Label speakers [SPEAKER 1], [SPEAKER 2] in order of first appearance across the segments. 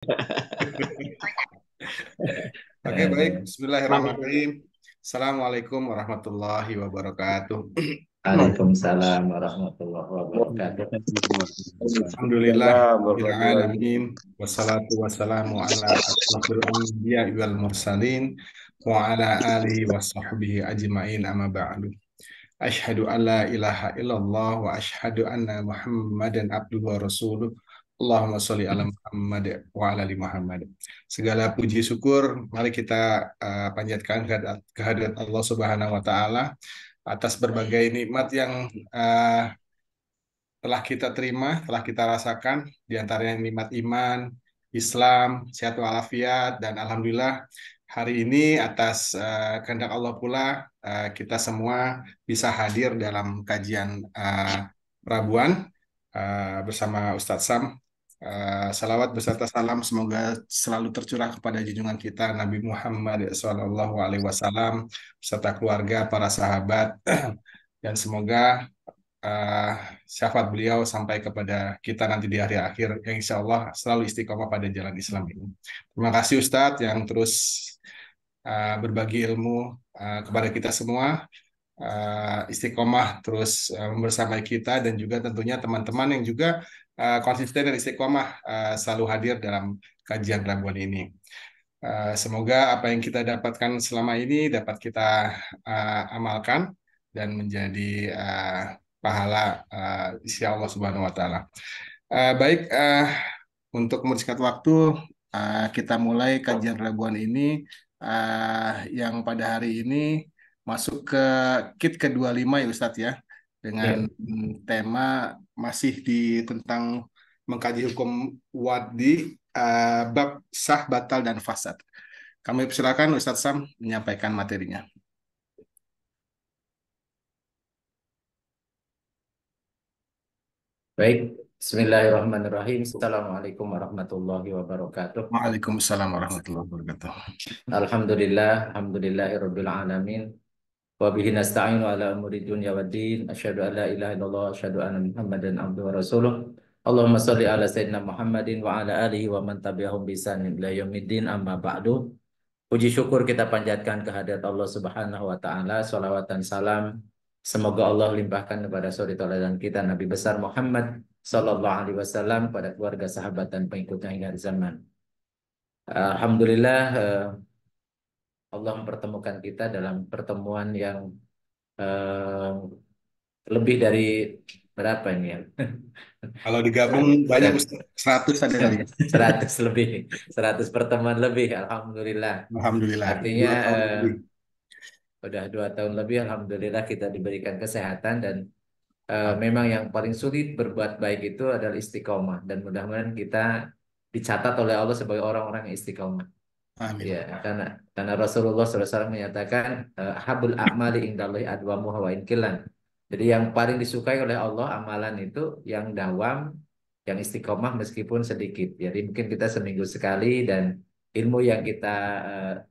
[SPEAKER 1] Oke, baik.
[SPEAKER 2] Amin.
[SPEAKER 1] Bismillahirrahmanirrahim. Assalamualaikum warahmatullahi wabarakatuh.
[SPEAKER 2] Waalaikumsalam warahmatullahi wabarakatuh.
[SPEAKER 1] Alhamdulillah,
[SPEAKER 2] Waalaikumsalam
[SPEAKER 1] rabbil
[SPEAKER 2] warahmatullahi
[SPEAKER 1] alamin. Wassalatu wassalamu ala asrofil anbiya wal mursalin wa ala alihi wa sahbihi ajma'in amma ba'du. Asyhadu an la ilaha illallah wa asyhadu anna Muhammadan abduhu wa rasuluh. Allahumma sholli ala Muhammad wa ala ali Muhammad. Segala puji syukur mari kita panjatkan kehadirat Allah Subhanahu wa taala atas berbagai nikmat yang uh, telah kita terima, telah kita rasakan, di antaranya nikmat iman, Islam, sehat walafiat, dan alhamdulillah hari ini atas kehendak Allah pula kita semua bisa hadir dalam kajian Rabuan bersama Ustadz Sam. Salawat beserta salam semoga selalu tercurah kepada junjungan kita Nabi Muhammad SAW beserta keluarga, para sahabat, dan semoga uh, syafaat beliau sampai kepada kita nanti di hari akhir yang insya Allah selalu istiqomah pada jalan Islam ini. Terima kasih Ustadz yang terus berbagi ilmu kepada kita semua, istiqomah terus membersamai kita dan juga tentunya teman-teman yang juga konsisten dan istiqomah selalu hadir dalam kajian Rabuan ini. Semoga apa yang kita dapatkan selama ini dapat kita amalkan dan menjadi pahala insya Allah Subhanahu wa Ta'ala. Baik, untuk mempersingkat waktu, kita mulai kajian Rabuan ini yang pada hari ini masuk ke kit ke-25 ya Ustadz ya, dengan
[SPEAKER 2] Ya,
[SPEAKER 1] tema masih di tentang mengkaji hukum wadi, bab sah, batal, dan fasad. Kami persilakan Ustadz Sam menyampaikan materinya.
[SPEAKER 2] baik. Bismillahirrahmanirrahim. Assalamualaikum warahmatullahi wabarakatuh.
[SPEAKER 1] Waalaikumsalam warahmatullahi wabarakatuh.
[SPEAKER 2] Alhamdulillahirabbil alamin. Wa bihi nasta'inu ala umuri dunya waddin. Asyhadu an la ilaha illallah wa asyhadu anna Muhammadan abduhu wa rasuluh. Allahumma shalli ala sayyidina Muhammadin wa ala alihi wa man tabi'ahum bi ihsanin ila yaumiddin amma ba'du. Puji syukur kita panjatkan kehadirat Allah Subhanahu wa taala, salawat dan salam semoga Allah limpahkan kepada suri tauladan kita Nabi besar Muhammad sallallahu alaihi wasallam, pada keluarga, sahabat dan pengikutnya hingga akhir zaman. Alhamdulillah, Allah mempertemukan kita dalam pertemuan yang eh, lebih dari berapa ini ya?
[SPEAKER 1] Kalau digabung banyak
[SPEAKER 2] Seratus,
[SPEAKER 1] Ustaz, 100 ada kali ya.
[SPEAKER 2] 100 lebih, 100 pertemuan lebih. Alhamdulillah.
[SPEAKER 1] Alhamdulillah,
[SPEAKER 2] Artinya
[SPEAKER 1] 2 tahun lebih.
[SPEAKER 2] udah 2 tahun lebih, alhamdulillah kita diberikan kesehatan dan
[SPEAKER 1] Am-
[SPEAKER 2] memang yang paling sulit berbuat baik itu adalah istiqomah, dan mudah-mudahan kita dicatat oleh Allah sebagai orang-orang yang istiqomah.
[SPEAKER 1] Amin.
[SPEAKER 2] Ya, karena Rasulullah SAW menyatakan habul a'mali indallahi adwamuha wa in killan. Jadi yang paling disukai oleh Allah amalan itu yang dawam, yang istiqomah meskipun sedikit. Jadi mungkin kita seminggu sekali, dan ilmu yang kita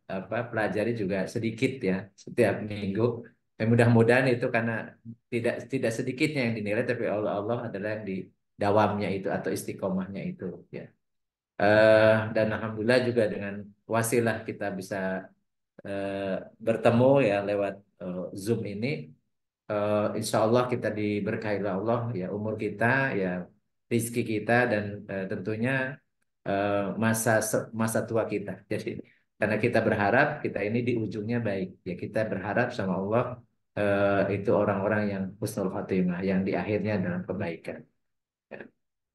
[SPEAKER 2] eh, pelajari juga sedikit ya setiap minggu. Dan mudah-mudahan itu karena tidak sedikitnya yang dinilai, tapi Allah Allah adalah yang di dawamnya itu atau istiqomahnya itu ya. Dan alhamdulillah juga dengan wasilah kita bisa eh, bertemu ya lewat Zoom ini. Insya Allah kita diberkahi oleh Allah ya, umur kita ya, rizki kita, dan tentunya masa tua kita. Jadi karena kita berharap kita ini di ujungnya baik ya, kita berharap sama Allah itu orang-orang yang husnul khotimah, yang di akhirnya dalam kebaikan.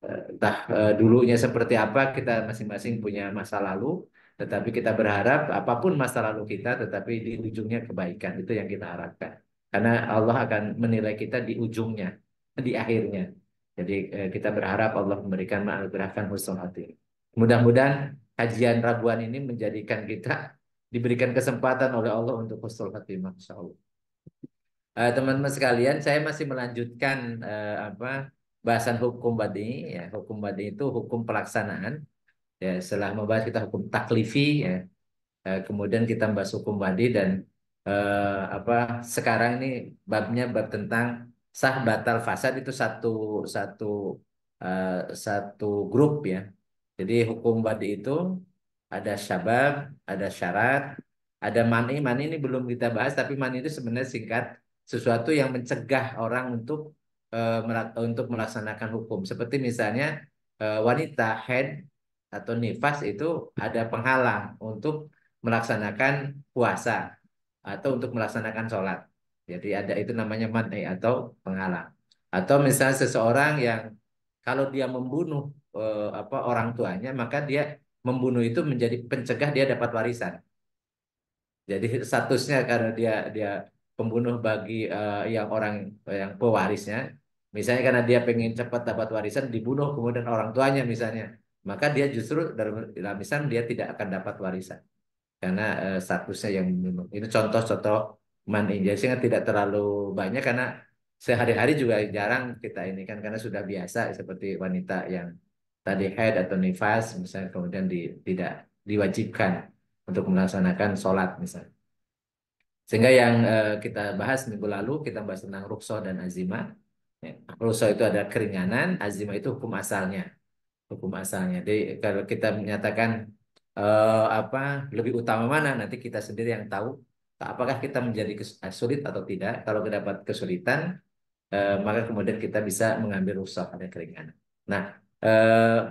[SPEAKER 2] Entah dulunya seperti apa, kita masing-masing punya masa lalu, tetapi kita berharap apapun masa lalu kita, tetapi di ujungnya kebaikan. Itu yang kita harapkan. Karena Allah akan menilai kita di ujungnya, di akhirnya. Jadi kita berharap Allah memberikan menganugerahkan husnul hati. Mudah-mudahan kajian Rabuan ini menjadikan kita diberikan kesempatan oleh Allah untuk husnul khatimah, insya Allah. Teman-teman sekalian, saya masih melanjutkan bahasan hukum badi ya. Hukum badi itu hukum pelaksanaan. Ya, setelah membahas kita hukum taklifi ya. Kemudian kita membahas hukum badi, dan apa sekarang ini babnya bab tentang sah batal fasad, itu satu satu eh, satu grup ya. Jadi hukum wadi itu ada syabab, ada syarat, ada mani. Mani ini belum kita bahas, tapi mani itu sebenarnya singkat sesuatu yang mencegah orang untuk untuk melaksanakan hukum. Seperti misalnya wanita haid atau nifas itu ada penghalang untuk melaksanakan puasa atau untuk melaksanakan sholat. Jadi ada itu namanya mani atau penghalang. Atau misalnya seseorang yang kalau dia membunuh orang tuanya, maka dia membunuh itu menjadi pencegah dia dapat warisan. Jadi statusnya karena dia pembunuh bagi yang orang yang pewarisnya, misalnya karena dia pengen cepat dapat warisan, dibunuh kemudian orang tuanya misalnya, maka dia justru dalam Islam dia tidak akan dapat warisan karena statusnya yang membunuh. Ini contoh-contoh mani. Jadi sehingga tidak terlalu banyak karena sehari-hari juga jarang kita ini kan karena sudah biasa seperti wanita yang tadi haid atau nifas misalnya kemudian tidak diwajibkan untuk melaksanakan sholat misalnya. Sehingga yang kita bahas minggu lalu kita bahas tentang ruksoh dan azimah. Ya, ruksoh itu ada keringanan, azimah itu hukum asalnya, hukum asalnya. Jadi kalau kita menyatakan apa lebih utama mana, nanti kita sendiri yang tahu. Apakah kita menjadi sulit atau tidak? Kalau dapat kesulitan, maka kemudian kita bisa mengambil rukhsah pada keringanan. Nah,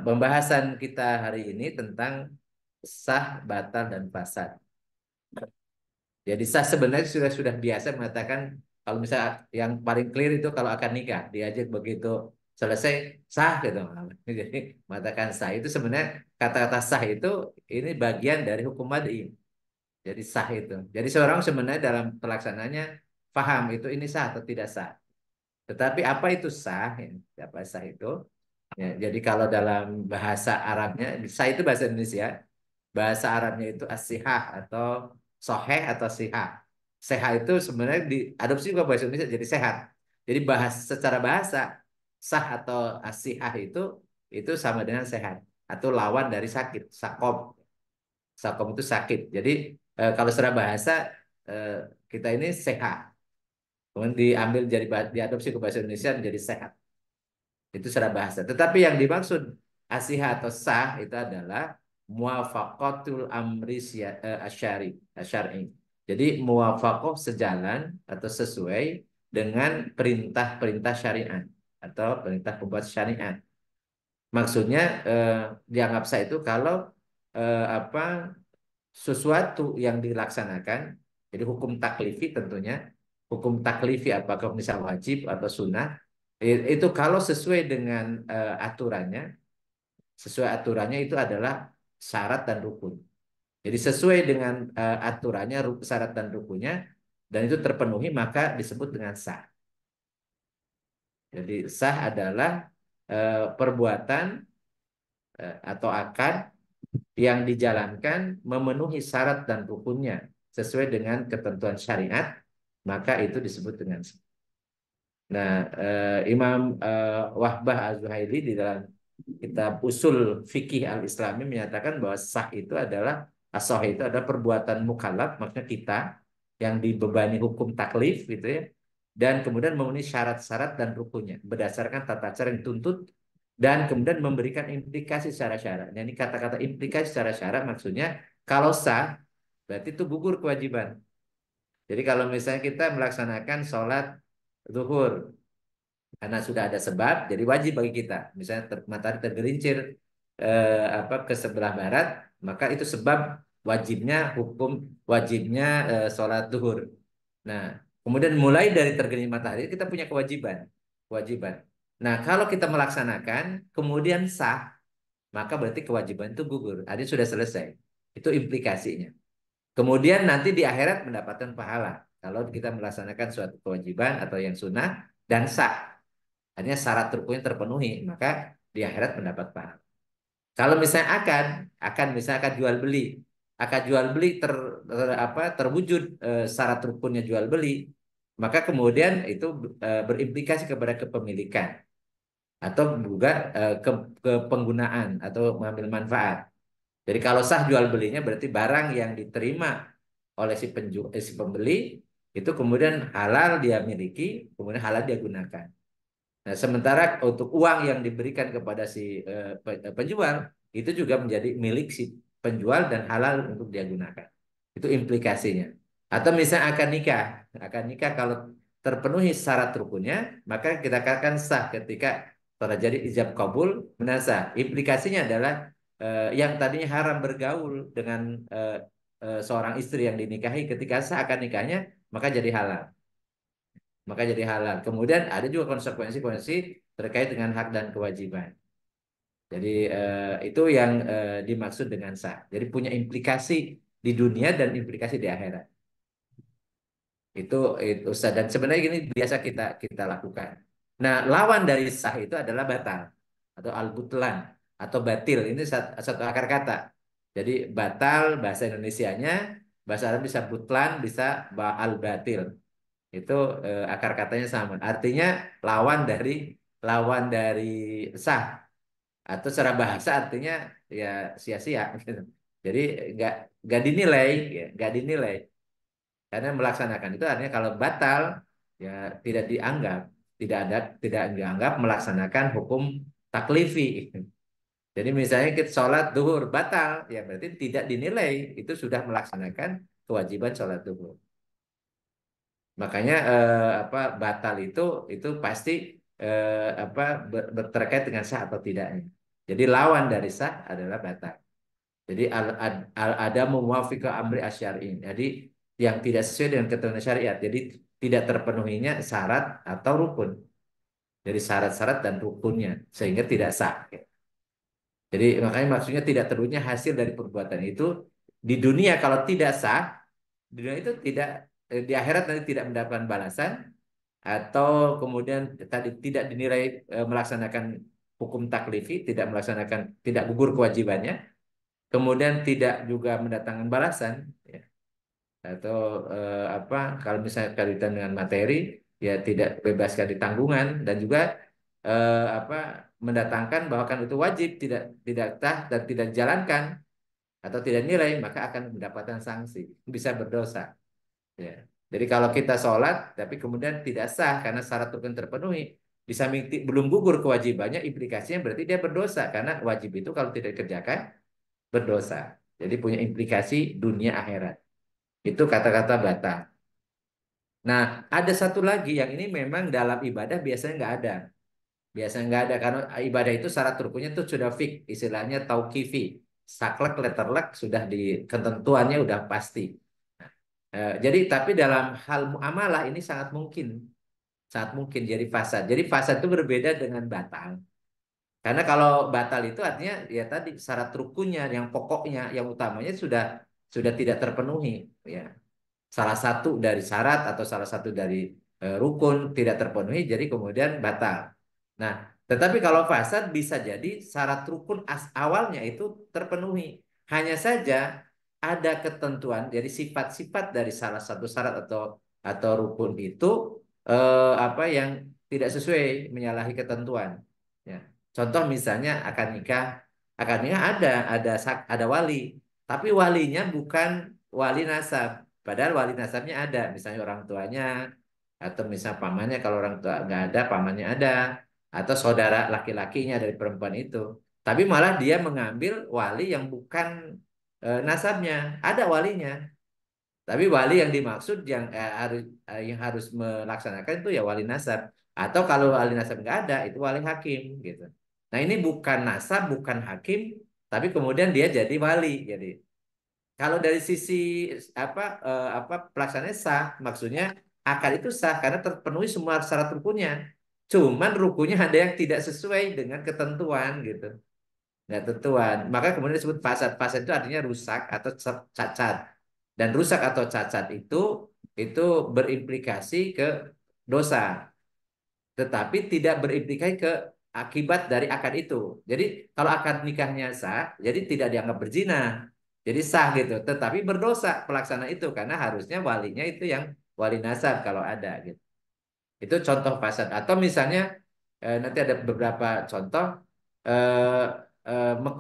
[SPEAKER 2] pembahasan kita hari ini tentang sah, batal, dan fasad. Jadi sah sebenarnya sudah biasa mengatakan kalau misalnya yang paling clear itu kalau akan nikah diajak begitu selesai sah gitu. Jadi mengatakan sah itu sebenarnya kata-kata sah itu ini bagian dari hukum mad'i. Jadi sah itu. Jadi seorang sebenarnya dalam pelaksanaannya paham itu ini sah atau tidak sah. Tetapi apa itu sah? Ya, apa sah itu? Ya, jadi kalau dalam bahasa Arabnya, sah itu bahasa Indonesia. Bahasa Arabnya itu as-sihah atau soheh atau sihah. Sehat itu sebenarnya diadopsi juga bahasa Indonesia jadi sehat. Jadi secara bahasa sah atau as-sihah itu sama dengan sehat atau lawan dari sakit. Sakom, sakom itu sakit. Jadi kalau secara bahasa eh, kita ini sehat. Kemudian diambil jadi diadopsi ke bahasa Indonesia menjadi sehat. Itu secara bahasa. Tetapi yang dimaksud asihah atau sah itu adalah muwafaqatul amri asyari. Jadi muwafaqah sejalan atau sesuai dengan perintah-perintah syariat atau perintah pembuat syariat. Maksudnya dianggap sah itu kalau apa sesuatu yang dilaksanakan, jadi hukum taklifi tentunya, hukum taklifi apakah misal wajib atau sunnah, itu kalau sesuai dengan aturannya, sesuai aturannya itu adalah syarat dan rukun. Jadi sesuai dengan aturannya, syarat dan rukunnya, dan itu terpenuhi maka disebut dengan sah. Jadi sah adalah perbuatan atau akad yang dijalankan memenuhi syarat dan rukunnya sesuai dengan ketentuan syariat, maka itu disebut dengan sah. Nah, Imam Wahbah Az-Zuhaili di dalam kitab Usul Fikih Al-Islami menyatakan bahwa sah itu adalah as-sah itu adalah perbuatan mukallaf, maksudnya kita yang dibebani hukum taklif gitu ya, dan kemudian memenuhi syarat-syarat dan rukunnya berdasarkan tata cara yang dituntut dan kemudian memberikan implikasi secara syarat. Nah, ini kata-kata implikasi secara syarat maksudnya kalau sah berarti itu gugur kewajiban. Jadi kalau misalnya kita melaksanakan sholat zuhur karena sudah ada sebab, jadi wajib bagi kita. Misalnya matahari tergelincir ke sebelah barat, maka itu sebab wajibnya hukum wajibnya sholat zuhur. Nah, kemudian mulai dari tergelincir matahari kita punya kewajiban, kewajiban. Nah, kalau kita melaksanakan kemudian sah, maka berarti kewajiban itu gugur. Artinya sudah selesai. Itu implikasinya. Kemudian nanti di akhirat mendapatkan pahala kalau kita melaksanakan suatu kewajiban atau yang sunnah dan sah. Artinya syarat rukunnya terpenuhi, maka di akhirat mendapat pahala. Kalau misalnya akan misalnya akan jual beli, akan jual beli terwujud syarat rukunnya jual beli, maka kemudian itu berimplikasi kepada kepemilikan atau juga ke penggunaan atau mengambil manfaat. Jadi kalau sah jual belinya berarti barang yang diterima oleh si pembeli itu kemudian halal dia miliki, kemudian halal dia gunakan. Nah, sementara untuk uang yang diberikan kepada si penjual itu juga menjadi milik si penjual dan halal untuk dia gunakan. Itu implikasinya. Atau misalnya akad nikah kalau terpenuhi syarat rukunnya, maka kita katakan sah ketika telah jadi ijab kabul menasah. Implikasinya adalah yang tadinya haram bergaul dengan seorang istri yang dinikahi, ketika sah akad nikahnya, maka jadi halal. Kemudian ada juga konsekuensi-konsekuensi terkait dengan hak dan kewajiban. Jadi itu yang dimaksud dengan sah. Jadi punya implikasi di dunia dan implikasi di akhirat. Itu sah. Dan sebenarnya ini biasa kita kita lakukan. Nah, lawan dari sah itu adalah batal atau al-butlan atau batil. Ini satu akar kata. Jadi batal bahasa Indonesianya, bahasa Arab bisa butlan, bisa al-batil. Itu akar katanya sama. Artinya lawan lawan dari sah, atau secara bahasa artinya ya sia-sia gitu. Jadi nggak nggak dinilai, ya, nggak dinilai karena melaksanakan itu artinya kalau batal ya tidak dianggap, tidak dianggap melaksanakan hukum taklifi. Jadi misalnya kita sholat duhur batal, ya berarti tidak dinilai itu sudah melaksanakan kewajiban sholat duhur. Makanya apa batal itu pasti apa terkait dengan sah atau tidaknya. Jadi lawan dari sah adalah batal. Jadi ada muwafiqah amri asyariin. Jadi yang tidak sesuai dengan ketentuan syariat. Jadi tidak terpenuhinya syarat atau rukun. Jadi syarat-syarat dan rukunnya sehingga tidak sah. Jadi makanya maksudnya tidak terwujudnya hasil dari perbuatan itu di dunia kalau tidak sah, di dunia itu tidak di akhirat nanti tidak mendapatkan balasan atau kemudian tadi tidak dinilai melaksanakan hukum taklifi, tidak melaksanakan tidak gugur kewajibannya, kemudian tidak juga mendatangkan balasan, ya. Atau apa kalau misalnya kaitan dengan materi ya tidak bebaskan di tanggungan dan juga apa mendatangkan bahwa kan itu wajib tidak tah dan tidak dijalankan atau tidak nilai maka akan mendapatkan sanksi, bisa berdosa. Ya. Jadi kalau kita sholat tapi kemudian tidak sah karena syarat rukun terpenuhi, di samping belum gugur kewajibannya, implikasinya berarti dia berdosa karena wajib itu kalau tidak dikerjakan berdosa. Jadi punya implikasi dunia akhirat. Itu kata-kata batal. Nah, ada satu lagi yang ini memang dalam ibadah biasanya nggak ada. Biasanya nggak ada karena ibadah itu syarat rukunnya itu sudah fix, istilahnya tauqifi. Saklek, letterlek sudah di ketentuannya udah pasti. Jadi tapi dalam hal muamalah ini sangat mungkin jadi fasad. Jadi fasad itu berbeda dengan batal. Karena kalau batal itu artinya ya tadi syarat rukunnya yang pokoknya, yang utamanya sudah tidak terpenuhi, ya. Salah satu dari syarat atau salah satu dari rukun tidak terpenuhi, jadi kemudian batal. Nah, tetapi kalau fasad bisa jadi syarat rukun awalnya itu terpenuhi. Hanya saja ada ketentuan, jadi sifat-sifat dari salah satu syarat atau rukun itu apa yang tidak sesuai, menyalahi ketentuan. Ya. Contoh misalnya akad nikah ada wali, tapi walinya bukan wali nasab. Padahal wali nasabnya ada, misalnya orang tuanya, atau misalnya pamannya kalau orang tua nggak ada, pamannya ada, atau saudara laki-lakinya dari perempuan itu. Tapi malah dia mengambil wali yang bukan nasabnya, ada walinya. Tapi wali yang dimaksud yang harus melaksanakan itu ya wali nasab. Atau kalau wali nasab nggak ada, itu wali hakim gitu. Nah ini bukan nasab, bukan hakim, tapi kemudian dia jadi wali. Jadi kalau dari sisi apa pelaksananya sah, maksudnya akad itu sah karena terpenuhi semua syarat rukunnya. Cuman rukunnya ada yang tidak sesuai dengan ketentuan gitu. Nggak tentuan. Maka kemudian disebut fasad. Fasad itu artinya rusak atau cacat. Dan rusak atau cacat itu berimplikasi ke dosa, tetapi tidak berimplikasi ke akibat dari akad itu. Jadi kalau akad nikahnya sah, jadi tidak dianggap berzina. Jadi sah gitu, tetapi berdosa pelaksana itu karena harusnya walinya itu yang wali nasab kalau ada gitu. Itu contoh fasad. Atau misalnya nanti ada beberapa contoh eh,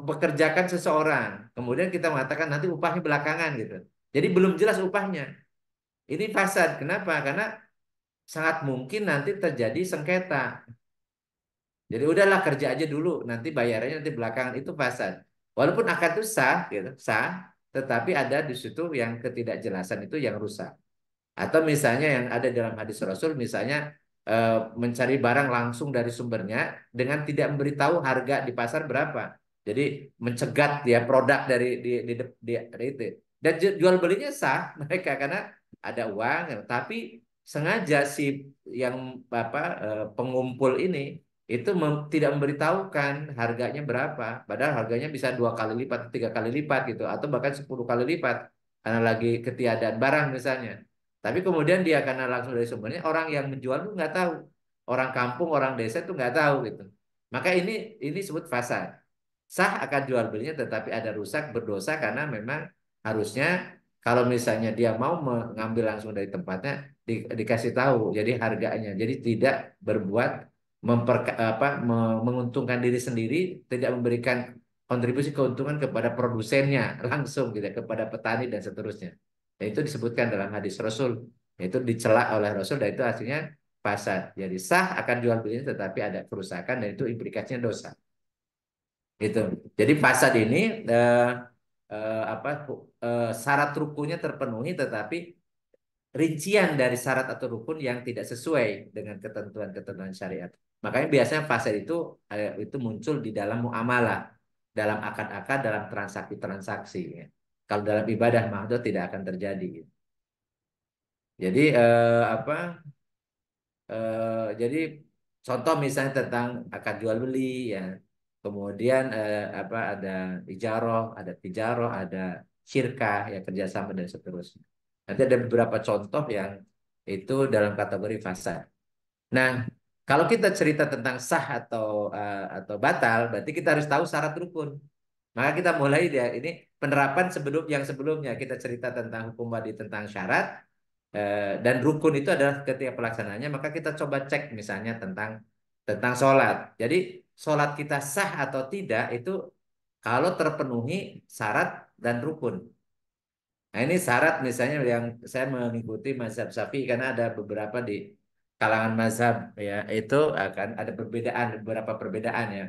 [SPEAKER 2] bekerjakan seseorang, kemudian kita mengatakan nanti upahnya belakangan gitu. Jadi belum jelas upahnya. Ini fasad. Kenapa? Karena sangat mungkin nanti terjadi sengketa. Jadi udahlah kerja aja dulu, nanti bayarannya nanti belakangan itu fasad. Walaupun akad itu sah, gitu, sah, tetapi ada di situ yang ketidakjelasan itu yang rusak. Atau misalnya yang ada dalam hadis Rasul, misalnya mencari barang langsung dari sumbernya dengan tidak memberitahu harga di pasar berapa. Jadi mencegat dia produk dari itu. Dan jual belinya sah mereka karena ada uang, tapi sengaja si yang pengumpul ini itu tidak memberitahukan harganya berapa, padahal harganya bisa 2 kali lipat, 3 kali lipat gitu, atau bahkan 10 kali lipat karena lagi ketiadaan barang misalnya. Tapi kemudian dia karena langsung dari sumbernya, orang yang menjual tuh nggak tahu, orang kampung, orang desa tuh nggak tahu gitu. Maka ini disebut fasad. Sah akan jual belinya, tetapi ada rusak, berdosa karena memang harusnya kalau misalnya dia mau mengambil langsung dari tempatnya dikasih tahu, jadi harganya, jadi tidak berbuat menguntungkan diri sendiri, tidak memberikan kontribusi keuntungan kepada produsennya langsung gitu ya, kepada petani dan seterusnya. Dan itu disebutkan dalam hadis Rasul, yaitu dicela oleh Rasul dan itu artinya fasad. Jadi sah akan jual belinya tetapi ada kerusakan dan itu implikasinya dosa. Gitu. Jadi fasad ini apa syarat rukunnya terpenuhi tetapi rincian dari syarat atau rukun yang tidak sesuai dengan ketentuan-ketentuan syariat. Makanya biasanya fasad itu muncul di dalam muamalah, dalam akad-akad, dalam transaksi-transaksi. Ya. Kalau dalam ibadah mah itu tidak akan terjadi. Jadi jadi contoh misalnya tentang akad jual beli ya. Kemudian ada ijaroh, ada tijaroh, ada syirkah ya kerjasama dan seterusnya. Nanti ada beberapa contoh yang itu dalam kategori fasad. Nah, kalau kita cerita tentang sah atau batal, berarti kita harus tahu syarat rukun. Maka kita mulai dia ini penerapan yang sebelumnya kita cerita tentang hukum wadi tentang syarat, dan rukun itu adalah ketika pelaksanaannya, maka kita coba cek misalnya tentang sholat. Jadi sholat kita sah atau tidak itu kalau terpenuhi syarat dan rukun. Nah ini syarat misalnya yang saya mengikuti mazhab Syafi'i karena ada beberapa di kalangan mazhab ya itu akan ada beberapa perbedaan ya.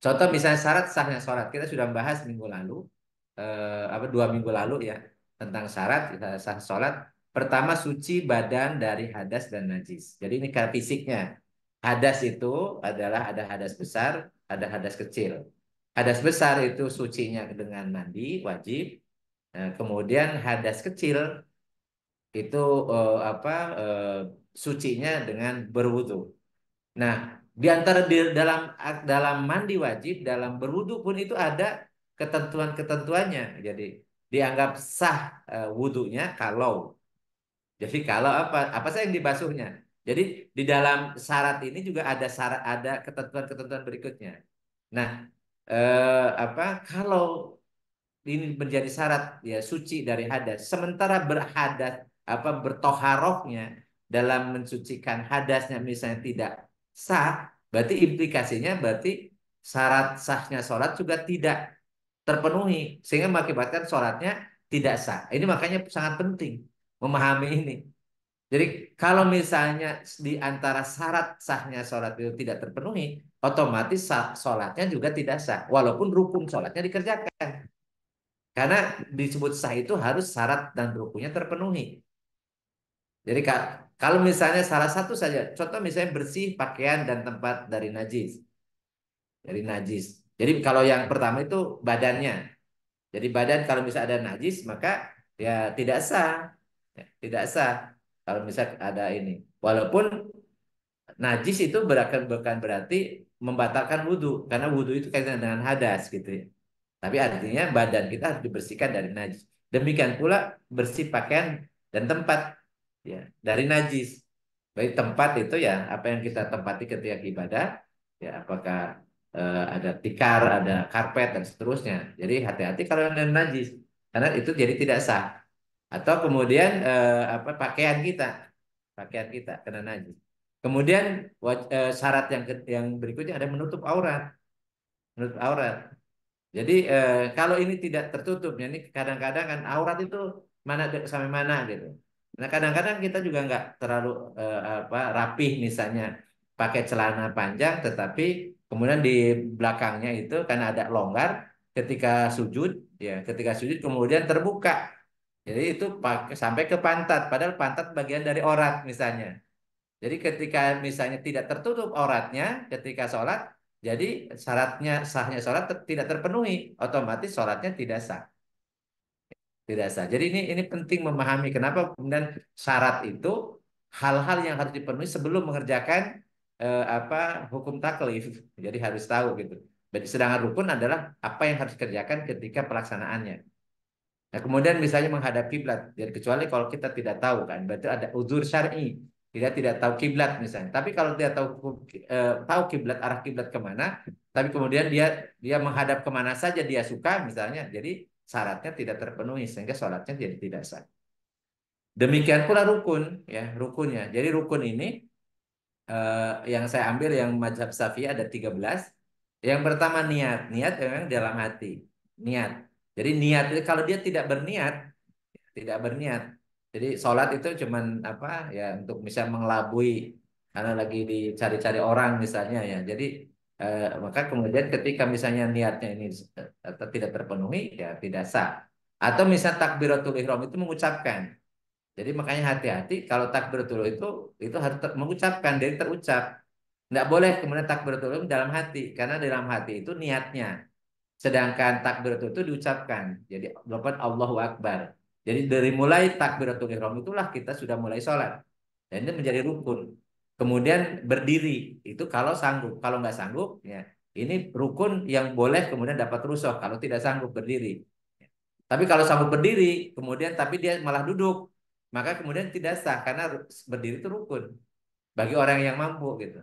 [SPEAKER 2] Contoh misalnya syarat sahnya sholat kita sudah bahas minggu lalu 2 minggu lalu ya tentang syarat sah sholat. Pertama suci badan dari hadas dan najis. Jadi ini cara fisiknya. Hadas itu adalah ada hadas besar, ada hadas kecil. Hadas besar itu sucinya dengan mandi wajib. Nah, kemudian hadas kecil itu eh, sucinya dengan berwudu. Nah, di antara dalam dalam mandi wajib, dalam berwudu pun itu ada ketentuan-ketentuannya. Jadi dianggap sah wudunya kalau. Jadi kalau apa saja yang dibasuhnya. Jadi di dalam syarat ini juga ada ketentuan-ketentuan berikutnya. Nah, kalau ini menjadi syarat ya suci dari hadas. Sementara bertoharohnya dalam mensucikan hadasnya misalnya tidak sah, berarti implikasinya berarti syarat sahnya sholat juga tidak terpenuhi sehingga mengakibatkan sholatnya tidak sah. Ini makanya sangat penting memahami ini. Jadi kalau misalnya di antara syarat sahnya sholat itu tidak terpenuhi, otomatis sholatnya juga tidak sah, walaupun rukun sholatnya dikerjakan. Karena disebut sah itu harus syarat dan rukunnya terpenuhi. Jadi kalau misalnya salah satu saja, contoh misalnya bersih pakaian dan tempat dari najis, dari najis. Jadi kalau yang pertama itu badannya. Jadi badan kalau misalnya ada najis maka ya tidak sah, ya, tidak sah. Kalau misalnya ada ini, walaupun najis itu bukan berarti membatalkan wudhu, karena wudhu itu kaitan dengan hadas gitu ya. Tapi artinya badan kita harus dibersihkan dari najis. Demikian pula bersih pakaian dan tempat ya dari najis. Baik tempat itu ya apa yang kita tempati ketika ibadah ya apakah ada tikar, ada karpet dan seterusnya. Jadi hati-hati kalau ada najis karena itu jadi tidak sah. Atau kemudian pakaian kita kena najis. Kemudian syarat yang berikutnya ada menutup aurat. Jadi kalau ini tidak tertutup, ya ini kadang-kadang kan aurat itu sampai mana gitu. Nah kadang-kadang kita juga nggak terlalu rapih misalnya pakai celana panjang, tetapi kemudian di belakangnya itu karena ada longgar, ketika sujud, ya ketika sujud kemudian terbuka. Jadi itu sampai ke pantat, padahal pantat bagian dari aurat misalnya. Jadi ketika misalnya tidak tertutup auratnya ketika sholat, jadi syaratnya sahnya sholat tidak terpenuhi, otomatis sholatnya tidak sah. Tidak sah. Jadi ini penting memahami kenapa kemudian syarat itu hal-hal yang harus dipenuhi sebelum mengerjakan apa hukum taklif. Jadi harus tahu gitu. Jadi sedangkan rukun adalah apa yang harus dikerjakan ketika pelaksanaannya. Nah, kemudian misalnya menghadap kiblat. Jadi kecuali kalau kita tidak tahu kan, berarti ada uzur syar'i. Kita tidak tahu kiblat misalnya. Tapi kalau dia tahu tahu kiblat arah kiblat kemana, tapi kemudian dia dia menghadap kemana saja dia suka misalnya, jadi syaratnya tidak terpenuhi sehingga sholatnya jadi tidak sah. Demikian pula rukun, ya rukunnya. Jadi rukun ini yang saya ambil yang mazhab Syafi'i ada 13. Yang pertama niat, niat memang dalam hati, niat. Jadi niat itu kalau dia tidak berniat. Jadi sholat itu cuman apa ya untuk bisa mengelabui karena lagi dicari-cari orang misalnya ya. Jadi maka kemudian ketika misalnya niatnya ini tidak terpenuhi ya tidak sah. Atau misal takbiratul ihram itu mengucapkan. Jadi makanya hati-hati kalau takbiratul itu harus mengucapkan dari terucap. Nggak boleh kemudian takbiratul ihram dalam hati karena dalam hati itu niatnya. Sedangkan takbiratul itu diucapkan. Jadi lafaz Allahu Akbar. Jadi dari mulai takbiratul ihram itulah kita sudah mulai sholat. Dan ini menjadi rukun. Kemudian berdiri itu kalau sanggup. Kalau nggak sanggup, ya ini rukun yang boleh kemudian dapat rusuh kalau tidak sanggup berdiri. Tapi kalau sanggup berdiri, kemudian tapi dia malah duduk, maka kemudian tidak sah karena berdiri itu rukun bagi orang yang mampu gitu.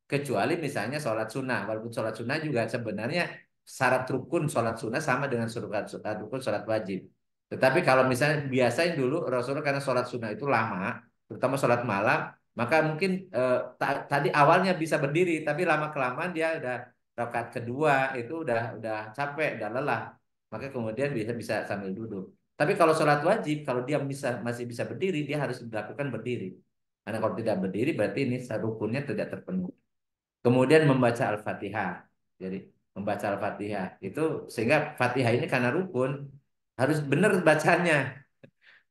[SPEAKER 2] Kecuali misalnya sholat sunnah. Walaupun sholat sunnah juga sebenarnya syarat rukun sholat sunnah sama dengan syarat rukun sholat wajib. Tetapi kalau misalnya biasanya dulu Rasulullah karena sholat sunnah itu lama, terutama sholat malam, maka mungkin tadi awalnya bisa berdiri, tapi lama kelamaan dia udah rakaat kedua itu udah capek, udah lelah, maka kemudian bisa bisa sambil duduk. Tapi kalau sholat wajib, kalau dia masih bisa berdiri, dia harus dilakukan berdiri. Karena kalau tidak berdiri berarti ini rukunnya tidak terpenuhi. Kemudian membaca Al-Fatihah. Jadi membaca Al-Fatihah itu sehingga Fatihah ini karena rukun harus benar bacanya.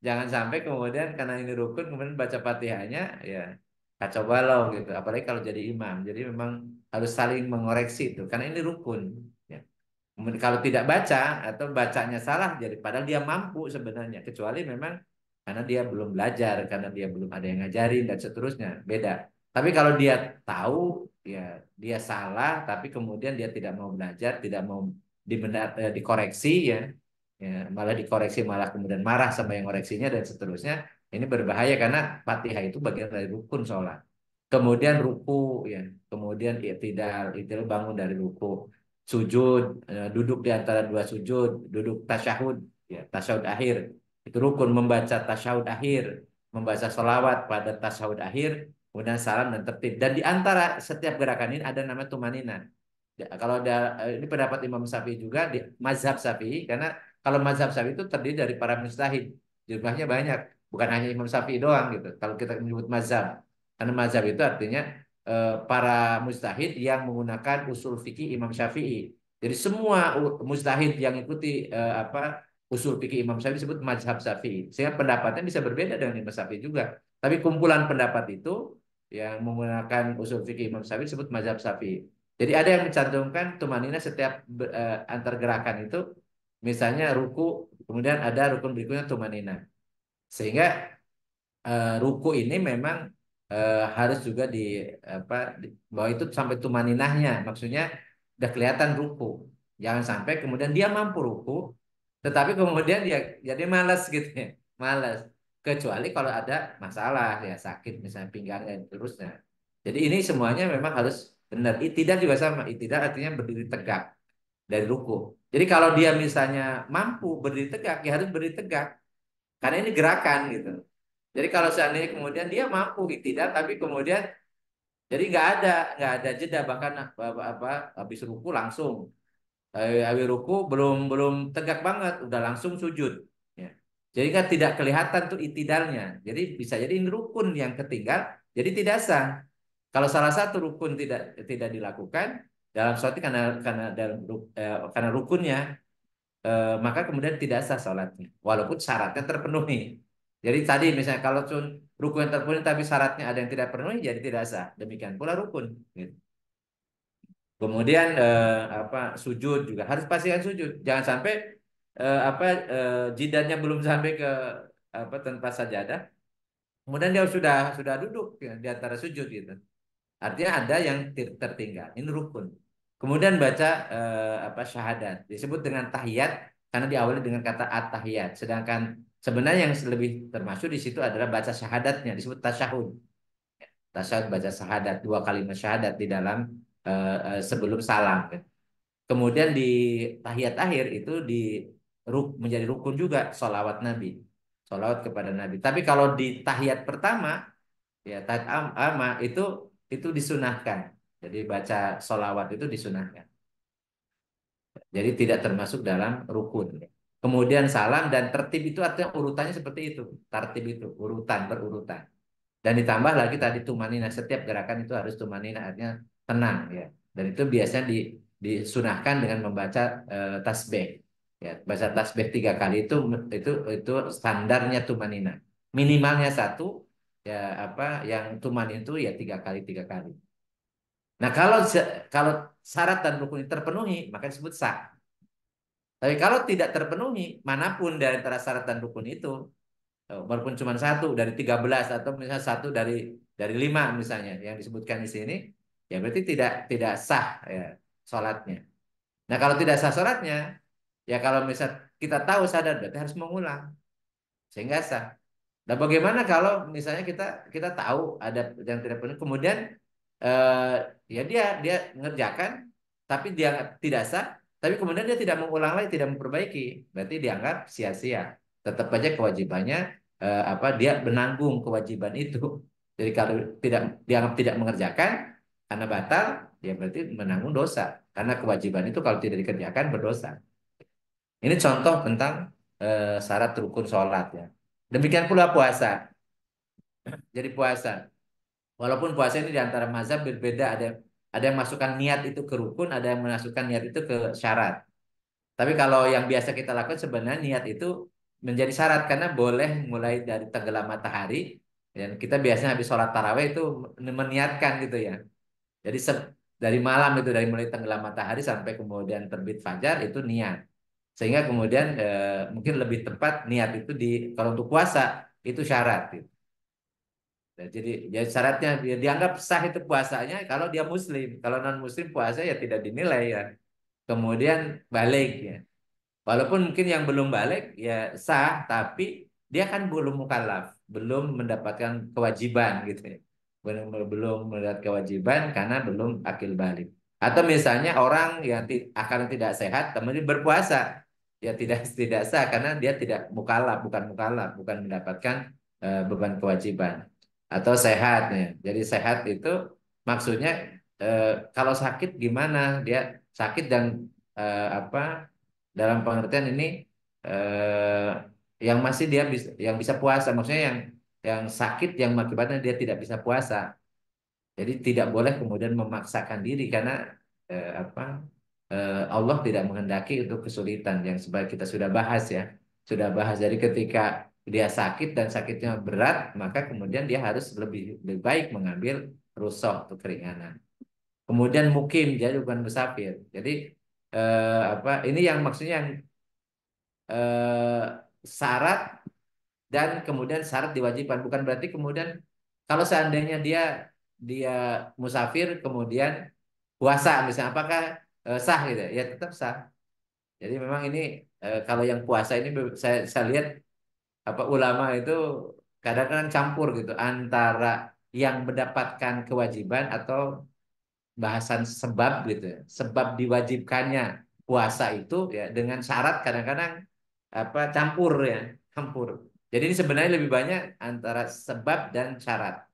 [SPEAKER 2] Jangan sampai kemudian karena ini rukun kemudian baca Fatihahnya ya kacau balau gitu. Apalagi kalau jadi imam. Jadi memang harus saling mengoreksi itu karena ini rukun. Ya. Kemudian kalau tidak baca atau bacanya salah jadi padahal dia mampu sebenarnya kecuali memang karena dia belum belajar, karena dia belum ada yang ngajarin dan seterusnya, beda. Tapi kalau dia tahu ya dia salah tapi kemudian dia tidak mau belajar, tidak mau dikoreksi ya. Ya, malah dikoreksi malah kemudian marah sama yang koreksinya dan seterusnya. Ini berbahaya karena Fatihah itu bagian dari rukun sholat. Kemudian ruku ya, kemudian i'tidal bangun dari ruku, sujud, duduk di antara dua sujud, duduk tasyahud, ya tasyahud akhir. Itu rukun membaca tasyahud akhir, membaca sholawat pada tasyahud akhir, kemudian salam dan tertib. Dan di antara setiap gerakan ini ada nama tumanina. Ya, kalau ada ini pendapat Imam Syafi'i juga di mazhab Syafi'i karena kalau mazhab Syafi'i itu terdiri dari para mujtahid, jumlahnya banyak, bukan hanya Imam Syafi'i doang gitu. Kalau kita menyebut mazhab, karena mazhab itu artinya para mujtahid yang menggunakan usul fikih Imam Syafi'i. Jadi semua mujtahid yang ikuti apa usul fikih Imam Syafi'i disebut mazhab Syafi'i. Sehingga pendapatnya bisa berbeda dengan Imam Syafi'i juga. Tapi kumpulan pendapat itu yang menggunakan usul fikih Imam Syafi'i disebut mazhab Syafi'i. Jadi ada yang mencantumkan tumanina setiap antar gerakan itu, misalnya ruku, kemudian ada rukun berikutnya tumanina. Sehingga ruku ini memang harus juga apa bahwa itu sampai tumaninahnya, maksudnya udah kelihatan ruku. Jangan sampai kemudian dia mampu ruku, tetapi kemudian dia jadi malas gitu ya, malas. Kecuali kalau ada masalah ya sakit misalnya pinggang dan terusnya. Jadi ini semuanya memang harus benar. Itidal juga sama. Itidal artinya berdiri tegak dari ruku. Jadi kalau dia misalnya mampu berdiri tegak, ya harus berdiri tegak. Karena ini gerakan gitu. Jadi kalau seandainya kemudian dia mampu tidak, tapi kemudian jadi nggak ada jeda bahkan apa habis ruku langsung habis ruku belum belum tegak banget udah langsung sujud. Ya. Jadi kan tidak kelihatan tuh itidalnya. Jadi bisa jadi ini rukun yang ketinggal, jadi tidak sah. Kalau salah satu rukun tidak dilakukan, dalam sholat ini karena rukunnya, maka kemudian tidak sah sholatnya walaupun syaratnya terpenuhi. Jadi tadi misalnya kalau rukun yang terpenuhi tapi syaratnya ada yang tidak terpenuhi, jadi tidak sah. Demikian pula rukun. Gitu. Kemudian sujud juga harus pastikan sujud. Jangan sampai jidatnya belum sampai ke tempat sajadah, kemudian dia sudah duduk ya, di antara sujud gitu. Artinya ada yang tertinggal. Ini rukun. Kemudian baca syahadat. Disebut dengan tahiyat karena diawali dengan kata at-tahiyat. Sedangkan sebenarnya yang lebih termasuk di situ adalah baca syahadatnya, disebut tasyahud. Tasyahud baca syahadat, dua kalimat syahadat di dalam sebelum salam. Kemudian di tahiyat akhir itu menjadi rukun juga sholawat Nabi. Sholawat kepada Nabi. Tapi kalau di tahiyat pertama, ya tahiyat ama itu disunahkan. Jadi baca sholawat itu disunahkan. Jadi tidak termasuk dalam rukun. Kemudian salam dan tertib itu artinya urutannya seperti itu. Tertib itu urutan berurutan. Dan ditambah lagi tadi tumanina, setiap gerakan itu harus tumanina, artinya tenang ya. Dan itu biasanya disunahkan dengan membaca tasbih. Ya, baca tasbih 3 kali itu standarnya tumanina. Minimalnya satu ya yang tuman itu ya 3 kali 3 kali. Nah kalau syarat dan rukun ini terpenuhi maka disebut sah. Tapi kalau tidak terpenuhi manapun dari antara syarat dan rukun itu, walaupun cuma satu dari 13 atau misalnya satu dari 5 misalnya yang disebutkan di sini, ya berarti tidak sah ya sholatnya. Nah kalau tidak sah sholatnya, ya kalau misal kita tahu sadar berarti harus mengulang sehingga sah. Nah bagaimana kalau misalnya kita tahu ada yang tidak penuh, kemudian eh, ya dia ngerjakan, tapi dia tidak sah, tapi kemudian dia tidak mengulang lagi, tidak memperbaiki, berarti dianggap sia-sia. Tetap aja kewajibannya dia menanggung kewajiban itu. Jadi kalau dianggap tidak mengerjakan karena batal, ya berarti menanggung dosa. Karena kewajiban itu kalau tidak dikerjakan berdosa. Ini contoh tentang syarat rukun sholat ya. Demikian pula puasa. Jadi puasa. Walaupun puasa ini di antara mazhab berbeda, ada yang masukkan niat itu ke rukun, ada yang masukkan niat itu ke syarat. Tapi kalau yang biasa kita lakukan sebenarnya niat itu menjadi syarat karena boleh mulai dari tenggelam matahari dan kita biasanya habis sholat tarawih itu meniatkan gitu ya. Jadi dari malam itu dari mulai tenggelam matahari sampai kemudian terbit fajar itu niat. Sehingga kemudian mungkin lebih tepat niat itu kalau untuk puasa itu syarat gitu. Nah, jadi syaratnya dia dianggap sah itu puasanya kalau dia muslim. Kalau non muslim puasa ya tidak dinilai ya. Kemudian balik ya. Walaupun mungkin yang belum balik ya sah, tapi dia kan belum mukallaf, belum mendapatkan kewajiban gitu ya. Belum mendapat kewajiban karena belum akil balik. Atau misalnya orang yang akan tidak sehat kemudian berpuasa, ya tidak sah karena dia tidak mukallaf, bukan mendapatkan beban kewajiban. Atau sehat ya. Jadi sehat itu maksudnya kalau sakit gimana? Dia sakit dan apa dalam pengertian ini eh, yang masih dia bisa yang bisa puasa, maksudnya yang sakit yang akibatnya dia tidak bisa puasa. Jadi tidak boleh kemudian memaksakan diri karena Allah tidak menghendaki untuk kesulitan yang sebagai kita sudah bahas ya. Sudah bahas jadi ketika dia sakit dan sakitnya berat, maka kemudian dia harus lebih baik mengambil rukhsah atau keringanan. Kemudian mukim jadi bukan musafir. Jadi ini yang maksudnya yang eh, syarat dan kemudian syarat diwajibkan, bukan berarti kemudian kalau seandainya dia dia musafir kemudian puasa misalnya apakah sah gitu ya tetap sah. Jadi memang ini kalau yang puasa ini saya lihat ulama itu kadang-kadang campur gitu antara yang mendapatkan kewajiban atau bahasan sebab gitu ya. Sebab diwajibkannya puasa itu ya dengan syarat kadang-kadang campur ya, campur. Jadi ini sebenarnya lebih banyak antara sebab dan syarat.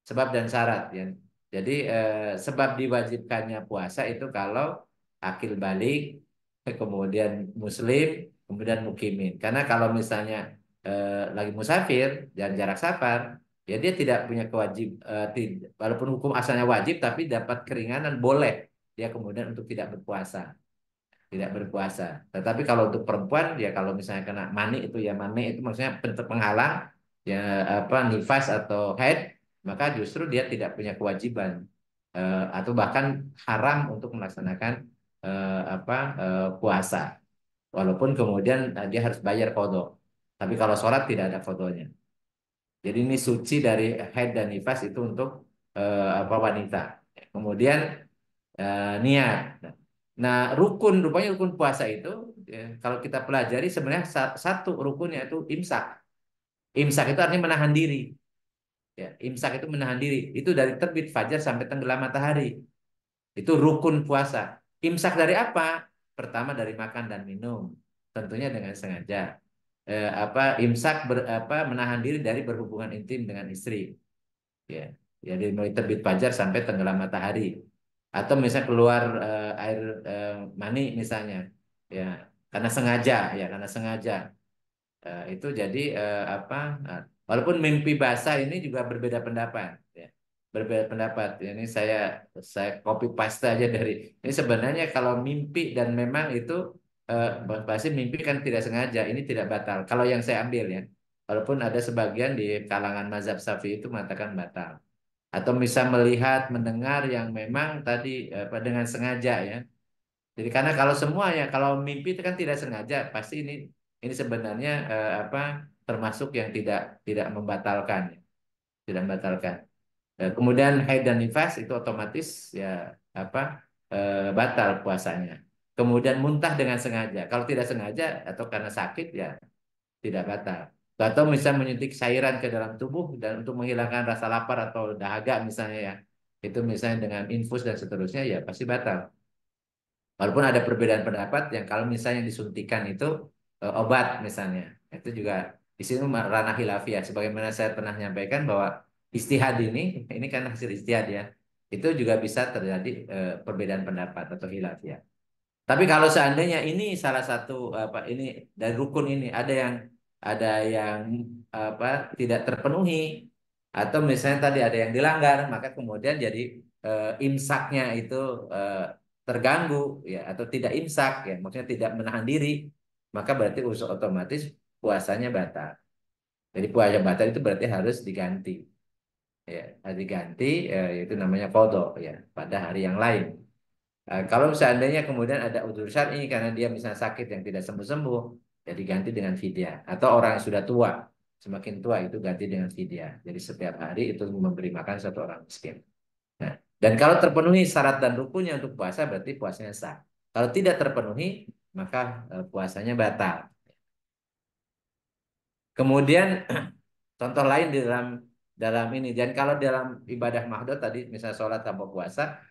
[SPEAKER 2] Sebab dan syarat ya. Jadi sebab diwajibkannya puasa itu kalau akil balik, kemudian muslim, kemudian mukimin. Karena kalau misalnya lagi musafir dan jarak safar, ya dia tidak punya walaupun hukum asalnya wajib tapi dapat keringanan boleh. dia kemudian untuk tidak berpuasa, tidak berpuasa. Tetapi kalau untuk perempuan ya kalau misalnya kena mani itu ya mani itu maksudnya penghalang ya apa nifas atau haid, maka justru dia tidak punya kewajiban atau bahkan haram untuk melaksanakan puasa. Walaupun kemudian dia harus bayar kodok. Tapi kalau sholat tidak ada kodoknya. Jadi ini suci dari haid dan nifas itu untuk wanita. Kemudian niat. Nah, rupanya rukun puasa itu ya, kalau kita pelajari sebenarnya satu rukunnya itu imsak. Imsak itu artinya menahan diri. Ya, imsak itu menahan diri. Itu dari terbit fajar sampai tenggelam matahari. Itu rukun puasa. Imsak dari apa? Pertama dari makan dan minum. Tentunya dengan sengaja. Imsak menahan diri dari berhubungan intim dengan istri. Ya, jadi mulai terbit fajar sampai tenggelam matahari. Atau misalnya keluar air mani misalnya. Ya, karena sengaja ya, karena sengaja. Itu jadi walaupun mimpi basah ini juga berbeda pendapat ya. Berbeda pendapat. Ini saya copy paste aja dari ini sebenarnya kalau mimpi dan memang itu pasti mimpi kan tidak sengaja, ini tidak batal. Kalau yang saya ambil ya. Walaupun ada sebagian di kalangan mazhab Syafi'i itu mengatakan batal. Atau bisa melihat, mendengar yang memang tadi dengan sengaja ya. Jadi karena kalau semuanya, kalau mimpi itu kan tidak sengaja, pasti ini sebenarnya termasuk yang tidak tidak membatalkan, ya. Tidak membatalkan. Kemudian haid dan nifas itu otomatis ya apa batal puasanya. Kemudian muntah dengan sengaja. Kalau tidak sengaja atau karena sakit ya tidak batal. Atau misalnya menyuntik cairan ke dalam tubuh dan untuk menghilangkan rasa lapar atau dahaga misalnya ya. Itu misalnya dengan infus dan seterusnya ya pasti batal. Walaupun ada perbedaan pendapat yang kalau misalnya disuntikan itu obat misalnya, itu juga di sini ranah khilafiyah. Sebagaimana saya pernah menyampaikan bahwa istihad ini kan hasil istihad ya, itu juga bisa terjadi perbedaan pendapat atau khilafiyah. Tapi kalau seandainya ini salah satu ini dari rukun ini ada yang apa tidak terpenuhi atau misalnya tadi ada yang dilanggar, maka kemudian jadi imsaknya itu eh, terganggu ya atau tidak imsak ya, maksudnya tidak menahan diri, maka berarti otomatis puasanya batal. Jadi puasa batal itu berarti harus diganti ya, harus diganti itu namanya qadha ya pada hari yang lain. Kalau seandainya kemudian ada udzur syar'i karena dia misalnya sakit yang tidak sembuh-sembuh, ya diganti dengan fidyah. Atau orang yang sudah tua, semakin tua itu ganti dengan fidyah. Jadi setiap hari itu memberi makan satu orang miskin. Nah, dan kalau terpenuhi syarat dan rukunnya untuk puasa, berarti puasanya sah. Kalau tidak terpenuhi, maka puasanya batal. Kemudian contoh lain di dalam dalam ini, dan kalau dalam ibadah mahdud tadi, misalnya sholat tanpa puasa,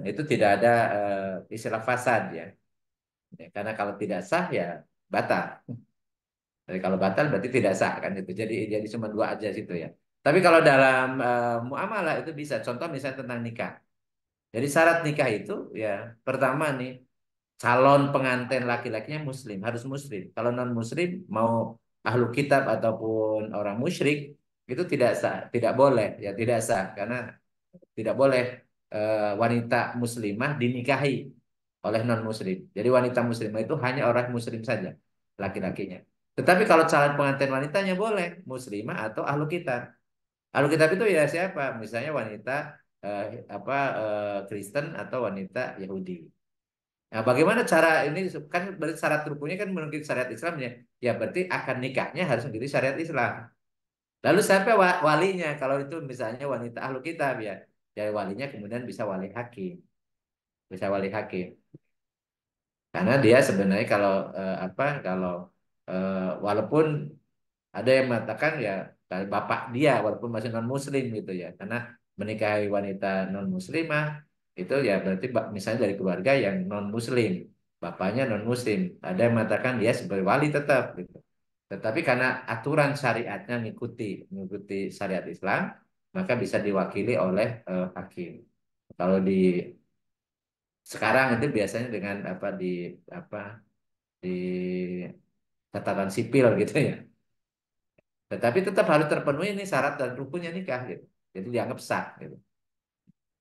[SPEAKER 2] itu tidak ada istilah fasad ya. Ya, karena kalau tidak sah ya batal. Jadi kalau batal berarti tidak sah kan itu. Jadi cuma dua aja situ ya. Tapi kalau dalam muamalah itu bisa. Contoh misalnya tentang nikah. Jadi syarat nikah itu ya pertama nih calon pengantin laki-lakinya muslim, harus muslim. Kalau non muslim mau ahlu kitab ataupun orang musyrik itu tidak sah, tidak boleh ya tidak sah karena tidak boleh wanita muslimah dinikahi oleh non-muslim. Jadi wanita muslimah itu hanya orang muslim saja, laki-lakinya. Tetapi kalau calon pengantin wanitanya boleh, muslimah atau ahlu kitab. Ahlu kitab itu ya siapa? Misalnya wanita Kristen atau wanita Yahudi. Nah, bagaimana cara ini kan berarti syarat rukunnya kan menurut syariat Islam ya. Ya berarti akan nikahnya harus mengikuti syariat Islam. Lalu siapa walinya? Kalau itu misalnya wanita ahlu kitab ya. Ya walinya kemudian bisa wali hakim. Bisa wali hakim. Karena dia sebenarnya kalau kalau walaupun ada yang mengatakan ya dari bapak dia walaupun masih non muslim gitu ya karena menikahi wanita non muslimah itu ya berarti misalnya dari keluarga yang non muslim bapaknya non muslim ada yang mengatakan dia sebagai wali tetap gitu. Tetapi karena aturan syariatnya mengikuti syariat Islam maka bisa diwakili oleh hakim. Kalau di sekarang itu biasanya dengan apa di catatan sipil gitu ya. Tetapi tetap harus terpenuhi ini syarat dan rukunnya nikah gitu. Jadi dianggap sah gitu.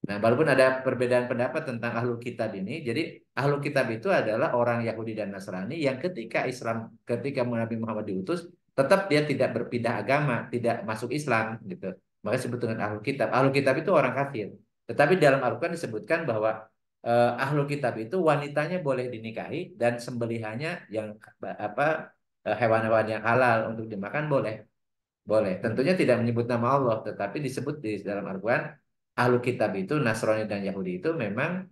[SPEAKER 2] Nah, walaupun ada perbedaan pendapat tentang ahlul kitab ini, jadi ahlul kitab itu adalah orang Yahudi dan Nasrani yang ketika Nabi Muhammad diutus, tetap dia tidak berpindah agama, tidak masuk Islam gitu. Maka disebut dengan ahlul kitab. Ahlul kitab itu orang kafir. Tetapi dalam Al-Quran disebutkan bahwa ahlul kitab itu wanitanya boleh dinikahi dan sembelihannya yang apa hewan-hewan yang halal untuk dimakan boleh. Boleh. Tentunya tidak menyebut nama Allah, tetapi disebut di dalam Al-Quran, ahlu kitab itu, Nasrani dan Yahudi itu memang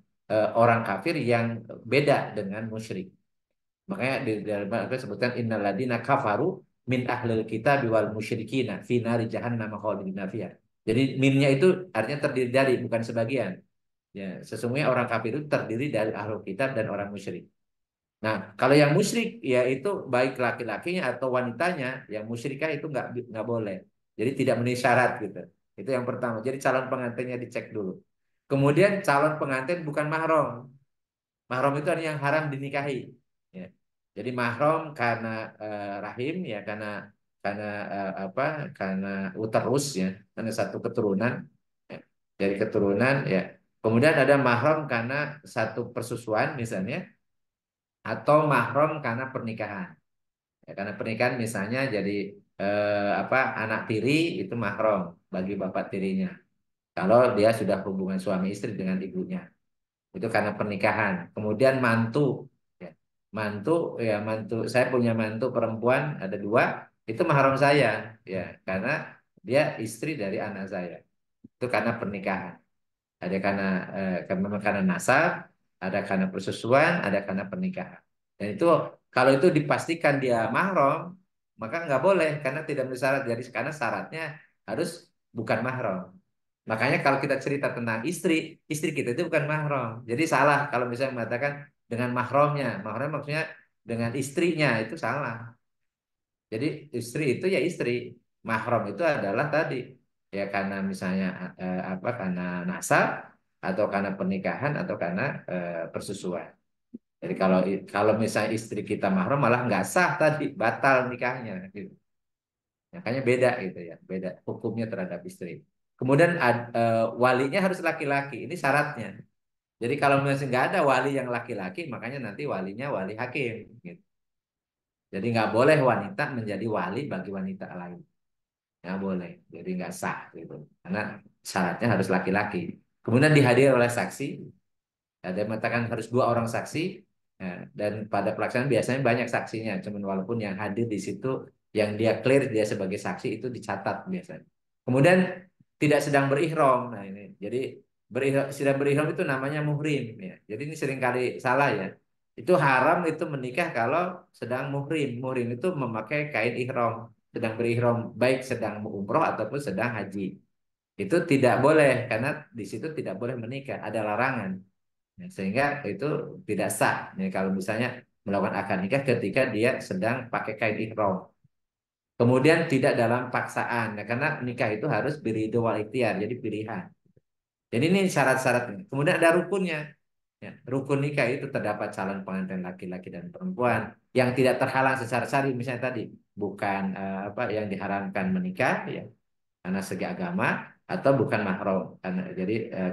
[SPEAKER 2] orang kafir yang beda dengan musyrik. Makanya di dalam Al-Quran disebutkan innaladina kafaru min ahlil kitab wal musyrikina fi nari jahannam khalidina fiha. Jadi minnya itu artinya terdiri dari, bukan sebagian. Ya, sesungguhnya orang kafir itu terdiri dari ahlu kitab dan orang musyrik. Nah, kalau yang musyrik ya itu baik laki-lakinya atau wanitanya, yang musyrikah itu nggak boleh. Jadi tidak memenuhi syarat gitu. Itu yang pertama. Jadi calon pengantinnya dicek dulu. Kemudian calon pengantin bukan mahram. Mahram itu ada yang haram dinikahi. Ya. Jadi mahram karena rahim ya karena apa? Karena uterus ya, karena satu keturunan. Ya. Dari keturunan ya. Kemudian ada mahram karena satu persusuan misalnya atau mahram karena pernikahan. Ya, karena pernikahan misalnya jadi apa anak tiri itu mahram bagi bapak tirinya. Kalau dia sudah hubungan suami istri dengan ibunya, itu karena pernikahan. Kemudian mantu, ya. Mantu ya mantu. Saya punya mantu perempuan ada dua, itu mahram saya, ya karena dia istri dari anak saya. Itu karena pernikahan. Ada karena nasab, ada karena persusuan, ada karena pernikahan. Dan itu kalau itu dipastikan dia mahram, maka nggak boleh karena tidak memenuhi syarat. Jadi karena syaratnya harus bukan mahram. Makanya kalau kita cerita tentang istri, istri kita itu bukan mahram. Jadi salah kalau misalnya mengatakan dengan mahramnya. Mahram maksudnya dengan istrinya itu salah. Jadi istri itu ya istri. Mahram itu adalah tadi ya karena misalnya apa karena nasab atau karena pernikahan atau karena persusuan. Jadi kalau misalnya istri kita mahram malah nggak sah tadi batal nikahnya. Gitu. Makanya beda gitu ya, beda hukumnya terhadap istri. Kemudian walinya harus laki-laki. Ini syaratnya. Jadi kalau misalnya nggak ada wali yang laki-laki, makanya nanti walinya wali hakim. Gitu. Jadi nggak boleh wanita menjadi wali bagi wanita lain. Nggak boleh, jadi nggak sah gitu. Karena syaratnya harus laki-laki. Kemudian dihadir oleh saksi, ada yang mengatakan harus dua orang saksi, dan pada pelaksanaan biasanya banyak saksinya. Cuman walaupun yang hadir di situ, yang dia clear dia sebagai saksi itu dicatat biasanya. Kemudian tidak sedang berihram. Nah ini, jadi sedang berihram itu namanya muhrim. Ya. Jadi ini seringkali salah ya. Itu haram itu menikah kalau sedang muhrim. Muhrim itu memakai kain ihram sedang berihram baik sedang umroh ataupun sedang haji itu tidak boleh karena di situ tidak boleh menikah ada larangan. Ya, sehingga itu tidak sah ya, kalau misalnya melakukan akad nikah ketika dia sedang pakai kain ihram kemudian tidak dalam paksaan ya, karena nikah itu harus biridho wal ikhtiar jadi pilihan jadi ini syarat-syaratnya kemudian ada rukunnya. Ya, rukun nikah itu terdapat calon pengantin laki-laki dan perempuan yang tidak terhalang secara syar'i misalnya tadi bukan apa yang diharamkan menikah ya karena segi agama atau bukan mahram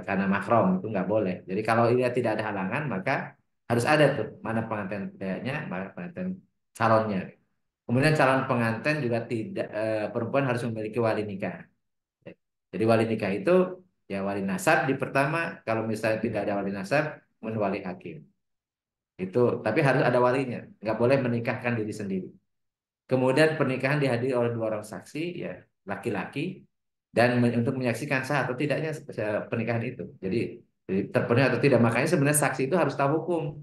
[SPEAKER 2] karena mahram itu nggak boleh. Jadi kalau dia tidak ada halangan maka harus ada tuh mana pengantinnya mana pengantin calonnya. Kemudian calon pengantin juga tidak perempuan harus memiliki wali nikah. Jadi wali nikah itu ya wali nasab di pertama, kalau misalnya tidak ada wali nasab, kemudian wali hakim. Itu, tapi harus ada walinya, nggak boleh menikahkan diri sendiri. Kemudian pernikahan dihadiri oleh dua orang saksi, ya laki-laki, dan untuk menyaksikan sah atau tidaknya pernikahan itu. Jadi terpenuhi atau tidak. Makanya sebenarnya saksi itu harus tahu hukum.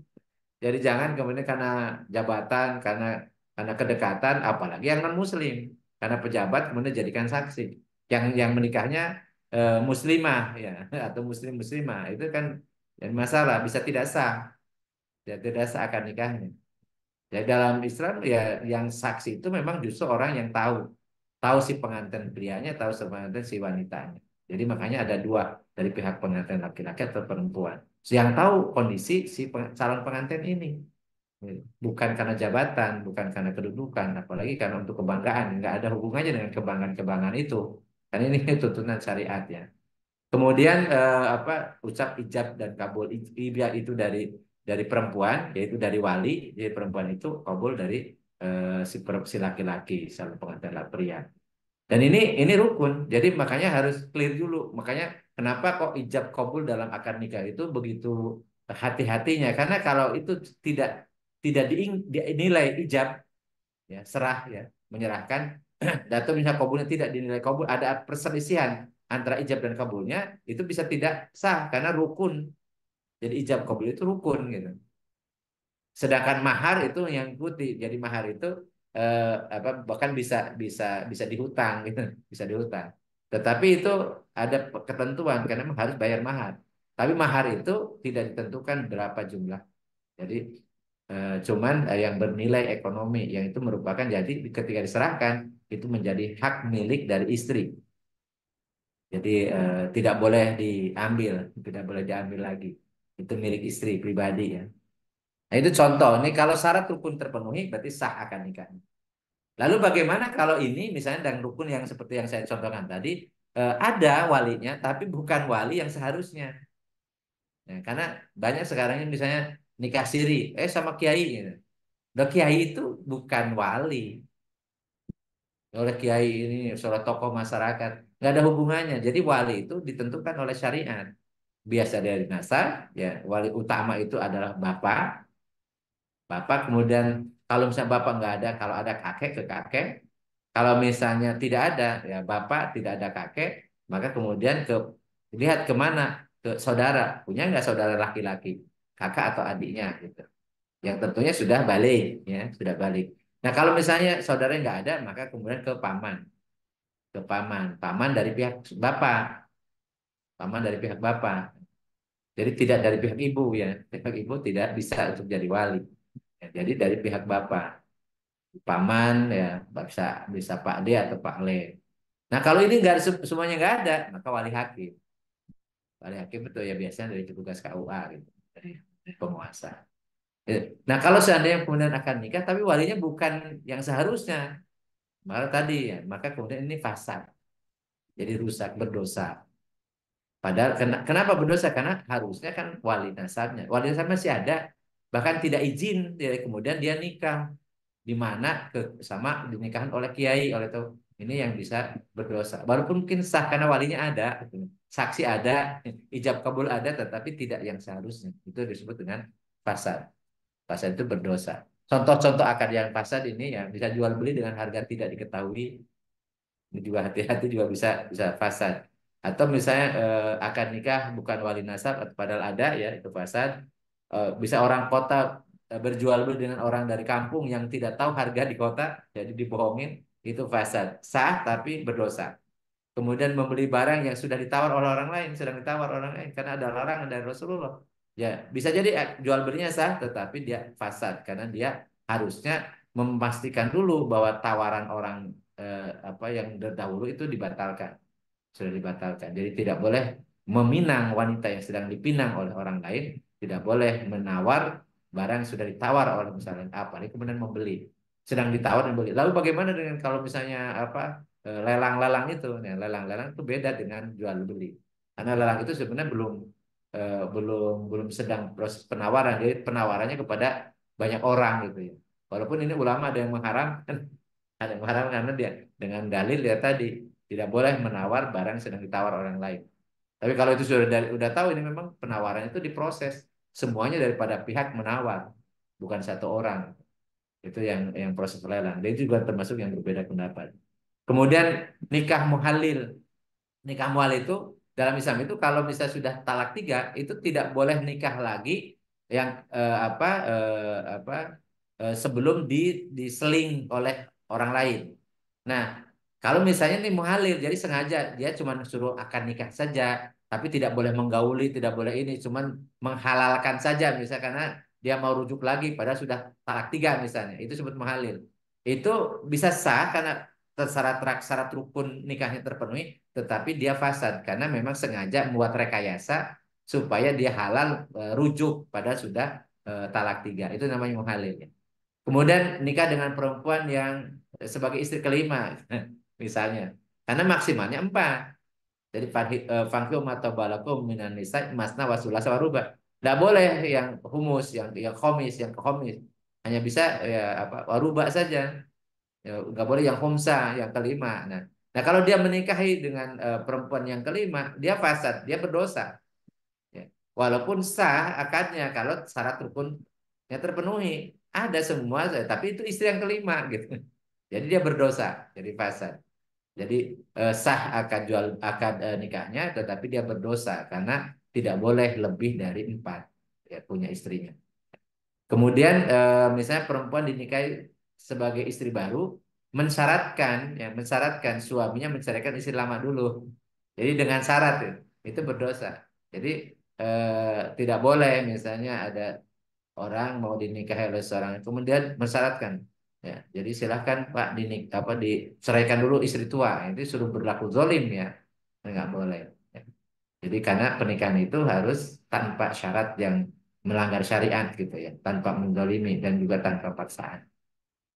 [SPEAKER 2] Jadi jangan kemudian karena jabatan, karena kedekatan, apalagi yang non Muslim, karena pejabat kemudian jadikan saksi. Yang menikahnya muslimah ya atau muslimah itu kan dan masalah bisa tidak sah, ya tidak sah akad nikahnya. Ya dalam Islam ya yang saksi itu memang justru orang yang tahu si pengantin prianya, tahu si pengantin si wanitanya. Jadi makanya ada dua dari pihak pengantin laki-laki atau perempuan. Yang tahu kondisi si calon pengantin ini. Bukan karena jabatan, bukan karena kedudukan, apalagi karena untuk kebanggaan. Nggak ada hubungannya dengan kebanggaan-kebanggaan itu. Karena ini tuntunan syariat ya. Kemudian apa ucap ijab dan kabul. Ijab itu dari perempuan, yaitu dari wali. Jadi perempuan itu kabul dari si laki-laki, calon pengantin pria. Dan ini rukun. Jadi makanya harus clear dulu. Makanya kenapa kok ijab kabul dalam akad nikah itu begitu hati-hatinya? Karena kalau itu tidak tidak dinilai ijab, ya serah, ya menyerahkan, atau misalnya kabulnya tidak dinilai kabul, ada perselisihan antara ijab dan kabulnya, itu bisa tidak sah karena rukun. Jadi ijab kabul itu rukun gitu. Sedangkan mahar itu yang putih. Jadi mahar itu apa bahkan bisa bisa bisa dihutang gitu, bisa dihutang. Tetapi itu ada ketentuan karena memang harus bayar mahar. Tapi mahar itu tidak ditentukan berapa jumlah. Jadi cuman yang bernilai ekonomi yang itu merupakan, jadi ketika diserahkan itu menjadi hak milik dari istri. Jadi tidak boleh diambil, tidak boleh diambil lagi. Itu milik istri pribadi ya. Nah, itu contoh. Ini kalau syarat rukun terpenuhi berarti sah akad nikah. Lalu bagaimana kalau ini misalnya dan rukun yang seperti yang saya contohkan tadi, ada walinya tapi bukan wali yang seharusnya. Nah, karena banyak sekarang ini misalnya nikah siri, sama kiai gitu. Nah, kiai itu bukan wali. Oleh kiai ini seorang tokoh masyarakat, nggak ada hubungannya. Jadi wali itu ditentukan oleh syariat. Biasa dari nasab, ya wali utama itu adalah bapak. Bapak kemudian kalau misalnya bapak nggak ada, kalau ada kakek ke kakek. Kalau misalnya tidak ada, ya bapak tidak ada kakek, maka kemudian lihat kemana, ke saudara. Punya nggak saudara laki-laki, kakak atau adiknya gitu. Yang tentunya sudah balik, ya sudah balik. Nah kalau misalnya saudara nggak ada, maka kemudian ke paman, paman dari pihak bapak, paman dari pihak bapak. Jadi tidak dari pihak ibu ya, pihak ibu tidak bisa untuk jadi wali. Ya, jadi dari pihak bapak, paman ya bisa bisa Pak D atau Pak Le. Nah kalau ini nggak semuanya nggak ada, maka wali hakim. Wali hakim itu ya biasanya dari petugas KUA gitu, dari penguasa. Nah kalau seandainya kemudian akan nikah, tapi walinya bukan yang seharusnya, maka tadi ya, maka kemudian ini fasad, jadi rusak, berdosa. Padahal kenapa berdosa? Karena harusnya kan wali nasabnya masih ada, bahkan tidak izin, dari kemudian dia nikah, di mana sama dinikahan oleh kiai, oleh itu ini yang bisa berdosa. Walaupun mungkin sah karena walinya ada, gitu. Saksi ada, ijab kabul ada, tetapi tidak yang seharusnya. Itu disebut dengan fasad. Fasad itu berdosa. Contoh-contoh akad yang fasad ini ya bisa jual beli dengan harga tidak diketahui. Ini juga hati-hati juga bisa bisa fasad. Atau misalnya akad nikah bukan wali nasab atau padahal ada ya itu fasad. Bisa orang kota berjual beli dengan orang dari kampung yang tidak tahu harga di kota, jadi dibohongin, itu fasad. Sah tapi berdosa. Kemudian membeli barang yang sudah ditawar oleh orang lain, sedang ditawar orang lain karena ada larangan dari Rasulullah. Ya, bisa jadi jual belinya sah, tetapi dia fasad karena dia harusnya memastikan dulu bahwa tawaran orang apa yang terdahulu itu dibatalkan, sudah dibatalkan. Jadi tidak boleh meminang wanita yang sedang dipinang oleh orang lain, tidak boleh menawar barang yang sudah ditawar oleh misalnya apa, ini kemudian membeli, sedang ditawar dan beli. Lalu bagaimana dengan kalau misalnya apa lelang-lelang itu? Nah, lelang-lelang itu beda dengan jual beli. Karena lelang itu sebenarnya belum sedang proses penawaran. Jadi penawarannya kepada banyak orang gitu ya. Walaupun ini ulama ada yang mengharamkan, ada yang mengharamkan karena dia dengan dalil ya tadi tidak boleh menawar barang yang sedang ditawar orang lain. Tapi kalau itu sudah udah tahu ini memang penawaran itu diproses semuanya daripada pihak menawar, bukan satu orang. Itu yang proses lelang. Dia juga termasuk yang berbeda pendapat. Kemudian nikah muhalil. Nikah muhalil itu dalam Islam itu kalau misalnya sudah talak tiga itu tidak boleh nikah lagi yang sebelum diseling oleh orang lain. Nah, kalau misalnya ini muhalil, jadi sengaja dia cuma suruh akan nikah saja, tapi tidak boleh menggauli, tidak boleh ini, cuman menghalalkan saja, misalnya karena dia mau rujuk lagi, padahal sudah talak tiga misalnya, itu disebut muhalil. Itu bisa sah karena syarat rukun nikahnya terpenuhi, tetapi dia fasad karena memang sengaja membuat rekayasa supaya dia halal rujuk padahal sudah talak tiga. Itu namanya muhalil. Kemudian nikah dengan perempuan yang sebagai istri kelima, misalnya. Karena maksimalnya empat. Jadi fangkihu ma tabalakum minan nisa masna wa sulasa wa ruba. Nggak boleh yang humus, yang khomis, yang kehomis. Hanya bisa ya apa waruba saja. Ya, nggak boleh yang khumsa, yang kelima. Nah, kalau dia menikahi dengan perempuan yang kelima, dia fasad, dia berdosa. Ya. Walaupun sah akadnya kalau syarat rukunnya terpenuhi, ada semua, tapi itu istri yang kelima gitu. Jadi dia berdosa, jadi fasad. Jadi sah akad nikahnya, tetapi dia berdosa karena tidak boleh lebih dari 4 ya punya istrinya. Kemudian misalnya perempuan dinikahi sebagai istri baru, mensyaratkan suaminya menceraikan istri lama dulu. Jadi dengan syarat itu berdosa. Jadi tidak boleh misalnya ada orang mau dinikahi oleh seorang kemudian mensyaratkan ya jadi silahkan Pak diceraikan dulu istri tua itu suruh berlaku zolim ya nggak boleh ya. Jadi karena pernikahan itu harus tanpa syarat yang melanggar syariat gitu ya tanpa menzalimi dan juga tanpa paksaan.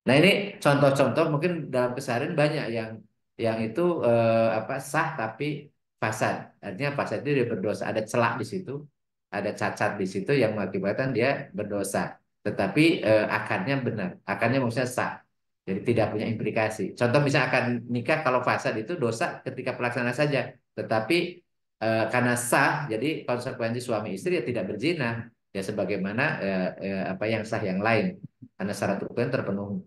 [SPEAKER 2] Nah ini contoh-contoh mungkin dalam keseharian banyak yang itu apa sah tapi fasad. Artinya fasad itu dia berdosa. Ada celak di situ, ada cacat di situ yang mengakibatkan dia berdosa. Tetapi akadnya benar, akadnya maksudnya sah. Jadi tidak punya implikasi. Contoh misalnya akad nikah kalau fasad itu dosa ketika pelaksana saja. Tetapi karena sah, jadi konsekuensi suami istri ya tidak berzina. Ya sebagaimana apa yang sah yang lain. Karena syarat rukun terpenuhi.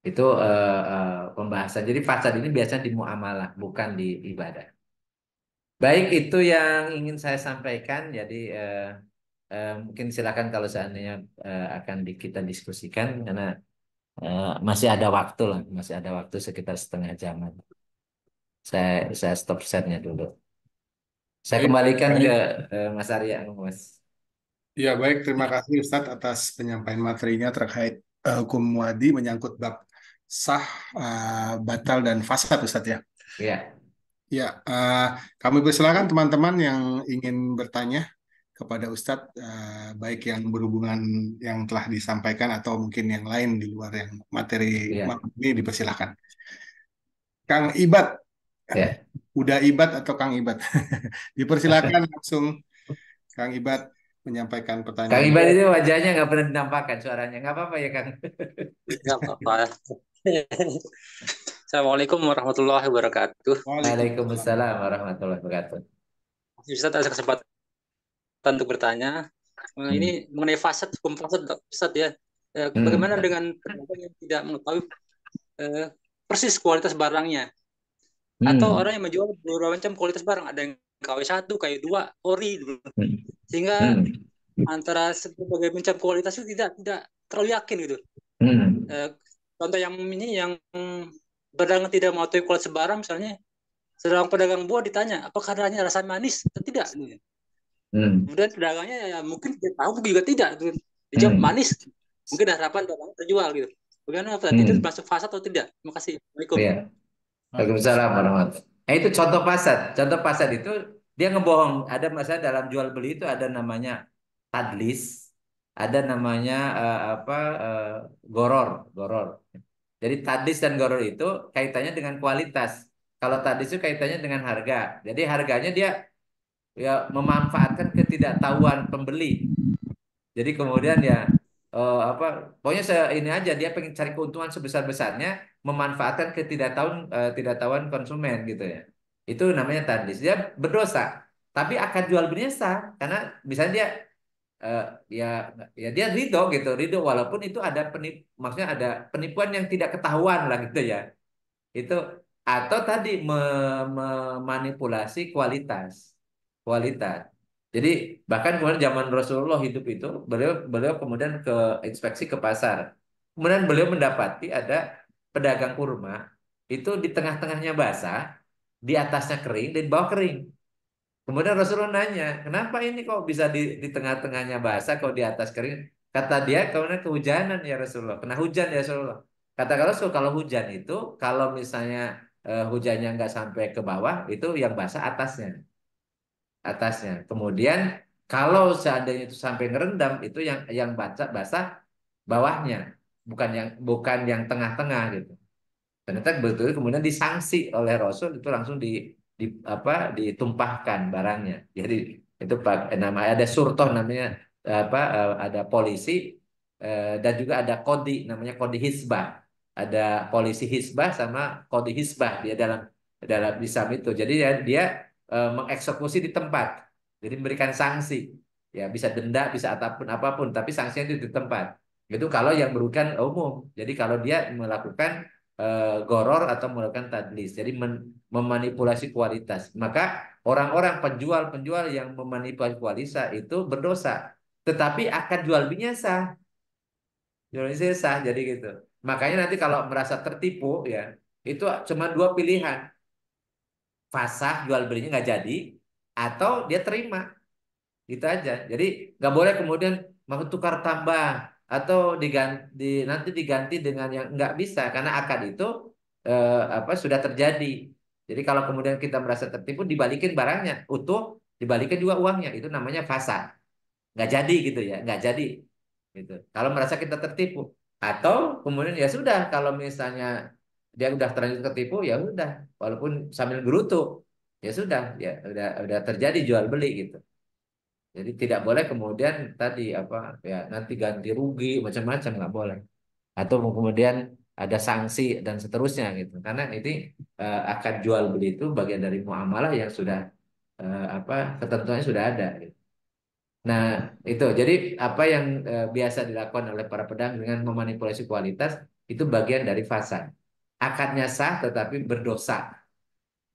[SPEAKER 2] Itu pembahasan. Jadi fasad ini biasanya di muamalah, bukan di ibadah. Baik, itu yang ingin saya sampaikan. Jadi mungkin silakan kalau seandainya akan kita diskusikan karena masih ada waktu lah, masih ada waktu sekitar setengah jaman. Saya stop share-nya dulu. Saya
[SPEAKER 1] Baik,
[SPEAKER 2] kembalikan ke
[SPEAKER 1] baik.
[SPEAKER 2] Mas Arya, Mas.
[SPEAKER 1] Ya, baik. Terima kasih Ustadz atas penyampaian materinya terkait hukum wadi menyangkut bab sah, batal, dan fasad, Ustadz ya.
[SPEAKER 2] Ya,
[SPEAKER 1] Ya, kami persilakan teman-teman yang ingin bertanya kepada Ustadz, baik yang berhubungan yang telah disampaikan atau mungkin yang lain di luar yang materi
[SPEAKER 2] ya,
[SPEAKER 1] malam ini dipersilakan. Kang Ibad,
[SPEAKER 2] ya.
[SPEAKER 1] udah Ibad atau Kang Ibad? Dipersilakan langsung Kang Ibad menyampaikan
[SPEAKER 2] Kang
[SPEAKER 1] pertanyaan.
[SPEAKER 2] Iban itu wajahnya nggak pernah dinampakkan suaranya. Nggak apa-apa ya, Kang.
[SPEAKER 3] Nggak apa-apa. Assalamualaikum warahmatullahi wabarakatuh.
[SPEAKER 1] Waalaikumsalam.
[SPEAKER 2] Waalaikumsalam warahmatullahi wabarakatuh.
[SPEAKER 3] Ustaz ada kesempatan untuk bertanya.
[SPEAKER 2] Hmm.
[SPEAKER 3] Ini mengenai fasad, hukum fasad, Ustaz ya.
[SPEAKER 2] Hmm.
[SPEAKER 3] Bagaimana dengan pedagang yang tidak mengetahui eh, persis kualitas barangnya? Atau
[SPEAKER 2] Hmm.
[SPEAKER 3] orang yang menjual beberapa macam kualitas barang, ada yang KW1, KW2, ori,
[SPEAKER 2] Hmm.
[SPEAKER 3] sehingga
[SPEAKER 2] Hmm.
[SPEAKER 3] antara berbagai macam kualitas itu tidak terlalu yakin gitu.
[SPEAKER 2] Hmm.
[SPEAKER 3] Eh, Contoh yang ini yang pedagang tidak mengetahui kualitas barang, misalnya sedang pedagang buah ditanya, apakah harganya rasa manis atau tidak?
[SPEAKER 2] Hmm.
[SPEAKER 3] Kemudian pedagangnya ya mungkin dia tahu, mungkin juga tidak. Dijawab
[SPEAKER 2] Hmm.
[SPEAKER 3] manis. Mungkin harapan barang terjual gitu. Bagaimana berarti itu
[SPEAKER 2] Hmm.
[SPEAKER 3] termasuk fasad atau tidak? Terima kasih. Assalamualaikum.
[SPEAKER 2] Ya. Waalaikumsalam
[SPEAKER 1] Waalaikumsalam.
[SPEAKER 2] warahmatullahi wabarakatuh. Itu contoh pasar. Contoh pasar itu dia ngebohong. Ada masalah dalam jual beli itu ada namanya tadlis, ada namanya apa goror, goror. Jadi tadlis dan goror itu kaitannya dengan kualitas. Kalau tadlis itu kaitannya dengan harga. Jadi harganya dia ya memanfaatkan ketidaktahuan pembeli. Jadi kemudian ya apa pokoknya ini aja dia pengen cari keuntungan sebesar-besarnya memanfaatkan ketidaktahuan konsumen gitu ya. Itu namanya tadlis. Dia berdosa. Tapi akad jual belinya sah karena misalnya dia eh, ya ya dia ridho gitu, ridho walaupun itu ada maksudnya ada penipuan yang tidak ketahuan lah gitu ya. Itu atau tadi memanipulasi kualitas. Kualitas. Jadi bahkan kemudian zaman Rasulullah hidup itu beliau beliau kemudian ke inspeksi ke pasar. Kemudian beliau mendapati ada pedagang kurma itu di tengah-tengahnya basah, di atasnya kering dan di bawah kering. Kemudian Rasulullah nanya, kenapa ini kok bisa di tengah-tengahnya basah, kok di atas kering? Kata dia, karena kehujanan ya Rasulullah, kena hujan ya Rasulullah. Kata Rasul, kalau hujan itu, kalau misalnya hujannya nggak sampai ke bawah, itu yang basah atasnya, atasnya. Kemudian kalau seandainya itu sampai ngerendam, itu yang basah basah bawahnya, bukan yang tengah-tengah gitu. Ternyata betul kemudian disanksi oleh Rasul itu langsung ditumpahkan barangnya. Jadi itu nama ada surtoh namanya, ada polisi, dan juga ada kodi namanya kodi hisbah. Ada polisi hisbah sama kodi hisbah dia dalam dalam Islam itu. Jadi dia mengeksekusi di tempat. Jadi memberikan sanksi. Ya bisa denda, bisa apapun apapun, tapi sanksinya itu di tempat. Itu kalau yang merugikan umum. Jadi kalau dia melakukan goror atau melakukan tadlis. Jadi memanipulasi kualitas. Maka orang-orang penjual-penjual yang memanipulasi kualitas itu berdosa. Tetapi akan jual belinya sah. Jual belinya sah jadi gitu. Makanya nanti kalau merasa tertipu ya, itu cuma dua pilihan. Fasah jual belinya nggak jadi, atau dia terima. Gitu aja. Jadi nggak boleh kemudian mau tukar tambah atau diganti, nanti diganti dengan yang nggak bisa karena akad itu sudah terjadi. Jadi kalau kemudian kita merasa tertipu dibalikin barangnya utuh, dibalikin juga uangnya, itu namanya fasad. Nggak jadi gitu ya, nggak jadi gitu. Kalau merasa kita tertipu atau kemudian ya sudah kalau misalnya dia udah terlanjur tertipu ya udah walaupun sambil gerutu ya sudah ya udah terjadi jual beli gitu. Jadi tidak boleh kemudian tadi ya nanti ganti rugi macam-macam nggak boleh. Atau kemudian ada sanksi dan seterusnya gitu. Karena ini akad jual beli itu bagian dari muamalah yang sudah ketentuannya sudah ada. Gitu. Nah itu jadi apa yang biasa dilakukan oleh para pedagang dengan memanipulasi kualitas itu bagian dari fasad. Akadnya sah tetapi berdosa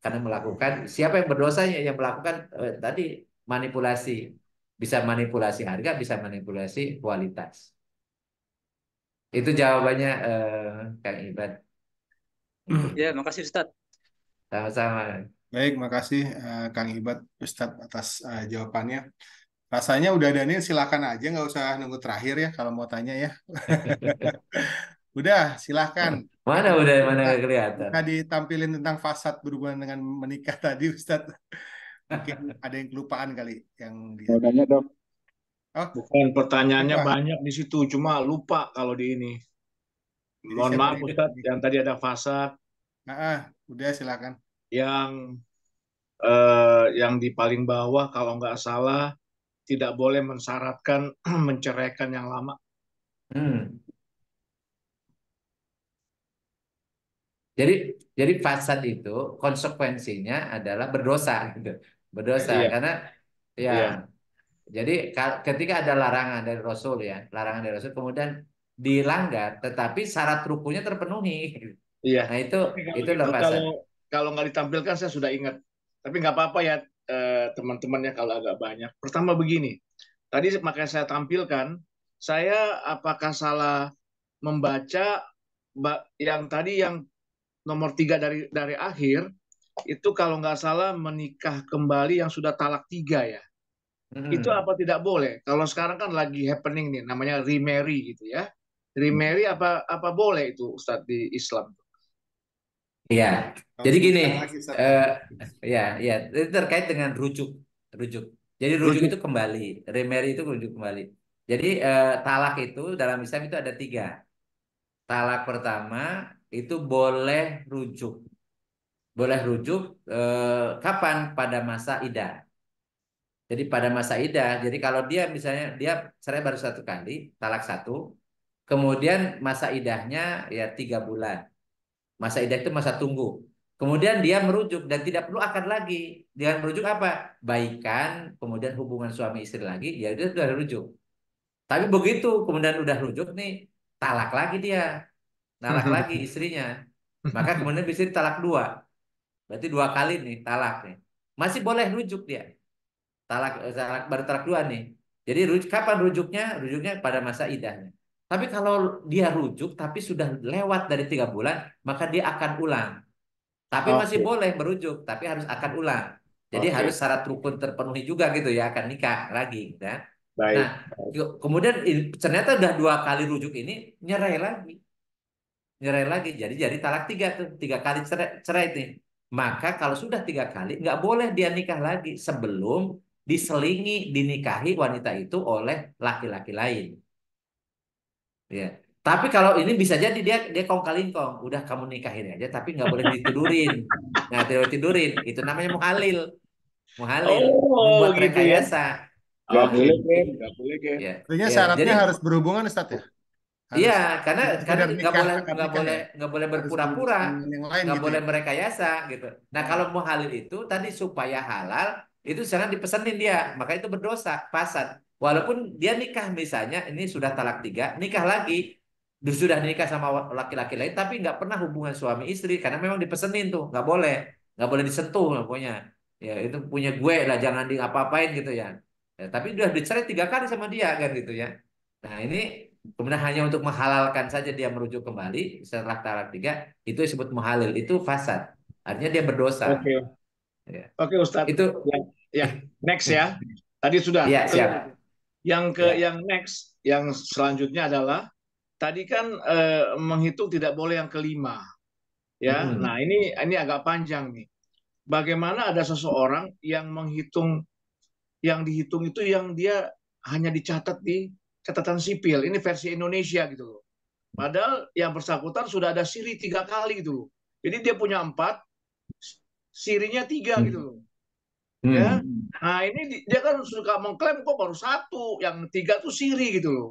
[SPEAKER 2] karena melakukan siapa yang berdosanya yang melakukan tadi manipulasi, bisa manipulasi harga, bisa manipulasi kualitas. Itu jawabannya Kang Ibad.
[SPEAKER 3] Ya, makasih Ustadz.
[SPEAKER 2] Sama-sama.
[SPEAKER 1] Baik, makasih Kang Ibad Ustadz atas jawabannya. Rasanya udah Daniel silakan aja, nggak usah nunggu terakhir ya kalau mau tanya ya. Udah, silakan.
[SPEAKER 2] Mana
[SPEAKER 1] Mungkin
[SPEAKER 2] udah mana
[SPEAKER 1] bisa,
[SPEAKER 2] nggak kelihatan.
[SPEAKER 1] bisa ditampilin tentang fasad berhubungan dengan menikah tadi, Ustadz. Mungkin ada yang kelupaan kali yang dia.
[SPEAKER 4] Mau tanya dok,
[SPEAKER 1] Oh,
[SPEAKER 4] bukan pertanyaannya
[SPEAKER 1] lupa.
[SPEAKER 4] banyak di situ, cuma lupa kalau di ini.
[SPEAKER 1] Jadi
[SPEAKER 4] Mohon
[SPEAKER 1] saya
[SPEAKER 4] maaf
[SPEAKER 1] beri
[SPEAKER 4] Ustadz, yang tadi ada fasad,
[SPEAKER 1] udah silakan.
[SPEAKER 4] yang yang di paling bawah kalau nggak salah tidak boleh mensyaratkan menceraikan yang lama.
[SPEAKER 2] Hmm. Jadi jadi fasad itu konsekuensinya adalah berdosa gitu. Berdosa
[SPEAKER 4] Iya,
[SPEAKER 2] karena ya
[SPEAKER 4] iya,
[SPEAKER 2] jadi ketika ada larangan dari Rasul ya, larangan dari Rasul kemudian dilanggar tetapi syarat rukunnya terpenuhi.
[SPEAKER 4] iya.
[SPEAKER 2] Nah,
[SPEAKER 4] Tapi kalau
[SPEAKER 2] itu
[SPEAKER 4] itu
[SPEAKER 2] adalah fasad.
[SPEAKER 4] kalau nggak ditampilkan saya sudah ingat. Tapi nggak apa-apa ya teman-temannya kalau agak banyak. Pertama begini, tadi makanya saya tampilkan, saya apakah salah membaca yang tadi yang nomor 3 dari akhir itu kalau nggak salah menikah kembali yang sudah talak 3 ya. Itu
[SPEAKER 2] Hmm.
[SPEAKER 4] apa tidak boleh? Kalau sekarang kan lagi happening nih, namanya remarry gitu ya. Remarry apa boleh itu Ustadz di Islam?
[SPEAKER 2] Iya.
[SPEAKER 1] Oh,
[SPEAKER 2] Jadi gini,
[SPEAKER 1] sebutkan lagi Ustadz.
[SPEAKER 2] eh ya, ya, itu terkait dengan rujuk, rujuk. Jadi rujuk
[SPEAKER 4] Rujuk.
[SPEAKER 2] itu kembali, remarry itu rujuk kembali. Jadi talak itu dalam Islam itu ada tiga. Talak pertama itu boleh rujuk, boleh rujuk kapan? Pada masa idah. Jadi pada masa idah. Jadi kalau dia misalnya dia cerai baru satu kali, talak satu, kemudian masa idahnya ya 3 bulan. Masa idah itu masa tunggu. Kemudian dia merujuk dan tidak perlu akad lagi. Dengan merujuk apa? Baikan, kemudian hubungan suami istri lagi, ya dia sudah rujuk. Tapi begitu kemudian udah rujuk nih, talak lagi dia, talak lagi istrinya. Maka kemudian bisa talak dua. Berarti 2 kali nih talak nih. Masih boleh rujuk dia. Talak baru talak dua nih. Jadi kapan rujuknya? Rujuknya pada masa idahnya. Tapi kalau dia rujuk tapi sudah lewat dari 3 bulan, maka dia akan ulang. Tapi masih
[SPEAKER 4] Oke,
[SPEAKER 2] boleh merujuk, tapi harus akad ulang. Jadi harus
[SPEAKER 4] oke,
[SPEAKER 2] syarat rukun terpenuhi juga gitu ya, akan nikah lagi. Gitu ya. Nah,
[SPEAKER 4] baik.
[SPEAKER 2] kemudian ternyata udah 2 kali rujuk ini nyerai lagi, nyerai lagi. Jadi talak tiga tuh, 3 kali cerai, cerai nih. Maka kalau sudah 3 kali, nggak boleh dia nikah lagi sebelum diselingi, dinikahi wanita itu oleh laki-laki lain. Ya. Tapi kalau ini bisa jadi dia dia kong kali kong, udah kamu nikahin aja, tapi nggak boleh ditidurin. Nah, tidak tidurin, itu namanya muhalil. Muhalil,
[SPEAKER 4] Oh,
[SPEAKER 2] membuat
[SPEAKER 4] gitu ya.
[SPEAKER 2] rekayasa.
[SPEAKER 4] Nggak
[SPEAKER 2] Oh,
[SPEAKER 4] boleh, Ken. Nggak boleh, Ken.
[SPEAKER 2] ya,
[SPEAKER 1] Artinya
[SPEAKER 2] ya.
[SPEAKER 1] syaratnya
[SPEAKER 2] Jadi
[SPEAKER 1] harus berhubungan Ustadz ya?
[SPEAKER 2] iya,
[SPEAKER 1] Harus
[SPEAKER 2] karena
[SPEAKER 1] tidak
[SPEAKER 2] karena
[SPEAKER 1] sekedar nikah, akad nikah ya?
[SPEAKER 2] nggak boleh
[SPEAKER 1] Harus
[SPEAKER 2] berpura-pura,
[SPEAKER 1] berhubungan dengan yang lain
[SPEAKER 2] nggak
[SPEAKER 1] gitu
[SPEAKER 2] boleh
[SPEAKER 1] ya?
[SPEAKER 2] merekayasa gitu. Nah, kalau mau halal itu tadi supaya halal itu jangan dipesenin dia, maka itu berdosa, fasad. Walaupun dia nikah misalnya ini sudah talak 3, nikah lagi, sudah nikah sama laki-laki lain, tapi nggak pernah hubungan suami istri karena memang dipesenin tuh, nggak boleh disentuh lah pokoknya. Ya itu punya gue lah, jangan di apa-apain gitu ya. Ya, tapi udah dicerai 3 kali sama dia kan gitu ya. Nah ini kemudian hanya untuk menghalalkan saja dia merujuk kembali setelah talak 3 itu disebut muhalil itu fasad artinya dia berdosa
[SPEAKER 4] Oke,
[SPEAKER 2] ya.
[SPEAKER 4] oke Ustadz.
[SPEAKER 2] Itu
[SPEAKER 4] Ya, ya. Next ya. Tadi sudah
[SPEAKER 2] ya
[SPEAKER 4] clear.
[SPEAKER 2] siap
[SPEAKER 4] Yang
[SPEAKER 2] ya.
[SPEAKER 4] next, yang selanjutnya adalah tadi kan menghitung tidak boleh yang kelima, ya. Nah,
[SPEAKER 2] Mm-mm.
[SPEAKER 4] ini agak panjang nih. Bagaimana ada seseorang yang menghitung, yang dihitung itu yang dia hanya dicatat di catatan sipil. Ini versi Indonesia gitu loh. Padahal yang bersangkutan sudah ada siri 3 kali gitu loh. Jadi dia punya 4, sirinya 3 gitu
[SPEAKER 2] Hmm.
[SPEAKER 4] loh. Ya,
[SPEAKER 2] Hmm.
[SPEAKER 4] nah ini dia kan suka mengklaim kok baru 1, yang 3 tuh siri gitu loh.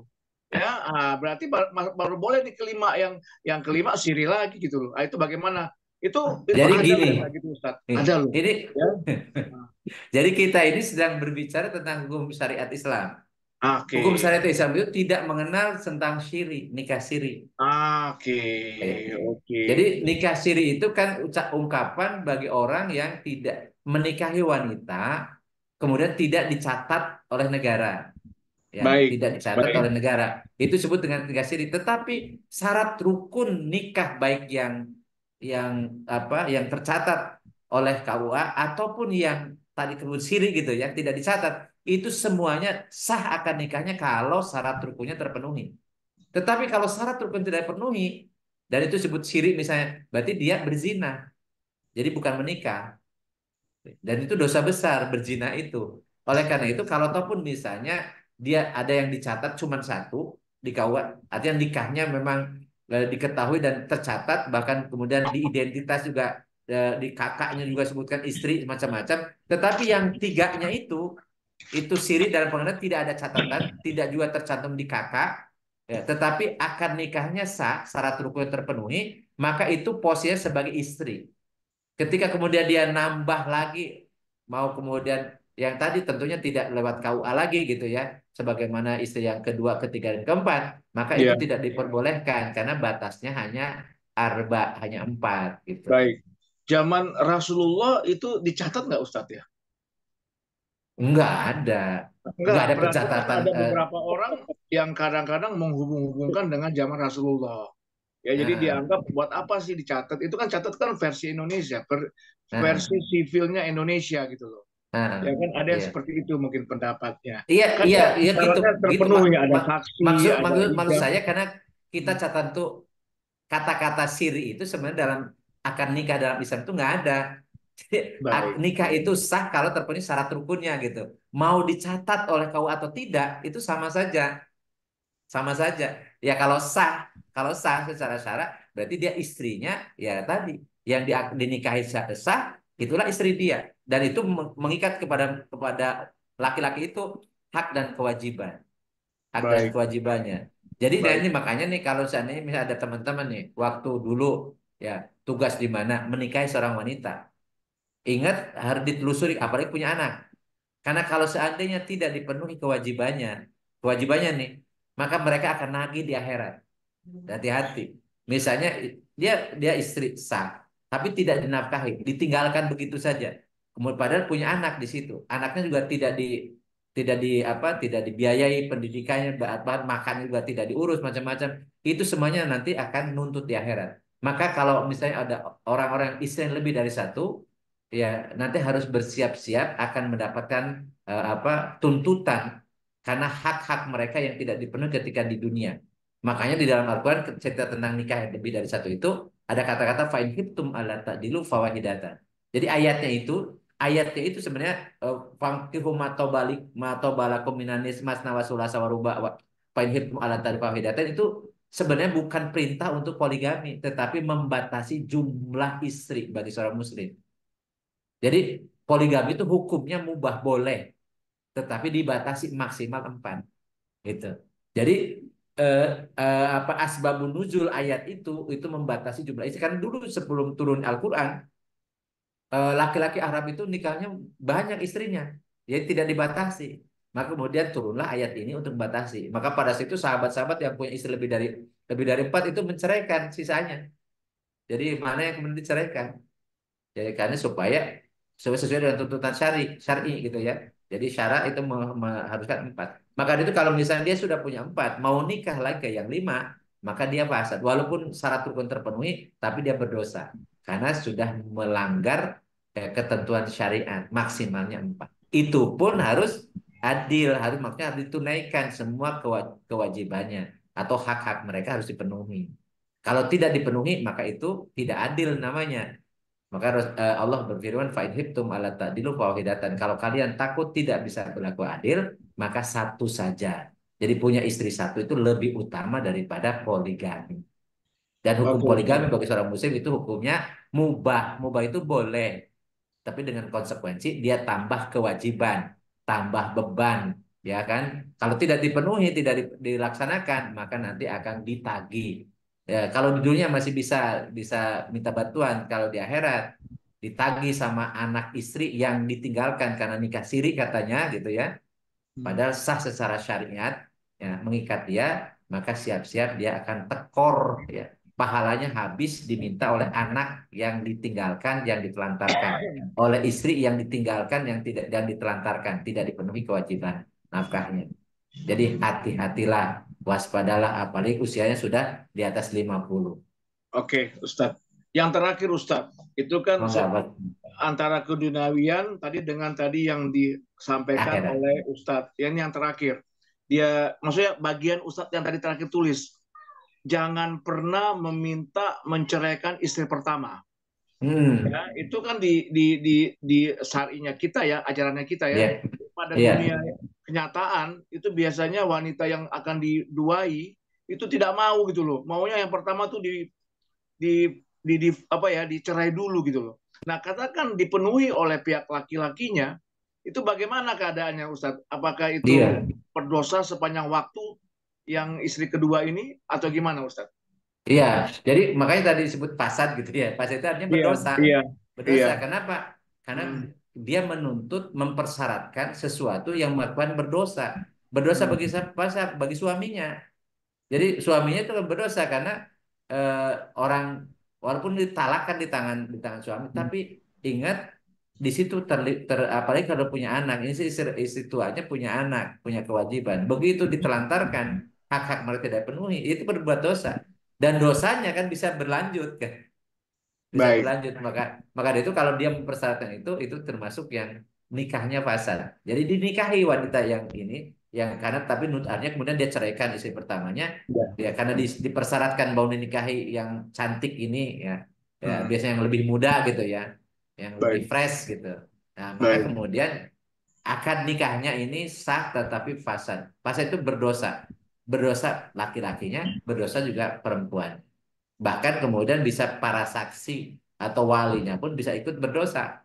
[SPEAKER 4] Ya, berarti baru boleh di kelima, yang kelima siri lagi gitu loh. Itu bagaimana? Itu
[SPEAKER 2] Jadi
[SPEAKER 4] ada
[SPEAKER 2] gini
[SPEAKER 4] nggak kayak gitu Ustaz?
[SPEAKER 2] nih,
[SPEAKER 4] Ada loh.
[SPEAKER 2] ini
[SPEAKER 4] Ya.
[SPEAKER 2] jadi kita ini sedang berbicara tentang hukum syariat Islam.
[SPEAKER 4] Oke.
[SPEAKER 2] Hukum syariat Islam itu tidak mengenal tentang nikah siri.
[SPEAKER 4] Oke.
[SPEAKER 2] Ya.
[SPEAKER 4] Oke.
[SPEAKER 2] Jadi nikah siri itu kan ungkapan bagi orang yang tidak menikahi wanita, kemudian tidak dicatat oleh negara, ya,
[SPEAKER 4] Baik.
[SPEAKER 2] tidak dicatat
[SPEAKER 4] Baik.
[SPEAKER 2] oleh negara. Itu disebut dengan nikah siri. Tetapi syarat rukun nikah baik yang yang tercatat oleh KUA ataupun yang tadi disebut siri gitu ya, tidak dicatat, itu semuanya sah akad nikahnya kalau syarat rukunnya terpenuhi. Tetapi kalau syarat rukun tidak terpenuhi dan itu disebut syirik misalnya, berarti dia berzina. Jadi bukan menikah. Dan itu dosa besar berzina itu. Oleh karena itu kalau ataupun misalnya dia ada yang dicatat cuma 1 di KUA, artinya nikahnya memang diketahui dan tercatat bahkan kemudian di identitas juga di kakaknya juga sebutkan istri macam-macam. Tetapi yang 3-nya itu siri dalam pengertian tidak ada catatan, tidak juga tercantum di kakak, ya, tetapi akad nikahnya sah, syarat rukun terpenuhi, maka itu posisinya sebagai istri. Ketika kemudian dia nambah lagi, mau kemudian yang tadi tentunya tidak lewat KUA lagi gitu ya, sebagaimana istri yang kedua, ketiga, dan keempat, maka itu
[SPEAKER 4] Ya,
[SPEAKER 2] tidak diperbolehkan karena batasnya hanya hanya 4 gitu.
[SPEAKER 4] baik. Zaman Rasulullah itu dicatat nggak Ustadz ya?
[SPEAKER 2] Enggak ada, enggak
[SPEAKER 4] Enggak,
[SPEAKER 2] ada
[SPEAKER 4] berarti kan
[SPEAKER 2] pencatatan.
[SPEAKER 4] ada beberapa orang yang kadang-kadang menghubung-hubungkan dengan zaman Rasulullah. Ya, jadi
[SPEAKER 2] Nah,
[SPEAKER 4] dianggap buat apa sih dicatat? Itu kan catat kan versi Indonesia, versi
[SPEAKER 2] nah,
[SPEAKER 4] sivilnya Indonesia gitu loh. Ya
[SPEAKER 2] nah,
[SPEAKER 4] kan ada yang
[SPEAKER 2] iya.
[SPEAKER 4] seperti itu mungkin pendapatnya.
[SPEAKER 2] Iya,
[SPEAKER 4] Kan
[SPEAKER 2] iya,
[SPEAKER 4] ya
[SPEAKER 2] iya gitu,
[SPEAKER 4] syaratnya
[SPEAKER 2] gitu
[SPEAKER 4] terpenuhi, ada saksi,
[SPEAKER 2] maksud
[SPEAKER 4] ada
[SPEAKER 2] maksud maksud
[SPEAKER 4] ijab.
[SPEAKER 2] saya karena kita catat tuh kata-kata siri itu sebenarnya dalam akad nikah dalam Islam itu nggak ada. Jadi
[SPEAKER 4] Baik,
[SPEAKER 2] nikah itu sah kalau terpenuhi syarat rukunnya gitu. Mau dicatat oleh kau atau tidak itu sama saja. Ya kalau sah secara syarat berarti dia istrinya ya tadi yang dinikahi sah itulah istri dia dan itu mengikat kepada laki-laki itu hak dan kewajiban. Hak dan
[SPEAKER 4] baik,
[SPEAKER 2] kewajibannya. Jadi nah
[SPEAKER 4] baik.
[SPEAKER 2] ini makanya nih kalau seandainya misalnya ada teman-teman nih waktu dulu ya tugas di mana menikahi seorang wanita, ingat harus ditelusuri apalagi punya anak. Karena kalau seandainya tidak dipenuhi kewajibannya nih, maka mereka akan nagih di akhirat. Hati-hati. Misalnya dia dia istri sah, tapi tidak dinafkahi, ditinggalkan begitu saja. Kemudian padahal punya anak di situ. Anaknya juga tidak dibiayai pendidikannya, bahan makan juga tidak diurus macam-macam. Itu semuanya nanti akan nuntut di akhirat. Maka kalau misalnya ada orang-orang istri yang lebih dari 1, ya nanti harus bersiap-siap akan mendapatkan tuntutan karena hak-hak mereka yang tidak dipenuhi ketika di dunia. Makanya di dalam Al-Quran cerita tentang nikah yang lebih dari 1 itu ada kata-kata fa'in khiftum alla ta'dilu fawahidatan. Jadi ayatnya itu sebenarnya fankihu matobalakum minanis masna wa sulasa wa ruba wa fa'in khiftum alla ta'dilu fawahidatan itu sebenarnya bukan perintah untuk poligami, tetapi membatasi jumlah istri bagi seorang muslim. Jadi poligami itu hukumnya mubah boleh, tetapi dibatasi maksimal 4 gitu. Jadi eh, apa asbabun nuzul ayat itu membatasi jumlah istri. Kan dulu sebelum turun Al-Qur'an, laki-laki Arab itu nikahnya banyak istrinya, jadi tidak dibatasi. Maka kemudian turunlah ayat ini untuk membatasi. Maka pada situ sahabat-sahabat yang punya istri lebih dari 4 itu menceraikan sisanya. Jadi mana yang kemudian diceraikan? Jadi karena supaya sesuai dengan tuntutan syari gitu ya. Jadi syarat itu mengharuskan 4. Maka itu kalau misalnya dia sudah punya 4, mau nikah lagi yang 5, maka dia fasad. Walaupun syarat rukun terpenuhi, tapi dia berdosa karena sudah melanggar ketentuan syariat maksimalnya 4. Itu pun harus adil, harus maksudnya harus ditunaikan semua kewajibannya atau hak-hak mereka harus dipenuhi. Kalau tidak dipenuhi, maka itu tidak adil namanya. Maka Allah berfirman, "Fa'in hibtum ala ta'dilu fawahidatan." Kalau kalian takut tidak bisa berlaku adil, maka satu saja. Jadi punya istri satu itu lebih utama daripada poligami. Dan hukum
[SPEAKER 4] Oke,
[SPEAKER 2] poligami
[SPEAKER 4] Ustaz.
[SPEAKER 2] bagi seorang muslim itu hukumnya mubah. Mubah itu boleh, tapi dengan konsekuensi dia tambah kewajiban, tambah beban, ya kan? Kalau tidak dipenuhi, tidak dilaksanakan, maka nanti akan ditagih. Ya, kalau di dunia masih bisa bisa minta bantuan, kalau di akhirat ditagih sama anak istri yang ditinggalkan karena nikah siri katanya gitu ya. Padahal sah secara syariat, ya, mengikat dia, maka siap-siap dia akan tekor, ya. Pahalanya habis diminta oleh anak yang ditinggalkan, yang ditelantarkan, oleh istri yang ditinggalkan, yang tidak dan ditelantarkan, tidak dipenuhi kewajiban nafkahnya. Jadi hati-hatilah, waspadalah, apalagi usianya sudah di atas 50.
[SPEAKER 4] Oke, Ustaz. Yang terakhir, Ustaz, itu kan
[SPEAKER 2] Mengapa
[SPEAKER 4] antara keduniawian tadi dengan tadi yang disampaikan
[SPEAKER 2] akhirat?
[SPEAKER 4] oleh Ustadz. Yang terakhir, dia maksudnya bagian Ustadz yang tadi terakhir tulis, jangan pernah meminta menceraikan istri pertama. Ya, itu kan di syarinya kita ya, ajarannya kita ya.
[SPEAKER 2] Ya,
[SPEAKER 4] Pada
[SPEAKER 2] ya,
[SPEAKER 4] dunia kenyataan itu biasanya wanita yang akan diduai itu tidak mau gitu loh. Maunya yang pertama tuh di apa ya dicerai dulu gitu loh. Nah, katakan dipenuhi oleh pihak laki-lakinya, itu bagaimana keadaannya Ustadz? Apakah itu
[SPEAKER 2] iya.
[SPEAKER 4] berdosa sepanjang waktu yang istri kedua ini atau gimana Ustadz?
[SPEAKER 2] Iya, jadi makanya tadi disebut fasad gitu ya. Fasad itu artinya
[SPEAKER 4] Iya,
[SPEAKER 2] berdosa.
[SPEAKER 4] iya, iya.
[SPEAKER 2] Berdosa. Kenapa? Karena dia menuntut, mempersyaratkan sesuatu yang melakukan berdosa. Berdosa bagi siapa? Bagi suaminya. Jadi suaminya itu berdosa karena eh, orang walaupun ditalakkan di tangan suami, tapi ingat di situ apalagi kalau punya anak, ini sih istri tuanya punya anak, punya kewajiban. Begitu ditelantarkan, hak-hak mereka tidak penuhi, itu berbuat dosa. Dan dosanya kan bisa berlanjut kan, bisa
[SPEAKER 4] Baik,
[SPEAKER 2] berlanjut. Maka itu kalau dia mempersyaratkan itu termasuk yang nikahnya fasad. Jadi dinikahi wanita yang ini, yang karena tapi artinya kemudian dia ceraikan istri pertamanya,
[SPEAKER 4] ya.
[SPEAKER 2] ya karena dipersyaratkan mau dinikahi yang cantik ini, ya, ya biasanya yang lebih muda gitu ya, yang lebih
[SPEAKER 4] Baik,
[SPEAKER 2] fresh gitu. Nah, maka
[SPEAKER 4] baik,
[SPEAKER 2] kemudian akad nikahnya ini sah tetapi fasad. Fasad itu berdosa. Berdosa laki-lakinya, berdosa juga perempuan. Bahkan kemudian bisa para saksi atau walinya pun bisa ikut berdosa.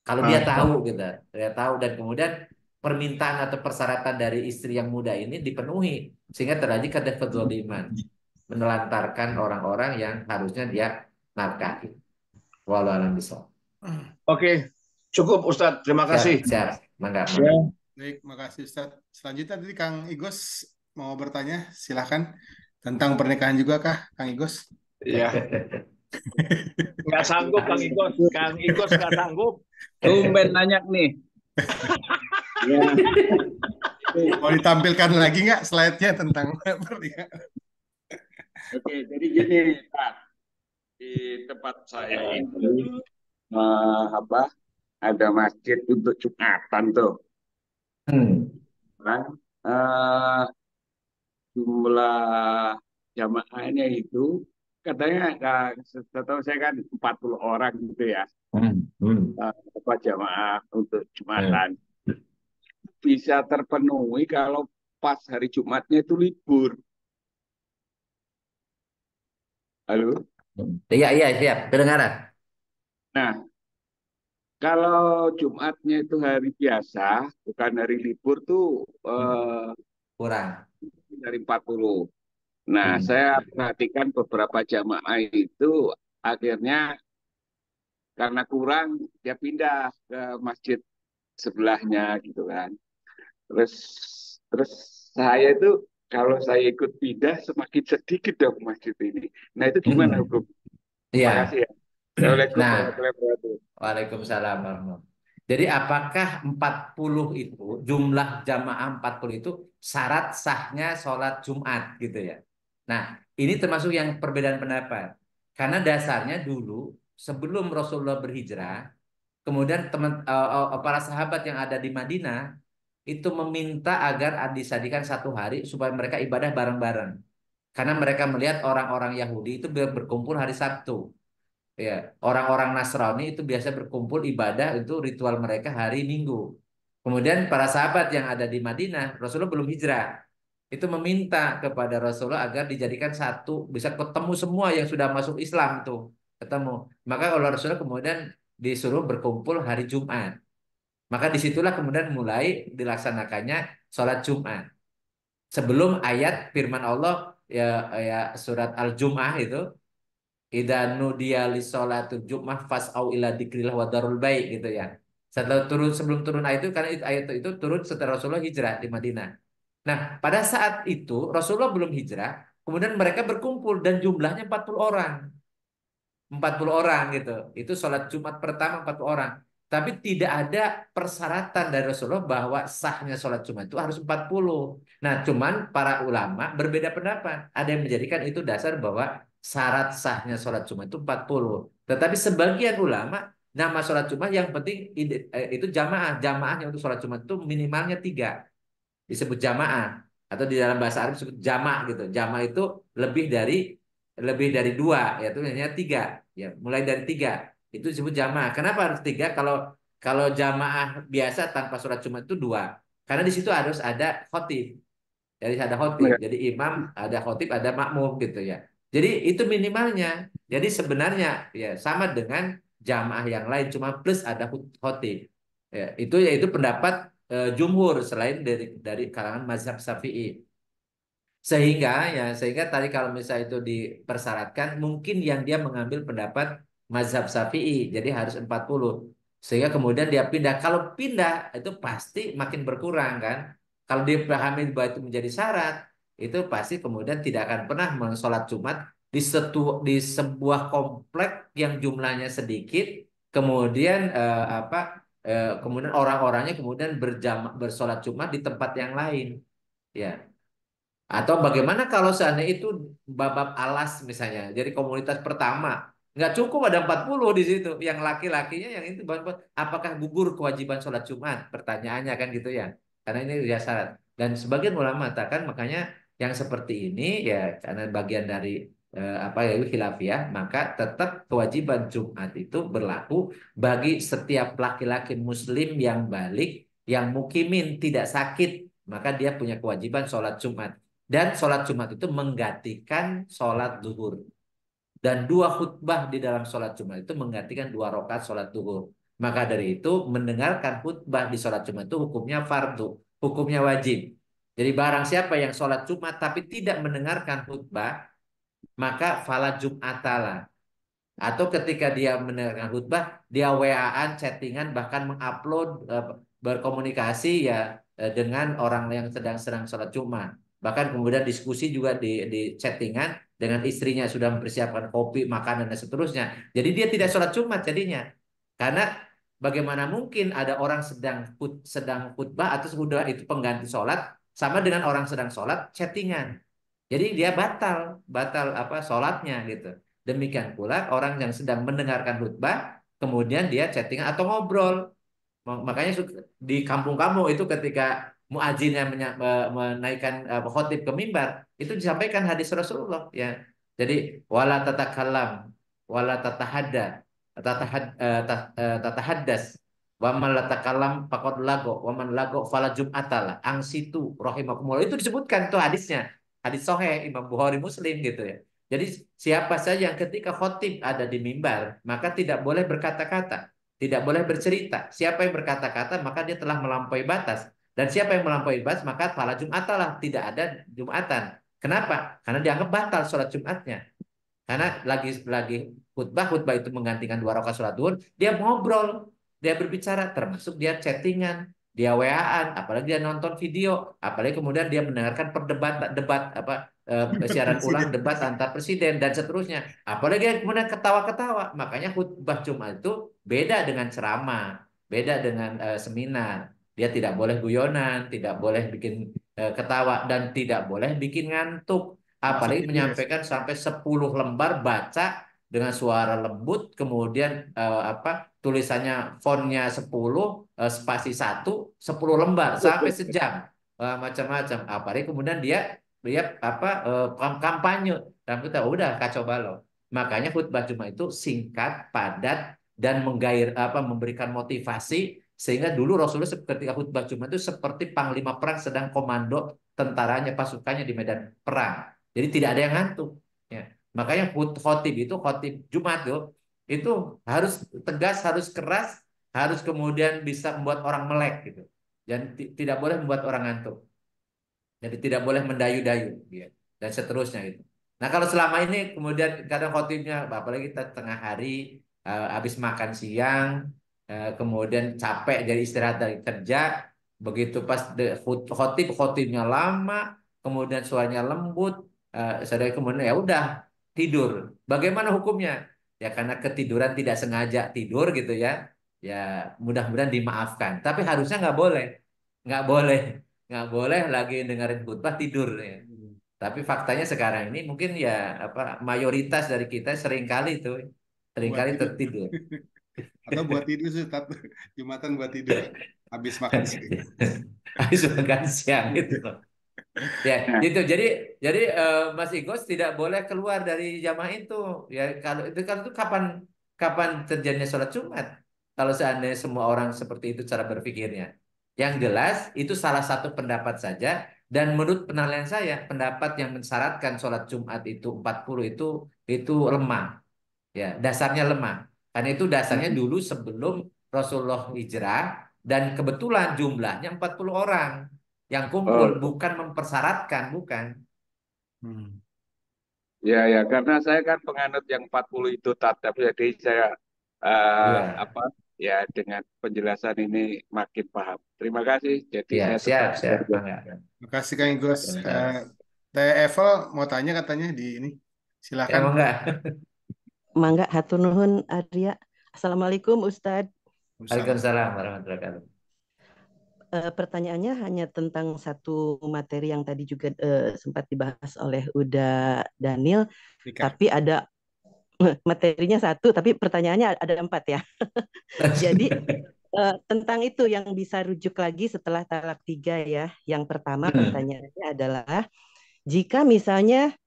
[SPEAKER 2] Kalau dia
[SPEAKER 4] Masya
[SPEAKER 2] tahu gitu, dia tahu dan kemudian permintaan atau persyaratan dari istri yang muda ini dipenuhi sehingga terjadi kezaliman, menelantarkan orang-orang yang harusnya dia nafkahi. Walau alam bisawab.
[SPEAKER 4] Oke, cukup Ustadz. Terima
[SPEAKER 2] Siap,
[SPEAKER 4] kasih.
[SPEAKER 2] siap. Mangga,
[SPEAKER 4] Ya,
[SPEAKER 2] mangga.
[SPEAKER 1] Baik, makasih Ustaz. Selanjutnya tadi Kang Igos mau bertanya, silahkan. Tentang pernikahan juga kah, Kang Igos?
[SPEAKER 4] ya. Nggak sanggup Kang Igos. Kang Igos nggak sanggup.
[SPEAKER 5] Tumben nanya nih. Ya,
[SPEAKER 1] Mau ditampilkan lagi nggak slide-nya tentang pernikahan?
[SPEAKER 5] oke. Jadi gini, Pak, di tempat saya ini apa ada masjid untuk Jumatan tuh.
[SPEAKER 2] Hmm.
[SPEAKER 5] Kan? Eh, jumlah jamaahnya itu katanya setahu saya kan 40 orang gitu ya.
[SPEAKER 2] Hmm. Hmm.
[SPEAKER 5] Apa jamaah untuk
[SPEAKER 2] Hmm.
[SPEAKER 5] Jumatan bisa terpenuhi kalau pas hari Jumatnya itu libur. Halo.
[SPEAKER 2] Iya, iya, siap. Kedengaran.
[SPEAKER 5] Nah, kalau Jumatnya itu hari biasa, bukan hari libur tuh
[SPEAKER 2] Hmm, kurang.
[SPEAKER 5] dari 40. Nah,
[SPEAKER 2] Hmm.
[SPEAKER 5] saya perhatikan beberapa jamaah itu akhirnya karena kurang dia pindah ke masjid sebelahnya gitu kan. Terus terus saya itu kalau saya ikut pindah semakin sedikit dong masjid ini. Nah, itu gimana
[SPEAKER 2] Mm-mm.
[SPEAKER 5] hukum? Terima kasih
[SPEAKER 2] Iya.
[SPEAKER 5] ya. Assalamualaikum
[SPEAKER 2] Nah,
[SPEAKER 5] warahmatullahi wabarakatuh.
[SPEAKER 2] Waalaikumsalam warahmatullahi. Jadi apakah 40 itu, jumlah jamaah 40 itu syarat sahnya sholat Jumat gitu ya. Nah, ini termasuk yang perbedaan pendapat. Karena dasarnya dulu sebelum Rasulullah berhijrah, kemudian para sahabat yang ada di Madinah itu meminta agar disadikan satu hari supaya mereka ibadah bareng-bareng. Karena mereka melihat orang-orang Yahudi itu berkumpul hari Sabtu. Ya, orang-orang Nasrani itu biasa berkumpul ibadah itu ritual mereka hari Minggu. Kemudian para sahabat yang ada di Madinah, Rasulullah belum hijrah, itu meminta kepada Rasulullah agar dijadikan satu, bisa ketemu semua yang sudah masuk Islam itu ketemu. Maka kalau Rasulullah kemudian disuruh berkumpul hari Jumat. Maka disitulah kemudian mulai dilaksanakannya sholat Jumat. Sebelum ayat firman Allah ya, ya surat Al-Jum'ah itu idza nudiya lisolatul jum'ah fas'au ila dzikrillah wa darul baik gitu ya. Setelah turun sebelum turun ayat itu karena ayat itu turun setelah Rasulullah hijrah di Madinah. Nah, pada saat itu Rasulullah belum hijrah, kemudian mereka berkumpul dan jumlahnya 40 orang. 40 orang gitu. Itu sholat Jumat pertama 40 orang. Tapi tidak ada persyaratan dari Rasulullah bahwa sahnya sholat Jumat itu harus 40. Nah, cuman para ulama berbeda pendapat. Ada yang menjadikan itu dasar bahwa syarat sahnya sholat Jumat itu 40. Tetapi sebagian ulama, nama sholat Jumat yang penting itu jamaah. Jamaahnya untuk sholat Jumat itu minimalnya 3 disebut jamaah atau di dalam bahasa Arab disebut jamak gitu. Jamak itu lebih dari lebih dari 2 yaitu hanya 3 ya mulai dari 3 itu disebut jamaah. Kenapa harus 3? Kalau kalau jamaah biasa tanpa sholat Jumat itu 2 karena di situ harus ada khotib. Jadi ada khotib,
[SPEAKER 5] Ya.
[SPEAKER 2] jadi imam, ada khotib, ada makmum gitu ya. Jadi itu minimalnya. Jadi sebenarnya ya sama dengan jamaah yang lain cuma plus ada khotib. Ya, itu yaitu pendapat jumhur selain dari kalangan mazhab Syafi'i. Sehingga tadi kalau misalnya itu dipersyaratkan mungkin yang dia mengambil pendapat mazhab Syafi'i jadi harus 40. Sehingga kemudian dia pindah. Kalau pindah itu pasti makin berkurang kan. Kalau dipahami bahwa itu menjadi syarat, itu pasti kemudian tidak akan pernah mensolat Jumat di sebuah komplek yang jumlahnya sedikit. Kemudian kemudian orang-orangnya kemudian bersolat Jumat di tempat yang lain. Ya, atau bagaimana kalau seandainya itu babab alas misalnya, jadi komunitas pertama, nggak cukup ada 40 di situ, yang laki-lakinya yang itu, apakah gugur kewajiban sholat Jumat? Pertanyaannya kan gitu ya, karena ini dia syarat. Dan sebagian ulama mengatakan makanya yang seperti ini ya karena bagian dari apa ya khilafiyah, maka tetap kewajiban Jumat itu berlaku bagi setiap laki-laki Muslim yang balik, yang mukimin tidak sakit, maka dia punya kewajiban sholat Jumat. Dan sholat Jumat itu menggantikan sholat zuhur. Dan 2 khutbah di dalam sholat Jumat itu menggantikan 2 rakaat sholat zuhur. Maka dari itu mendengarkan khutbah di sholat Jumat itu hukumnya fardu, hukumnya wajib. Jadi barang siapa yang sholat Jumat tapi tidak mendengarkan khutbah, maka fala Jum'atalah. Atau ketika dia mendengarkan khutbah, dia WA-an, chattingan, bahkan mengupload berkomunikasi ya dengan orang yang sedang sholat Jumat. Bahkan kemudian diskusi juga di chattingan dengan istrinya sudah mempersiapkan kopi, makanan dan seterusnya. Jadi dia tidak sholat Jumat jadinya. Karena bagaimana mungkin ada orang sedang khutbah atau sudah itu pengganti sholat sama dengan orang sedang sholat chattingan. Jadi dia batal, batal apa sholatnya gitu. Demikian pula orang yang sedang mendengarkan khutbah, kemudian dia chattingan atau ngobrol. Makanya di kampung-kampung itu ketika muadzinnya menaikkan khotib ke mimbar, itu disampaikan hadis Rasulullah ya. Jadi wala tatakallam, wala tatahadda, tatahaddas, wa man la tatakallam faqad lago, wa man lago fala jum'atalah. Angsitu rahimakumullah. Itu disebutkan tuh hadisnya. Hadis sahih Imam Bukhari Muslim gitu ya. Jadi siapa saja yang ketika khotib ada di mimbar, maka tidak boleh berkata-kata, tidak boleh bercerita. Siapa yang berkata-kata, maka dia telah melampaui batas. Dan siapa yang melampaui batas, maka fala Jum'atalah, tidak ada Jumatan. Kenapa? Karena dianggap batal sholat Jumatnya. Karena lagi khutbah itu menggantikan 2 rakaat sholat duhur, dia ngobrol, dia berbicara, termasuk dia chattingan, dia WA-an, apalagi dia nonton video, apalagi kemudian dia mendengarkan debat siaran ulang
[SPEAKER 1] Presiden.
[SPEAKER 2] debat antar presiden dan seterusnya. Apalagi dia kemudian ketawa-ketawa. Makanya khutbah Jumat itu beda dengan ceramah, beda dengan seminar. Dia tidak boleh guyonan, tidak boleh bikin ketawa dan tidak boleh bikin ngantuk.
[SPEAKER 1] Termasuk
[SPEAKER 2] Apalagi
[SPEAKER 1] itu ya.
[SPEAKER 2] menyampaikan sampai 10 lembar baca dengan suara lembut, kemudian tulisannya fontnya 10 spasi 1 10 lembar sampai sejam. Macam-macam. Apalagi kemudian dia kampanye dan kita udah kacau balau. Makanya khutbah Jumat itu singkat, padat dan memberikan motivasi sehingga dulu Rasulullah ketika khutbah Jumat itu seperti panglima perang sedang komando tentaranya pasukannya di medan perang. Jadi tidak ada yang ngantuk. Ya. Makanya khotib itu khotib Jumat itu harus tegas, harus keras, harus kemudian bisa membuat orang melek gitu. Dan tidak boleh membuat orang ngantuk. Jadi tidak boleh mendayu-dayu ya. Dan seterusnya gitu. Nah, kalau selama ini kemudian kadang khotibnya apalagi kita tengah hari habis makan siang kemudian capek jadi istirahat dari kerja begitu pas khotibnya lama kemudian suaranya lembut saudara kemudian ya udah tidur. Bagaimana hukumnya? Ya karena ketiduran tidak sengaja tidur gitu ya. Ya mudah-mudahan dimaafkan. Tapi harusnya nggak boleh, nggak boleh lagi dengerin khutbah tidur ya. Tapi faktanya sekarang ini mungkin ya mayoritas dari kita
[SPEAKER 1] Buat
[SPEAKER 2] seringkali
[SPEAKER 1] tidur.
[SPEAKER 2] tertidur.
[SPEAKER 1] Atau buat tidur sih, Jumatan buat tidur. Habis makan siang.
[SPEAKER 2] Habis makan siang gitu. Ya,
[SPEAKER 5] Nah,
[SPEAKER 2] gitu. Jadi Mas Igos tidak boleh keluar dari jamaah itu. Ya, kalau itu kapan kapan terjadinya sholat Jumat? Kalau seandainya semua orang seperti itu cara berpikirnya. Yang jelas itu salah satu pendapat saja dan menurut penilaian saya pendapat yang mensyaratkan sholat Jumat itu 40 itu lemah. Ya, dasarnya lemah. Karena itu dasarnya dulu sebelum Rasulullah hijrah dan kebetulan jumlahnya 40 orang yang kumpul,
[SPEAKER 5] oh,
[SPEAKER 2] bukan mempersyaratkan, bukan.
[SPEAKER 1] Hmm.
[SPEAKER 5] ya, karena saya kan penganut yang 40 itu tatap, jadi saya
[SPEAKER 2] Iya,
[SPEAKER 5] apa ya dengan penjelasan ini makin paham. Terima kasih. Jadi
[SPEAKER 2] iya,
[SPEAKER 5] saya tetap
[SPEAKER 2] siap, siap. Bangga.
[SPEAKER 1] Makasih Kang Igos.
[SPEAKER 2] Sama-sama.
[SPEAKER 1] Teh Evel mau tanya katanya di ini.
[SPEAKER 2] Ya,
[SPEAKER 1] Silakan.
[SPEAKER 2] bangga.
[SPEAKER 6] Mangga hatur nuhun Arya. Assalamualaikum Ustadz.
[SPEAKER 1] Assalamualaikum.
[SPEAKER 2] Waalaikumsalam warahmatullahi wabarakatuh.
[SPEAKER 6] Pertanyaannya hanya tentang satu materi yang tadi juga sempat dibahas oleh Uda Daniel,
[SPEAKER 1] Nikah.
[SPEAKER 6] tapi ada materinya satu, tapi pertanyaannya ada 4 ya. Jadi tentang itu yang bisa rujuk lagi setelah talak 3 ya. Yang pertama pertanyaannya adalah jika misalnya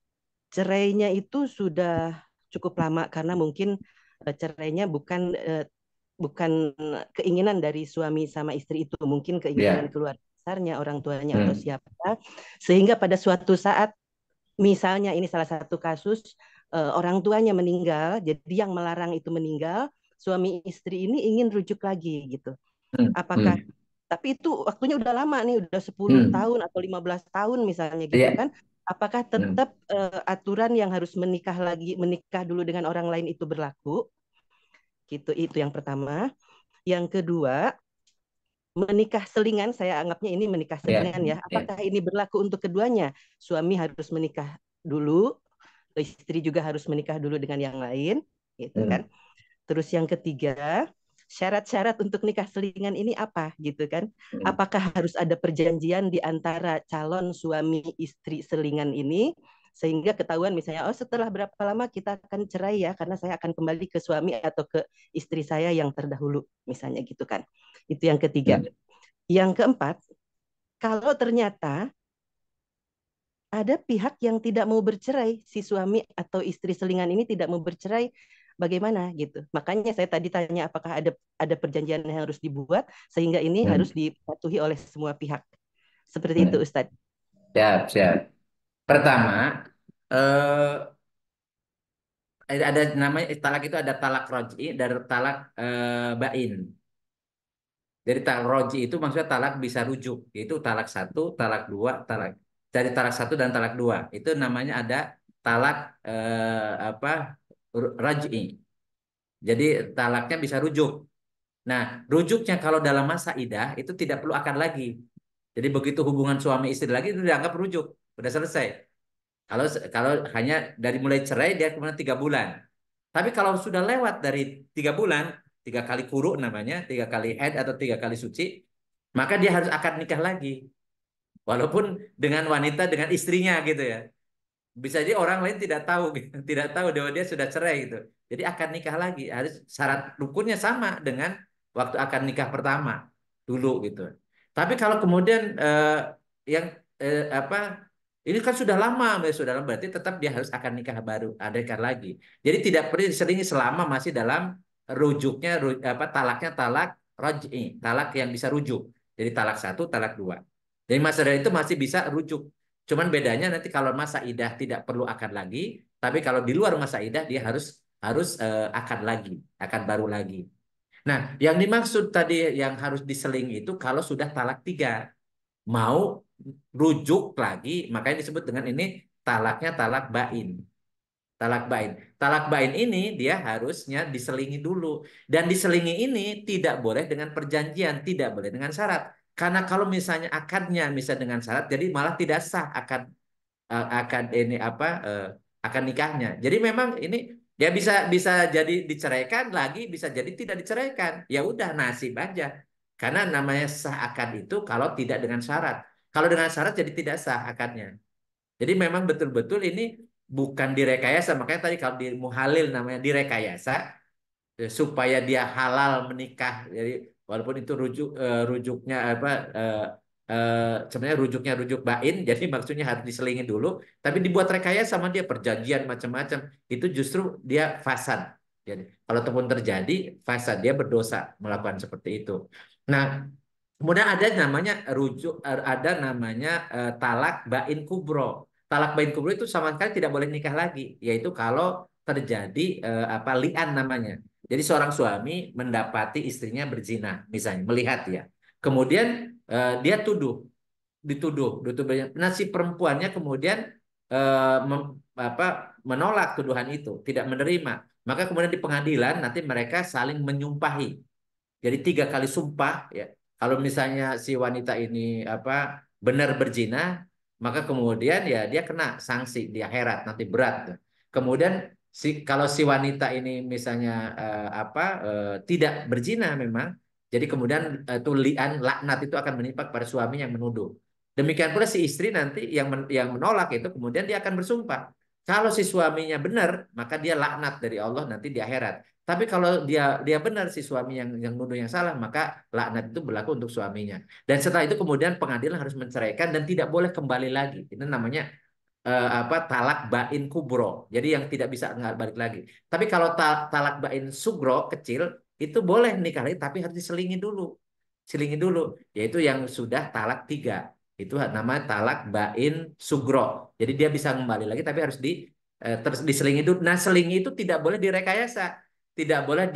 [SPEAKER 6] cerainya itu sudah cukup lama karena mungkin cerainya bukan keinginan dari suami sama istri itu, mungkin keinginan
[SPEAKER 2] Ya.
[SPEAKER 6] keluarga besarnya, orang tuanya atau siapa, sehingga pada suatu saat, misalnya ini salah satu kasus, orang tuanya meninggal, jadi yang melarang itu meninggal, suami istri ini ingin rujuk lagi gitu. Apakah, tapi itu waktunya udah lama nih, udah 10 tahun atau 15 tahun misalnya gitu
[SPEAKER 2] Iya.
[SPEAKER 6] kan, apakah tetap aturan yang harus menikah dulu dengan orang lain itu berlaku? Gitu, itu yang pertama. Yang kedua, menikah selingan, saya anggapnya ini menikah
[SPEAKER 2] Iya.
[SPEAKER 6] selingan ya.
[SPEAKER 2] Iya.
[SPEAKER 6] Apakah ini berlaku untuk keduanya? Suami harus menikah dulu, istri juga harus menikah dulu dengan yang lain, gitu kan? Terus yang ketiga, syarat-syarat untuk nikah selingan ini apa, gitu kan? Apakah harus ada perjanjian di antara calon suami istri selingan ini sehingga ketahuan misalnya, oh setelah berapa lama kita akan cerai ya karena saya akan kembali ke suami atau ke istri saya yang terdahulu, misalnya gitu kan. Itu yang ketiga. Yang keempat, kalau ternyata ada pihak yang tidak mau bercerai, si suami atau istri selingan ini tidak mau bercerai, bagaimana gitu. Makanya saya tadi tanya apakah ada perjanjian yang harus dibuat sehingga ini harus dipatuhi oleh semua pihak. Seperti itu Ustadz.
[SPEAKER 2] Siap, siap. Pertama, ada namanya talak itu ada talak roj'i dan talak bain. Dari talak roj'i itu maksudnya talak bisa rujuk, yaitu talak satu, talak dua, talak dari talak satu dan talak dua itu namanya ada talak apa raj'i. Jadi talaknya bisa rujuk. Nah, rujuknya kalau dalam masa idah itu tidak perlu akad lagi. Jadi begitu hubungan suami istri lagi itu dianggap rujuk, udah selesai. Kalau kalau hanya dari mulai cerai dia kemudian 3 bulan. Tapi kalau sudah lewat dari 3 bulan, 3 kali kuruk namanya, 3 kali haid atau 3 kali suci, maka dia harus akad nikah lagi. Walaupun dengan wanita dengan istrinya gitu ya. Bisa jadi orang lain tidak tahu, gitu. Tidak tahu bahwa dia sudah cerai gitu. Jadi akad nikah lagi, harus syarat rukunnya sama dengan waktu akad nikah pertama dulu gitu. Tapi kalau kemudian yang apa ini kan sudah lama berarti tetap dia harus akad nikah baru, ada nikah lagi. Jadi tidak perlu diselingi selama masih dalam rujuknya talaknya talak roj'i, talak yang bisa rujuk. Jadi talak satu, talak dua. Jadi masa dari itu masih bisa rujuk. Cuman bedanya nanti kalau masa idah tidak perlu akad lagi, tapi kalau di luar masa idah dia harus harus akad lagi, akad baru lagi. Nah, yang dimaksud tadi yang harus diseling itu kalau sudah talak 3, mau rujuk lagi, makanya disebut dengan ini talaknya talak bain. Talak bain. Talak bain ini dia harusnya diselingi dulu. Dan diselingi ini tidak boleh dengan perjanjian, tidak boleh dengan syarat. Karena kalau misalnya akadnya misalnya dengan syarat, jadi malah tidak sah akad ini akad nikahnya. Jadi memang ini dia bisa bisa jadi diceraikan lagi, bisa jadi tidak diceraikan. Ya udah nasib aja. Karena namanya sah akad itu kalau tidak dengan syarat. Kalau dengan syarat jadi tidak sah akadnya. Jadi memang betul-betul ini bukan direkayasa. Makanya tadi kalau di muhalil namanya direkayasa supaya dia halal menikah. Jadi walaupun itu rujuknya sebenarnya rujuknya rujuk bain, jadi maksudnya harus diselingin dulu, tapi dibuat rekayasa sama dia perjanjian macam-macam. Itu justru dia fasad. Jadi kalau ataupun terjadi fasad, dia berdosa melakukan seperti itu. Nah, kemudian ada namanya ada namanya talak bain kubro. Talak bain kubro itu sama sekali tidak boleh nikah lagi, yaitu kalau terjadi li'an namanya. Jadi seorang suami mendapati istrinya berzina, misalnya melihat ya. Kemudian dia dituduh banyak. Nah, si perempuannya kemudian menolak tuduhan itu, tidak menerima. Maka kemudian di pengadilan nanti mereka saling menyumpahi. Jadi 3 kali sumpah ya. Kalau misalnya si wanita ini benar berzina, maka kemudian ya dia kena sanksi di akhirat nanti berat. Kemudian kalau si wanita ini misalnya tidak berzina memang, jadi kemudian itu laknat itu akan menimpa pada suami yang menuduh. Demikian pula si istri nanti yang menolak itu kemudian dia akan bersumpah. Kalau si suaminya benar, maka dia laknat dari Allah nanti di akhirat. Tapi kalau dia benar si suami yang nuduh yang salah, maka laknat itu berlaku untuk suaminya. Dan setelah itu kemudian pengadilan harus menceraikan dan tidak boleh kembali lagi. Itu namanya talak bain kubro. Jadi yang tidak bisa nggak balik lagi. Tapi kalau talak bain sugro kecil itu boleh nikah lagi tapi harus diselingi dulu. Selingi dulu, yaitu yang sudah talak 3. Itu nama talak bain sugro. Jadi dia bisa kembali lagi tapi harus terus diselingi dulu. Nah, selingi itu tidak boleh direkayasa, tidak boleh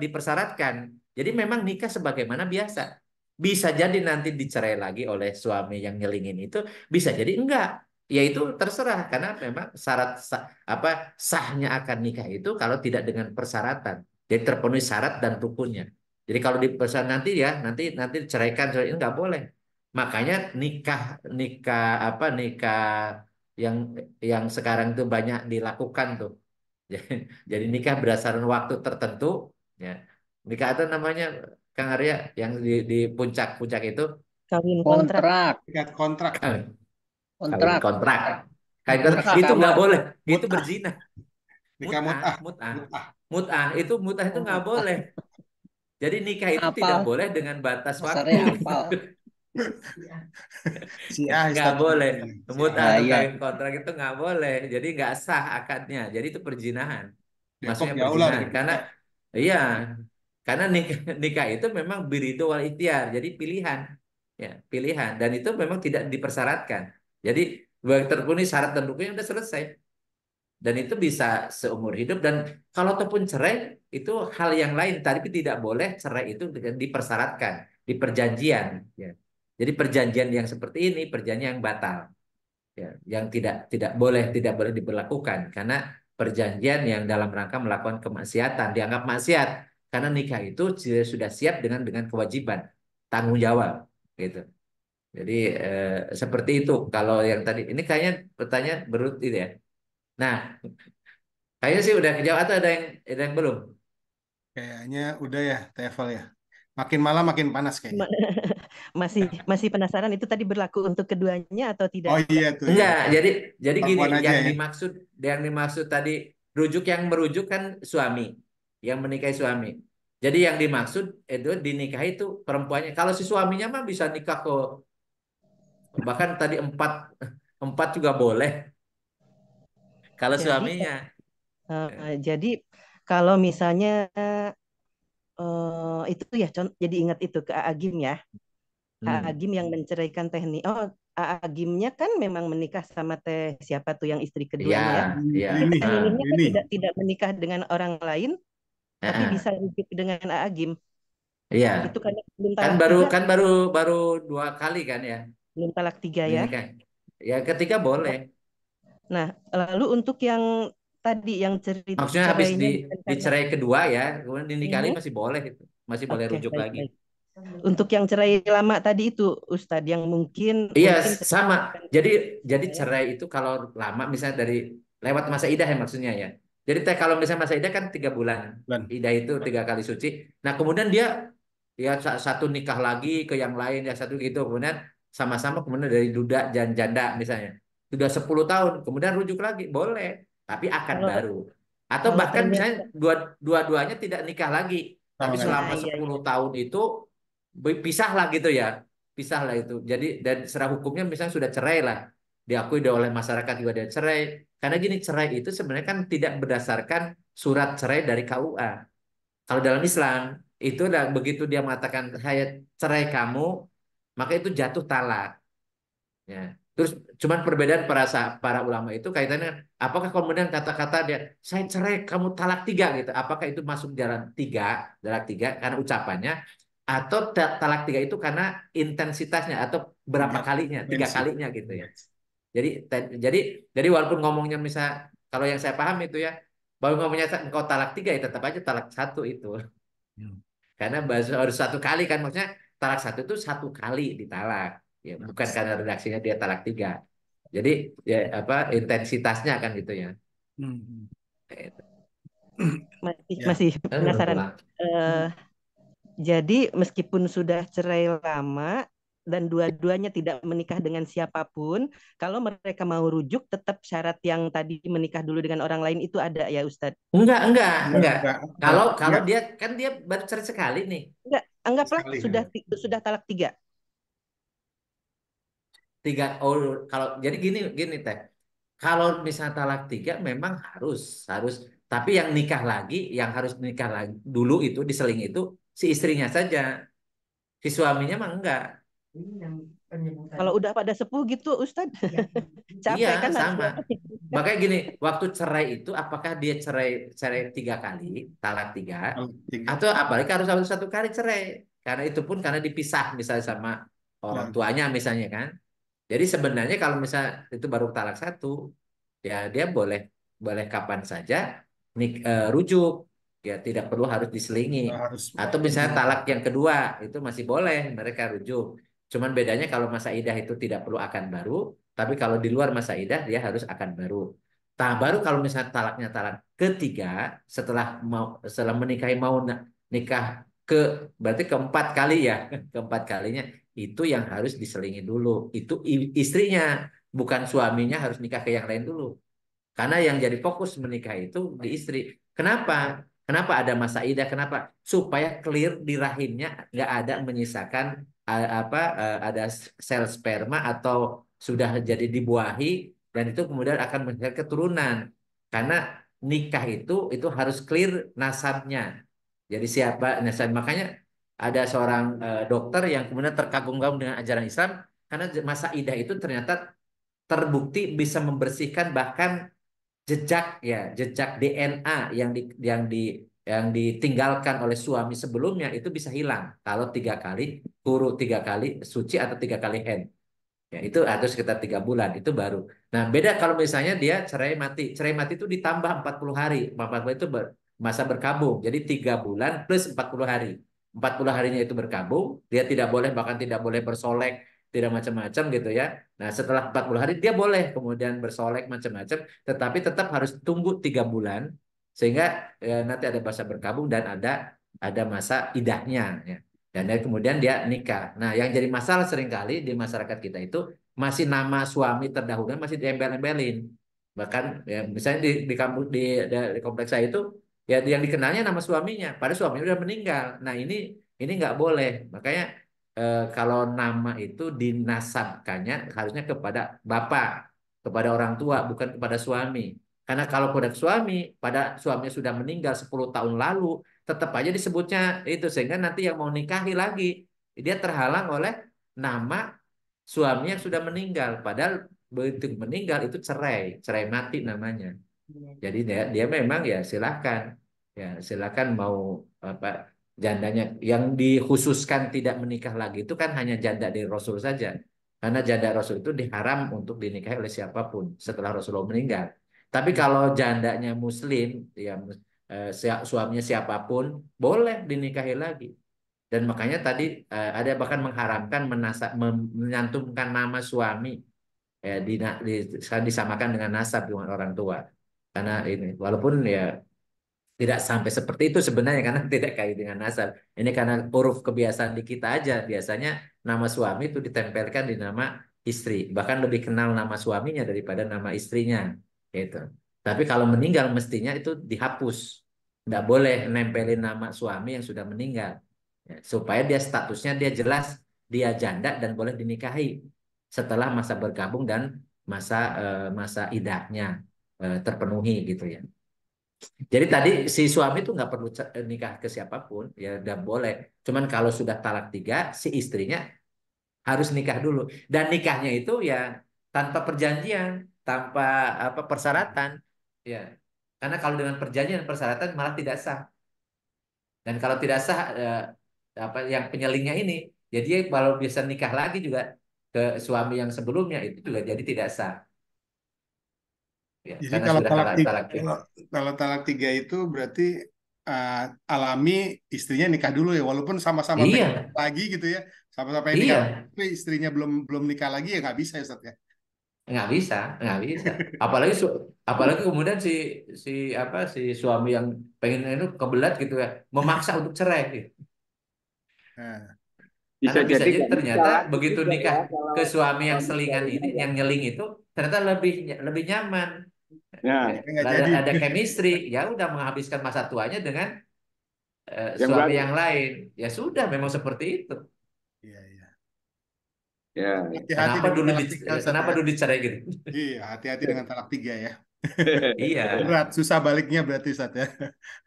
[SPEAKER 2] dipersyaratkan. Jadi memang nikah sebagaimana biasa. Bisa jadi nanti dicerai lagi oleh suami yang nyelingin itu, bisa jadi enggak. Ya itu terserah karena memang sahnya akan nikah itu kalau tidak dengan persyaratan. Jadi terpenuhi syarat dan rukunnya. Jadi kalau di pesan nanti ya nanti ceraikan ini nggak boleh. Makanya nikah nikah nikah yang sekarang itu banyak dilakukan tuh. Jadi nikah berdasarkan waktu tertentu ya. Nikah itu namanya Kang Arya yang di puncak-puncak itu
[SPEAKER 6] Kawin kontrak.
[SPEAKER 7] Kontrak,
[SPEAKER 1] Ikat kontrak.
[SPEAKER 2] kawin
[SPEAKER 7] kontrak.
[SPEAKER 2] kontrak. Kawin
[SPEAKER 7] Kontrak
[SPEAKER 2] kontrak itu nggak
[SPEAKER 7] agama.
[SPEAKER 2] boleh. Itu
[SPEAKER 1] Mut'ah.
[SPEAKER 2] berzina.
[SPEAKER 1] Nikah mut'ah.
[SPEAKER 2] Mut'ah.
[SPEAKER 1] Mut'ah.
[SPEAKER 2] Mut'ah itu nggak boleh. Jadi nikah itu tidak
[SPEAKER 7] Apal,
[SPEAKER 2] boleh dengan batas
[SPEAKER 7] dasarnya
[SPEAKER 2] waktu.
[SPEAKER 7] apal.
[SPEAKER 1] Syiah
[SPEAKER 2] Nggak
[SPEAKER 1] Ustaz.
[SPEAKER 2] boleh. Mut'ah
[SPEAKER 7] Nah,
[SPEAKER 2] atau
[SPEAKER 7] iya.
[SPEAKER 2] kawin kontrak itu nggak boleh. Jadi nggak sah akadnya. Jadi itu perzinahan.
[SPEAKER 1] Depok
[SPEAKER 2] Maksudnya
[SPEAKER 1] jauh lah
[SPEAKER 2] perzinahan.
[SPEAKER 1] dari
[SPEAKER 2] Karena
[SPEAKER 1] kita.
[SPEAKER 2] iya, karena nikah itu memang biridu wal ikhtiar. Jadi pilihan. Ya, pilihan. Dan itu memang tidak dipersyaratkan. Jadi terpenuhi syarat dan rukunnya udah selesai. dan itu bisa seumur hidup. Dan kalau ataupun cerai itu hal yang lain, tapi tidak boleh cerai itu dipersyaratkan di perjanjian. Ya. Jadi perjanjian yang seperti ini perjanjian yang batal, ya, yang tidak boleh diberlakukan karena perjanjian yang dalam rangka melakukan kemaksiatan dianggap maksiat karena nikah itu sudah siap dengan kewajiban tanggung jawab gitu. Jadi seperti itu. Kalau yang tadi ini kayaknya pertanyaan berut itu ya. Nah, kayaknya sih udah kejawab atau ada yang belum?
[SPEAKER 1] Kayaknya udah ya, TFL ya. Makin malam makin panas kayaknya.
[SPEAKER 6] Ma- masih penasaran itu tadi berlaku untuk keduanya atau
[SPEAKER 1] Oh
[SPEAKER 6] tidak?
[SPEAKER 1] iya tuh ya.
[SPEAKER 2] Enggak, jadi gini,
[SPEAKER 1] Perempuan aja ya.
[SPEAKER 2] yang dimaksud tadi yang merujuk kan suami, yang menikahi suami. Jadi yang dimaksud itu dinikahi itu perempuannya. Kalau si suaminya mah bisa nikah ke bahkan tadi empat empat juga boleh. Kalau
[SPEAKER 6] Jadi
[SPEAKER 2] suaminya,
[SPEAKER 6] jadi kalau misalnya itu ya jadi ingat itu ke Agim ya.
[SPEAKER 2] hmm,
[SPEAKER 6] Agim yang menceraikan Oh, Agimnya kan memang menikah sama Teh siapa tuh yang istri
[SPEAKER 2] ya,
[SPEAKER 6] keduanya ya.
[SPEAKER 2] ya,
[SPEAKER 6] Tapi Teh
[SPEAKER 2] ah,
[SPEAKER 6] Miminnya kan
[SPEAKER 1] Ini.
[SPEAKER 6] tidak menikah dengan orang lain,
[SPEAKER 2] ah,
[SPEAKER 6] tapi bisa
[SPEAKER 2] ah.
[SPEAKER 6] rujuk dengan Agim.
[SPEAKER 2] Iya.
[SPEAKER 6] Itu karena belum
[SPEAKER 2] Kan
[SPEAKER 6] talak
[SPEAKER 2] baru
[SPEAKER 6] tiga,
[SPEAKER 2] kan baru baru 2 kali kan ya
[SPEAKER 6] belum talak tiga ya.
[SPEAKER 2] menikah. Ya ketiga boleh.
[SPEAKER 6] Nah, lalu untuk yang tadi yang
[SPEAKER 2] Maksudnya habis
[SPEAKER 6] cerainya bukan karena
[SPEAKER 2] dicerai kedua ya, kemudian dinikahi
[SPEAKER 6] Mhm.
[SPEAKER 2] masih boleh itu. Masih boleh
[SPEAKER 6] Oke,
[SPEAKER 2] rujuk
[SPEAKER 6] baik
[SPEAKER 2] lagi.
[SPEAKER 6] baik. Untuk yang cerai lama tadi itu, Ustadz, yang mungkin
[SPEAKER 2] Iya,
[SPEAKER 6] mungkin
[SPEAKER 2] sama.
[SPEAKER 6] bukan
[SPEAKER 2] Jadi
[SPEAKER 6] ya.
[SPEAKER 2] cerai itu kalau lama misalnya dari lewat masa idah ya maksudnya ya. Jadi kalau misalnya masa idah kan 3 bulan.
[SPEAKER 1] Dan
[SPEAKER 2] Idah itu 3 kali suci. Nah kemudian dia ya satu nikah lagi ke yang lain ya satu gitu. Kemudian sama-sama kemudian dari duda dan janda misalnya. Sudah 10 tahun. Kemudian rujuk lagi. Boleh. Tapi akad
[SPEAKER 6] Kalau
[SPEAKER 2] baru. Atau
[SPEAKER 6] kalau
[SPEAKER 2] bahkan misalnya
[SPEAKER 6] ternyata
[SPEAKER 2] dua-duanya tidak nikah lagi.
[SPEAKER 1] sama
[SPEAKER 2] Tapi
[SPEAKER 1] nggak
[SPEAKER 2] selama
[SPEAKER 6] nah
[SPEAKER 1] nikah.
[SPEAKER 6] iya
[SPEAKER 2] 10
[SPEAKER 6] iya.
[SPEAKER 2] tahun itu pisah lah gitu ya, pisah lah itu. Jadi dan secara hukumnya misalnya sudah cerai lah, diakui oleh masyarakat juga dia cerai. Karena gini, cerai itu sebenarnya kan tidak berdasarkan surat cerai dari KUA. Kalau dalam Islam itu begitu dia mengatakan saya cerai kamu, maka itu jatuh talak. Ya. Terus cuman perbedaan para ulama itu kaitannya apakah kemudian kata-kata dia saya cerai kamu talak tiga gitu, apakah itu masuk jalan tiga, talak tiga karena ucapannya atau talak tiga itu karena intensitasnya atau berapa
[SPEAKER 1] Tiga
[SPEAKER 2] kalinya, tiga
[SPEAKER 1] pensi.
[SPEAKER 2] kalinya gitu ya. Jadi jadi jadi walaupun ngomongnya misal kalau yang saya paham itu ya baru ngomongnya engkau talak tiga ya tetap aja talak satu itu
[SPEAKER 1] Hmm.
[SPEAKER 2] karena harus 1 kali kan maksudnya talak satu itu 1 kali ditalak ya bukan karena redaksinya dia talak tiga. Jadi ya apa intensitasnya kan gitu ya.
[SPEAKER 1] Hmm.
[SPEAKER 2] Gitu.
[SPEAKER 6] Masih
[SPEAKER 1] Ya.
[SPEAKER 6] masih
[SPEAKER 2] Belum
[SPEAKER 6] penasaran.
[SPEAKER 2] pulang.
[SPEAKER 6] Eh, jadi meskipun sudah cerai lama dan dua-duanya tidak menikah dengan siapapun, kalau mereka mau rujuk tetap syarat yang tadi menikah dulu dengan orang lain itu ada ya Ustadz.
[SPEAKER 2] Enggak. Kalau kalau
[SPEAKER 1] Enggak.
[SPEAKER 2] dia baru cerai sekali nih.
[SPEAKER 6] Enggak, anggaplah
[SPEAKER 1] Sekali.
[SPEAKER 6] sudah talak tiga.
[SPEAKER 2] Tiga oh kalau jadi gini gini teh. Kalau misalnya talak tiga memang harus harus tapi yang nikah lagi yang harus nikah lagi dulu itu diseling itu si istrinya saja. Si suaminya mah enggak.
[SPEAKER 6] Kalau udah pada sepuh gitu Ustadz,
[SPEAKER 2] Iya,
[SPEAKER 6] capek kan harus
[SPEAKER 2] sama.
[SPEAKER 6] berapa sih?
[SPEAKER 2] Makanya gini, waktu cerai itu apakah dia cerai cerai 3 kali, talak tiga,
[SPEAKER 1] Kalau tiga.
[SPEAKER 2] atau apalagi harus harus 1 kali cerai? Karena itu pun karena dipisah misalnya sama orang
[SPEAKER 1] Ya.
[SPEAKER 2] tuanya misalnya kan. Jadi sebenarnya kalau misalnya itu baru talak satu, ya dia boleh boleh kapan saja rujuk, ya tidak perlu harus diselingi.
[SPEAKER 1] Nggak harus.
[SPEAKER 2] Atau misalnya talak yang kedua itu masih boleh mereka rujuk. Cuman bedanya kalau masa idah itu tidak perlu akad baru, tapi kalau di luar masa idah dia harus akad baru. Nah, baru kalau misalnya talaknya talak ketiga setelah menikahi mau nikah ke berarti keempat kali ya, keempat kalinya itu yang harus diselingi dulu. Itu istrinya, bukan suaminya harus nikah ke yang lain dulu. Karena yang jadi fokus menikah itu di istri. Kenapa? Kenapa ada masa idah? Kenapa? Supaya clear di rahimnya nggak ada menyisakan ada sel sperma atau sudah jadi dibuahi dan itu kemudian akan menghasilkan keturunan. Karena nikah itu harus clear nasabnya. Jadi siapa nasab makanya ada seorang dokter yang kemudian terkagum-kagum dengan ajaran Islam karena masa idah itu ternyata terbukti bisa membersihkan bahkan jejak ya, jejak DNA yang ditinggalkan oleh suami sebelumnya itu bisa hilang kalau 3 kali huru, 3 kali suci atau 3 kali haid. Ya, itu harus sekitar 3 bulan itu baru. Nah, beda kalau misalnya dia cerai mati. Cerai mati itu ditambah 40 hari. 40 itu masa berkabung. Jadi 3 bulan plus 40 hari. 40 harinya itu berkabung. Dia tidak boleh, bahkan tidak boleh bersolek, tidak macam-macam gitu ya. Nah, setelah 40 hari dia boleh kemudian bersolek macam-macam. Tetapi tetap harus tunggu 3 bulan. Sehingga nanti ada masa berkabung dan ada masa idahnya. Ya. Dan dari kemudian dia nikah. Nah, yang jadi masalah seringkali di masyarakat kita itu masih nama suami terdahulu masih diembel-embelin. Bahkan ya, misalnya di kampus di kompleks saya itu ya yang dikenalnya nama suaminya, padahal suaminya udah meninggal. Nah, ini nggak boleh. Makanya kalau nama itu dinasabkannya harusnya kepada bapak, kepada orang tua, bukan kepada suami. Karena kalau pada suami, pada suaminya sudah meninggal 10 tahun lalu, tetap aja disebutnya itu sehingga nanti yang mau nikahi lagi dia terhalang oleh nama suami yang sudah meninggal padahal begitu meninggal itu cerai mati namanya. Jadi dia memang ya silakan mau apa jandanya yang dikhususkan tidak menikah lagi itu kan hanya janda dari Rasul saja. Karena janda Rasul itu diharam untuk dinikahi oleh siapapun setelah Rasulullah meninggal. Tapi kalau jandanya Muslim, ya suaminya siapapun boleh dinikahi lagi. Dan makanya tadi ada bahkan mengharamkan menyantumkan nama suami disamakan dengan nasab dengan orang tua. Karena ini walaupun ya tidak sampai seperti itu sebenarnya karena tidak kait dengan nasab. Ini karena huruf kebiasaan di kita aja. Biasanya nama suami itu ditempelkan di nama istri. Bahkan lebih kenal nama suaminya daripada nama istrinya. Gitu. Tapi kalau meninggal mestinya itu dihapus. Tidak boleh nempelin nama suami yang sudah meninggal. Ya, supaya dia statusnya dia jelas dia janda dan boleh dinikahi setelah masa bergabung dan masa idahnya terpenuhi gitu ya. Jadi tadi si suami itu nggak perlu nikah ke siapapun, ya udah boleh. Cuman kalau sudah talak 3, si istrinya harus nikah dulu. Dan nikahnya itu ya tanpa perjanjian, tanpa apa persyaratan, ya. Karena kalau dengan perjanjian dan persyaratan malah tidak sah. Dan kalau tidak sah, apa yang penyelingnya ini, jadi kalau bisa nikah lagi juga ke suami yang sebelumnya itu juga jadi tidak sah. Ya,
[SPEAKER 1] Jadi
[SPEAKER 2] karena
[SPEAKER 1] kalau
[SPEAKER 2] sudah
[SPEAKER 1] talak
[SPEAKER 2] talak
[SPEAKER 1] tiga,
[SPEAKER 2] talak.
[SPEAKER 1] kalau talak 3 itu berarti uh, alami istrinya nikah dulu ya, walaupun sama-sama pengen
[SPEAKER 2] Iya,
[SPEAKER 1] lagi gitu ya, sama-sama pengen nikah,
[SPEAKER 2] iya.
[SPEAKER 1] tapi istrinya belum belum nikah lagi ya nggak bisa ya Ustaz ya.
[SPEAKER 2] Nggak bisa. Apalagi kemudian si si suami yang pengen itu kebelat gitu ya, memaksa untuk cerai gitu.
[SPEAKER 1] Nah,
[SPEAKER 2] Karena
[SPEAKER 5] Bisa
[SPEAKER 2] bisa
[SPEAKER 5] jadi
[SPEAKER 2] jadi
[SPEAKER 5] nggak bisa
[SPEAKER 2] ternyata
[SPEAKER 5] lagi
[SPEAKER 2] begitu
[SPEAKER 5] juga
[SPEAKER 2] nikah
[SPEAKER 5] ya kalau
[SPEAKER 2] ke suami yang
[SPEAKER 5] kalau
[SPEAKER 2] selingan ini,
[SPEAKER 5] misalnya ya.
[SPEAKER 2] yang nyeling itu ternyata lebih lebih nyaman.
[SPEAKER 5] Nah,
[SPEAKER 2] Ya,
[SPEAKER 1] tapi nggak
[SPEAKER 2] ada
[SPEAKER 1] jadi.
[SPEAKER 2] ada chemistry, ya udah menghabiskan masa tuanya dengan
[SPEAKER 5] yang
[SPEAKER 2] suami
[SPEAKER 5] baru.
[SPEAKER 2] yang lain. Ya sudah, memang seperti itu.
[SPEAKER 1] Iya, iya.
[SPEAKER 5] Ya.
[SPEAKER 1] Hati-hati dengan talak 3 Ustaz
[SPEAKER 2] Kenapa
[SPEAKER 1] ya.
[SPEAKER 2] dulu dicerai gitu?
[SPEAKER 1] Iya, hati-hati dengan talak 3 ya.
[SPEAKER 2] Iya,
[SPEAKER 1] Berat, susah baliknya berarti Ustaz ya.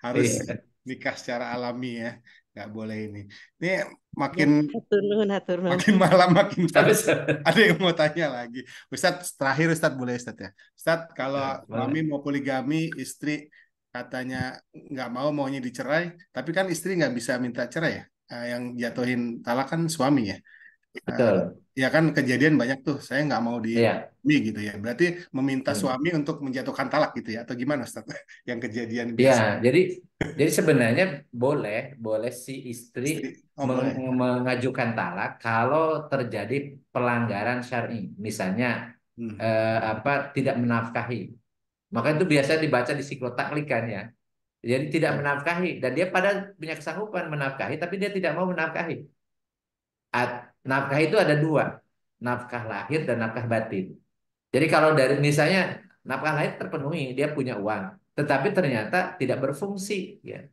[SPEAKER 1] Harus
[SPEAKER 2] iya.
[SPEAKER 1] nikah secara alami ya. Nggak boleh ini. Ini makin
[SPEAKER 6] Hatur nuhun, hatur nuhun.
[SPEAKER 1] makin malam makin
[SPEAKER 2] Tapi
[SPEAKER 1] panas. Ada yang mau tanya lagi. Ustadz, terakhir Ustadz boleh Ustadz ya. Ustadz, kalau suami
[SPEAKER 2] boleh.
[SPEAKER 1] mau poligami, istri katanya nggak mau, maunya dicerai, tapi kan istri nggak bisa minta cerai ya. Yang jatuhin talak kan suami ya. Eh,
[SPEAKER 2] Betul.
[SPEAKER 1] ya kan kejadian banyak tuh, saya nggak mau di
[SPEAKER 2] Iya.
[SPEAKER 1] gitu ya. Berarti meminta
[SPEAKER 2] Hmm.
[SPEAKER 1] suami untuk menjatuhkan talak gitu ya, atau gimana Ustadz? Yang kejadian
[SPEAKER 2] Ya,
[SPEAKER 1] biasa
[SPEAKER 2] jadi sebenarnya boleh boleh si istri
[SPEAKER 1] istri. Oh boleh.
[SPEAKER 2] mengajukan talak kalau terjadi pelanggaran syar'i, misalnya
[SPEAKER 1] Hmm.
[SPEAKER 2] apa tidak menafkahi. Maka itu biasa dibaca di siklotaklikan ya. Jadi tidak menafkahi dan dia pada punya kesanggupan menafkahi, tapi dia tidak mau menafkahi. Nafkah itu ada 2, nafkah lahir dan nafkah batin. Jadi kalau dari misalnya nafkah lahir terpenuhi, dia punya uang, tetapi ternyata tidak berfungsi ya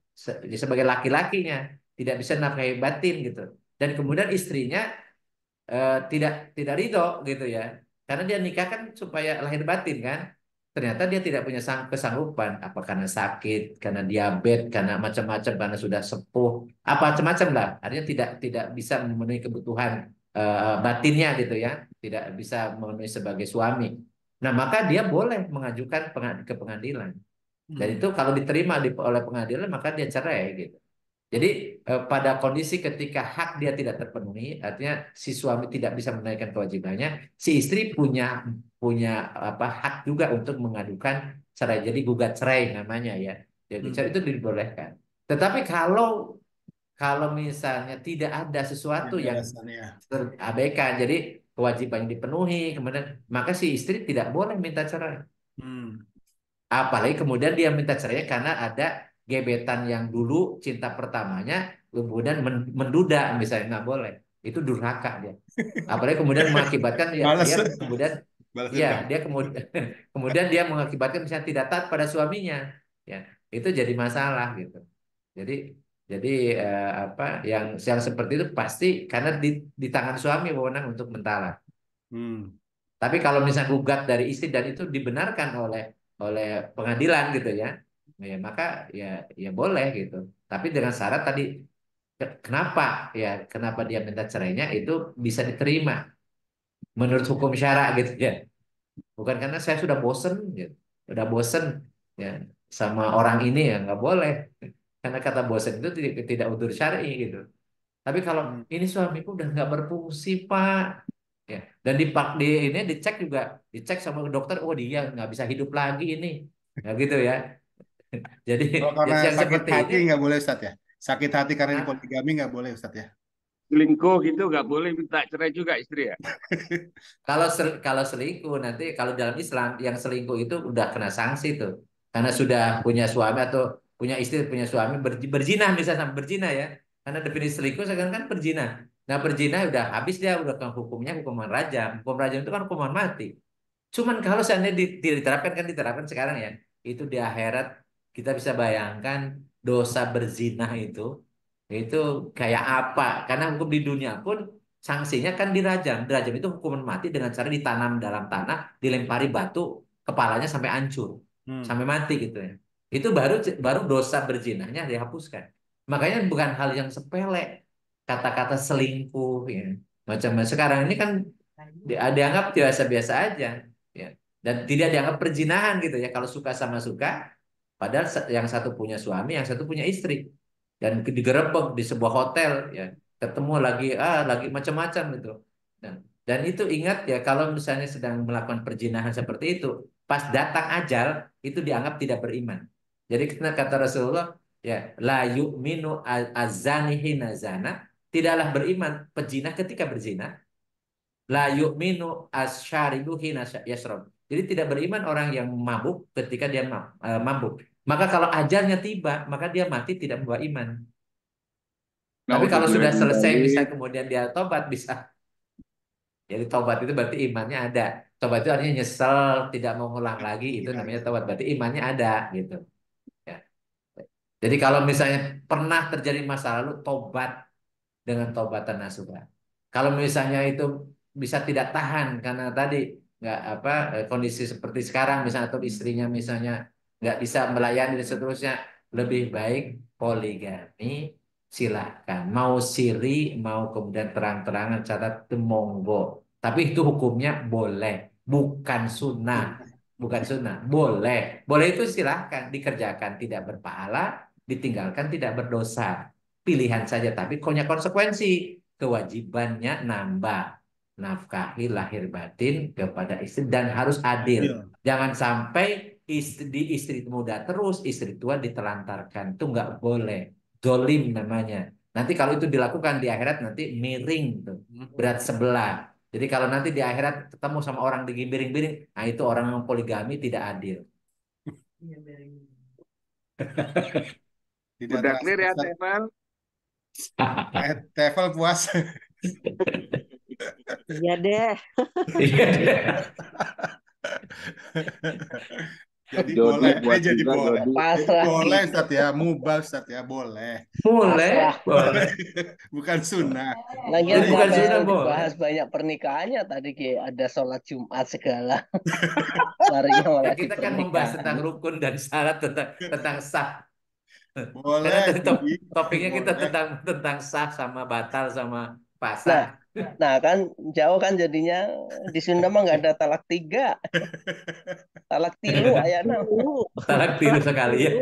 [SPEAKER 2] sebagai laki-lakinya, tidak bisa nafkahi batin gitu. Dan kemudian istrinya tidak ridho gitu ya. Karena dia nikah kan supaya lahir batin kan. Ternyata dia tidak punya kesanggupan, apa karena sakit, karena diabetes, karena macam-macam, karena sudah sepuh, apa macam-macam lah. Artinya tidak bisa memenuhi kebutuhan batinnya gitu ya, tidak bisa memenuhi sebagai suami. Nah, maka dia boleh mengajukan ke pengadilan. Dan itu kalau diterima oleh pengadilan maka dia cerai gitu. Jadi pada kondisi ketika hak dia tidak terpenuhi, artinya si suami tidak bisa menunaikan kewajibannya, si istri punya punya apa hak juga untuk mengadukan cerai. Jadi gugat cerai namanya ya. Jadi cerai itu dibolehkan. Tetapi kalau misalnya tidak ada sesuatu yang
[SPEAKER 1] alasannya.
[SPEAKER 2] terabaikan, jadi kewajibannya dipenuhi, kemudian maka si istri tidak boleh minta cerai.
[SPEAKER 1] Hmm.
[SPEAKER 2] Apalagi kemudian dia minta cerai karena ada gebetan yang dulu cinta pertamanya, kemudian menduda misalnya nggak boleh. Itu durhaka dia. Apalagi kemudian mengakibatkan
[SPEAKER 1] Males.
[SPEAKER 2] dia kemudian
[SPEAKER 1] Balas
[SPEAKER 2] ya
[SPEAKER 1] dendam.
[SPEAKER 2] dia kemudian kemudian dia mengakibatkan misalnya tidak taat pada suaminya, ya itu jadi masalah gitu. Jadi apa yang seperti itu pasti karena di tangan suami wewenang untuk mentalak.
[SPEAKER 1] Hmm.
[SPEAKER 2] Tapi kalau misalnya gugat dari istri dan itu dibenarkan oleh pengadilan gitu ya, ya maka ya boleh gitu. Tapi dengan syarat tadi kenapa dia minta cerainya itu bisa diterima menurut hukum syara gitu ya. Bukan karena saya sudah bosen gitu. Sudah bosen ya sama orang ini ya nggak boleh. Karena kata bosen itu tidak unsur syar'i gitu. Tapi kalau
[SPEAKER 1] Hmm.
[SPEAKER 2] ini suamiku udah nggak berfungsi Pak, ya dan di ini dicek sama dokter, oh dia nggak bisa hidup lagi ini, ya gitu ya. Jadi
[SPEAKER 1] Kalau karena
[SPEAKER 2] jadi yang
[SPEAKER 1] sakit
[SPEAKER 2] seperti ini,
[SPEAKER 1] hati nggak boleh Ustaz ya. Sakit hati karena
[SPEAKER 2] nah,
[SPEAKER 1] dipoligami nggak boleh Ustaz ya.
[SPEAKER 5] Selingkuh gitu nggak boleh minta cerai juga istri ya.
[SPEAKER 2] kalau selingkuh nanti kalau dalam Islam yang selingkuh itu udah kena sanksi tuh, karena sudah punya suami atau punya istri punya suami berzina misalnya sama berzina ya, karena definisi selingkuh sekarang kan berzina. Nah berzina udah habis dia udah kan hukumnya hukuman rajam. Hukum rajam itu kan hukuman mati. Cuman kalau seandainya diterapkan kan diterapkan sekarang ya, itu di akhirat kita bisa bayangkan dosa berzina itu kayak apa? Karena hukum di dunia pun sanksinya kan dirajam. Dirajam itu hukuman mati dengan cara ditanam dalam tanah, dilempari batu, kepalanya sampai hancur,
[SPEAKER 1] Hmm.
[SPEAKER 2] sampai mati gitu ya. Itu baru baru dosa berzinahnya dihapuskan. Makanya bukan hal yang sepele kata-kata selingkuh ya. Macam sekarang ini kan dianggap biasa-biasa aja ya dan tidak dianggap perzinahan gitu ya kalau suka sama suka padahal yang satu punya suami yang satu punya istri dan digerebek di sebuah hotel ya ketemu lagi macam-macam gitu dan itu ingat ya kalau misalnya sedang melakukan perzinahan seperti itu pas datang ajal itu dianggap tidak beriman jadi kata Rasulullah ya la yu'minu azani hina zana tidaklah beriman pezina ketika berzina la yu'minu asyaribu hina yasrab. Jadi tidak beriman orang yang mabuk ketika dia mabuk. Maka kalau ajalnya tiba, maka dia mati tidak membawa iman. Tapi kalau
[SPEAKER 5] Naudzubillah
[SPEAKER 2] sudah
[SPEAKER 5] min
[SPEAKER 2] selesai bisa
[SPEAKER 5] dzalik.
[SPEAKER 2] kemudian dia tobat bisa. Jadi tobat itu berarti imannya ada. Tobat itu artinya nyesel, tidak mau ngulang lagi, itu
[SPEAKER 1] Iya,
[SPEAKER 2] namanya
[SPEAKER 1] iya.
[SPEAKER 2] tobat. Berarti imannya ada gitu. Ya. Jadi kalau misalnya pernah terjadi masa lalu, tobat dengan taubatan nasuha. Kalau misalnya itu bisa tidak tahan karena tadi nggak apa kondisi seperti sekarang misalnya atau istrinya misalnya nggak bisa melayani dan seterusnya lebih baik poligami silahkan mau siri mau kemudian terang-terangan catat itu monggo tapi itu hukumnya boleh bukan sunnah bukan sunnah boleh boleh itu silahkan dikerjakan tidak berpahala ditinggalkan tidak berdosa pilihan saja, tapi punya konsekuensi. Kewajibannya nambah nafkahi lahir batin kepada istri dan harus adil.
[SPEAKER 1] Adil.
[SPEAKER 2] Jangan sampai istri muda terus, istri tua ditelantarkan. Itu nggak boleh. Zolim namanya. Nanti kalau itu dilakukan di akhirat nanti miring tuh, berat sebelah. Jadi kalau nanti di akhirat ketemu sama orang digiring-giring, nah itu orang yang poligami tidak adil.
[SPEAKER 1] Tidak
[SPEAKER 5] Udah
[SPEAKER 1] terasa
[SPEAKER 5] clear ya
[SPEAKER 1] Ustaz.
[SPEAKER 5] Tevel?
[SPEAKER 1] Tevel puas.
[SPEAKER 6] Iya deh.
[SPEAKER 1] Jadi
[SPEAKER 5] Jody
[SPEAKER 1] boleh,
[SPEAKER 5] buat
[SPEAKER 1] jadi
[SPEAKER 5] juga
[SPEAKER 1] boleh.
[SPEAKER 5] Jody.
[SPEAKER 1] Jadi
[SPEAKER 6] Pasrah,
[SPEAKER 1] boleh Ustaz ya, mubah Ustaz ya, boleh.
[SPEAKER 2] Boleh,
[SPEAKER 6] pasrah.
[SPEAKER 2] boleh.
[SPEAKER 1] Bukan sunnah.
[SPEAKER 6] Lagian
[SPEAKER 2] Jadi
[SPEAKER 1] Boleh
[SPEAKER 2] bukan
[SPEAKER 6] kenapa
[SPEAKER 1] jadi
[SPEAKER 2] sunnah
[SPEAKER 6] yang
[SPEAKER 2] boleh.
[SPEAKER 6] dibahas banyak pernikahannya tadi Ki? Ada sholat Jumat segala. Larinya
[SPEAKER 2] Ya
[SPEAKER 6] malah di
[SPEAKER 2] kita kan membahas
[SPEAKER 6] pernikahan.
[SPEAKER 2] tentang rukun dan syarat tentang sah. Karena
[SPEAKER 1] boleh
[SPEAKER 2] tadi
[SPEAKER 1] jadi
[SPEAKER 2] topiknya kita
[SPEAKER 1] boleh.
[SPEAKER 2] tentang sah sama batal sama pasang.
[SPEAKER 7] Nah kan jauh kan jadinya di Sunda mah nggak ada talak 3, talak tilu ayana.
[SPEAKER 2] Talak tilu sekali ya.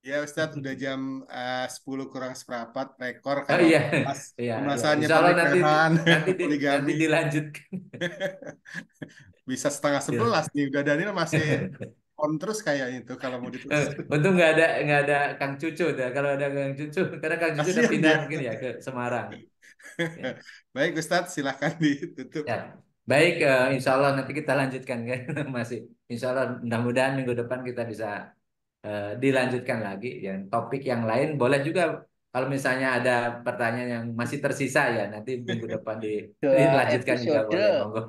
[SPEAKER 1] Ya Ustadz, udah jam 10 kurang seperempat, rekor
[SPEAKER 2] Oh
[SPEAKER 1] kalau
[SPEAKER 2] iya,
[SPEAKER 1] pas
[SPEAKER 2] iya.
[SPEAKER 1] pembahasannya
[SPEAKER 2] Insya Allah nanti
[SPEAKER 1] pernikahan,
[SPEAKER 2] nanti
[SPEAKER 1] poligami.
[SPEAKER 2] dilanjutkan.
[SPEAKER 1] Bisa 10:30 nih, udah Daniel masih on terus kayaknya itu kalau mau diterus.
[SPEAKER 2] Untung nggak ada Kang Cucu dah. Kalau ada Kang Cucu, karena Kang Cucu udah
[SPEAKER 1] Kasihan
[SPEAKER 2] pindah
[SPEAKER 1] dia.
[SPEAKER 2] mungkin ya ke Semarang. Ya.
[SPEAKER 1] Baik Ustadz, silahkan ditutup.
[SPEAKER 2] Ya. Baik, insya Allah nanti kita lanjutkan kan masih. Insya Allah mudah-mudahan minggu depan kita bisa dilanjutkan lagi. Yang topik yang lain boleh juga kalau misalnya ada pertanyaan yang masih tersisa ya nanti minggu depan dilanjutkan juga boleh. Monggo.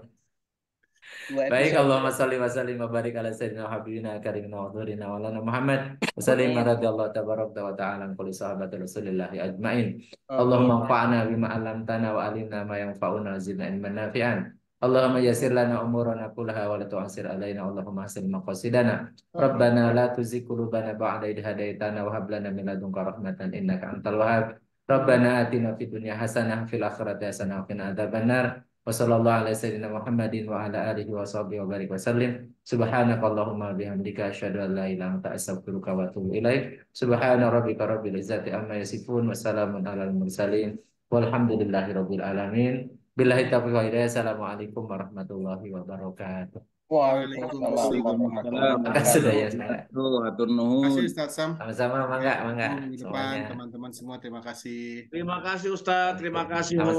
[SPEAKER 7] 2
[SPEAKER 2] Baik,
[SPEAKER 7] episode.
[SPEAKER 2] Allahumma sholli wa sallim wa barik ala sayyidina habibina karimina wa dhurina wa lana Muhammad wa sallim radhiyallahu tabaraka wa ta'ala an kulli sahabati Rasulillah ajmain. Allahumma anfa'na bima 'allamtana wa alimna ma yanfa'una wa zidna ilman nafi'an. Allahumma yassir lana umurana kullaha wa la tu'assir alaina. Allahumma hasin maqasidana. Rabbana la tuzigh qulubana ba'da idh hadaitana wa hab lana min ladunka rahmatan innaka antal wahhab. Rabbana atina fid dunya hasanah fil akhirati hasanah wa qina adzabannar. Wassallallahu ala sayyidina Muhammadin wa ala alihi wa sahbihi wa barik wa sallim. Subhanakallahumma bihamdika asyhadu an la ilaha illa anta astaghfiruka wa atubu ilaik. Subhana rabbika rabbil izzati amma yasifun wa salamun alal mursalin. Walhamdulillahi rabbil alamin. Billahi taufiq wal hidayah. Assalamualaikum warahmatullahi wabarakatuh.
[SPEAKER 7] Waalaikumsalam warahmatullahi
[SPEAKER 2] Makasih sudah ya.
[SPEAKER 5] Atur
[SPEAKER 1] Terima
[SPEAKER 5] nuhun.
[SPEAKER 1] kasih Ustadz Sam.
[SPEAKER 2] Sama-sama, mangga
[SPEAKER 1] Minggu depan
[SPEAKER 2] semuanya.
[SPEAKER 1] teman-teman semua, terima kasih.
[SPEAKER 4] Terima kasih Ustadz, terima kasih.
[SPEAKER 2] Sama-sama.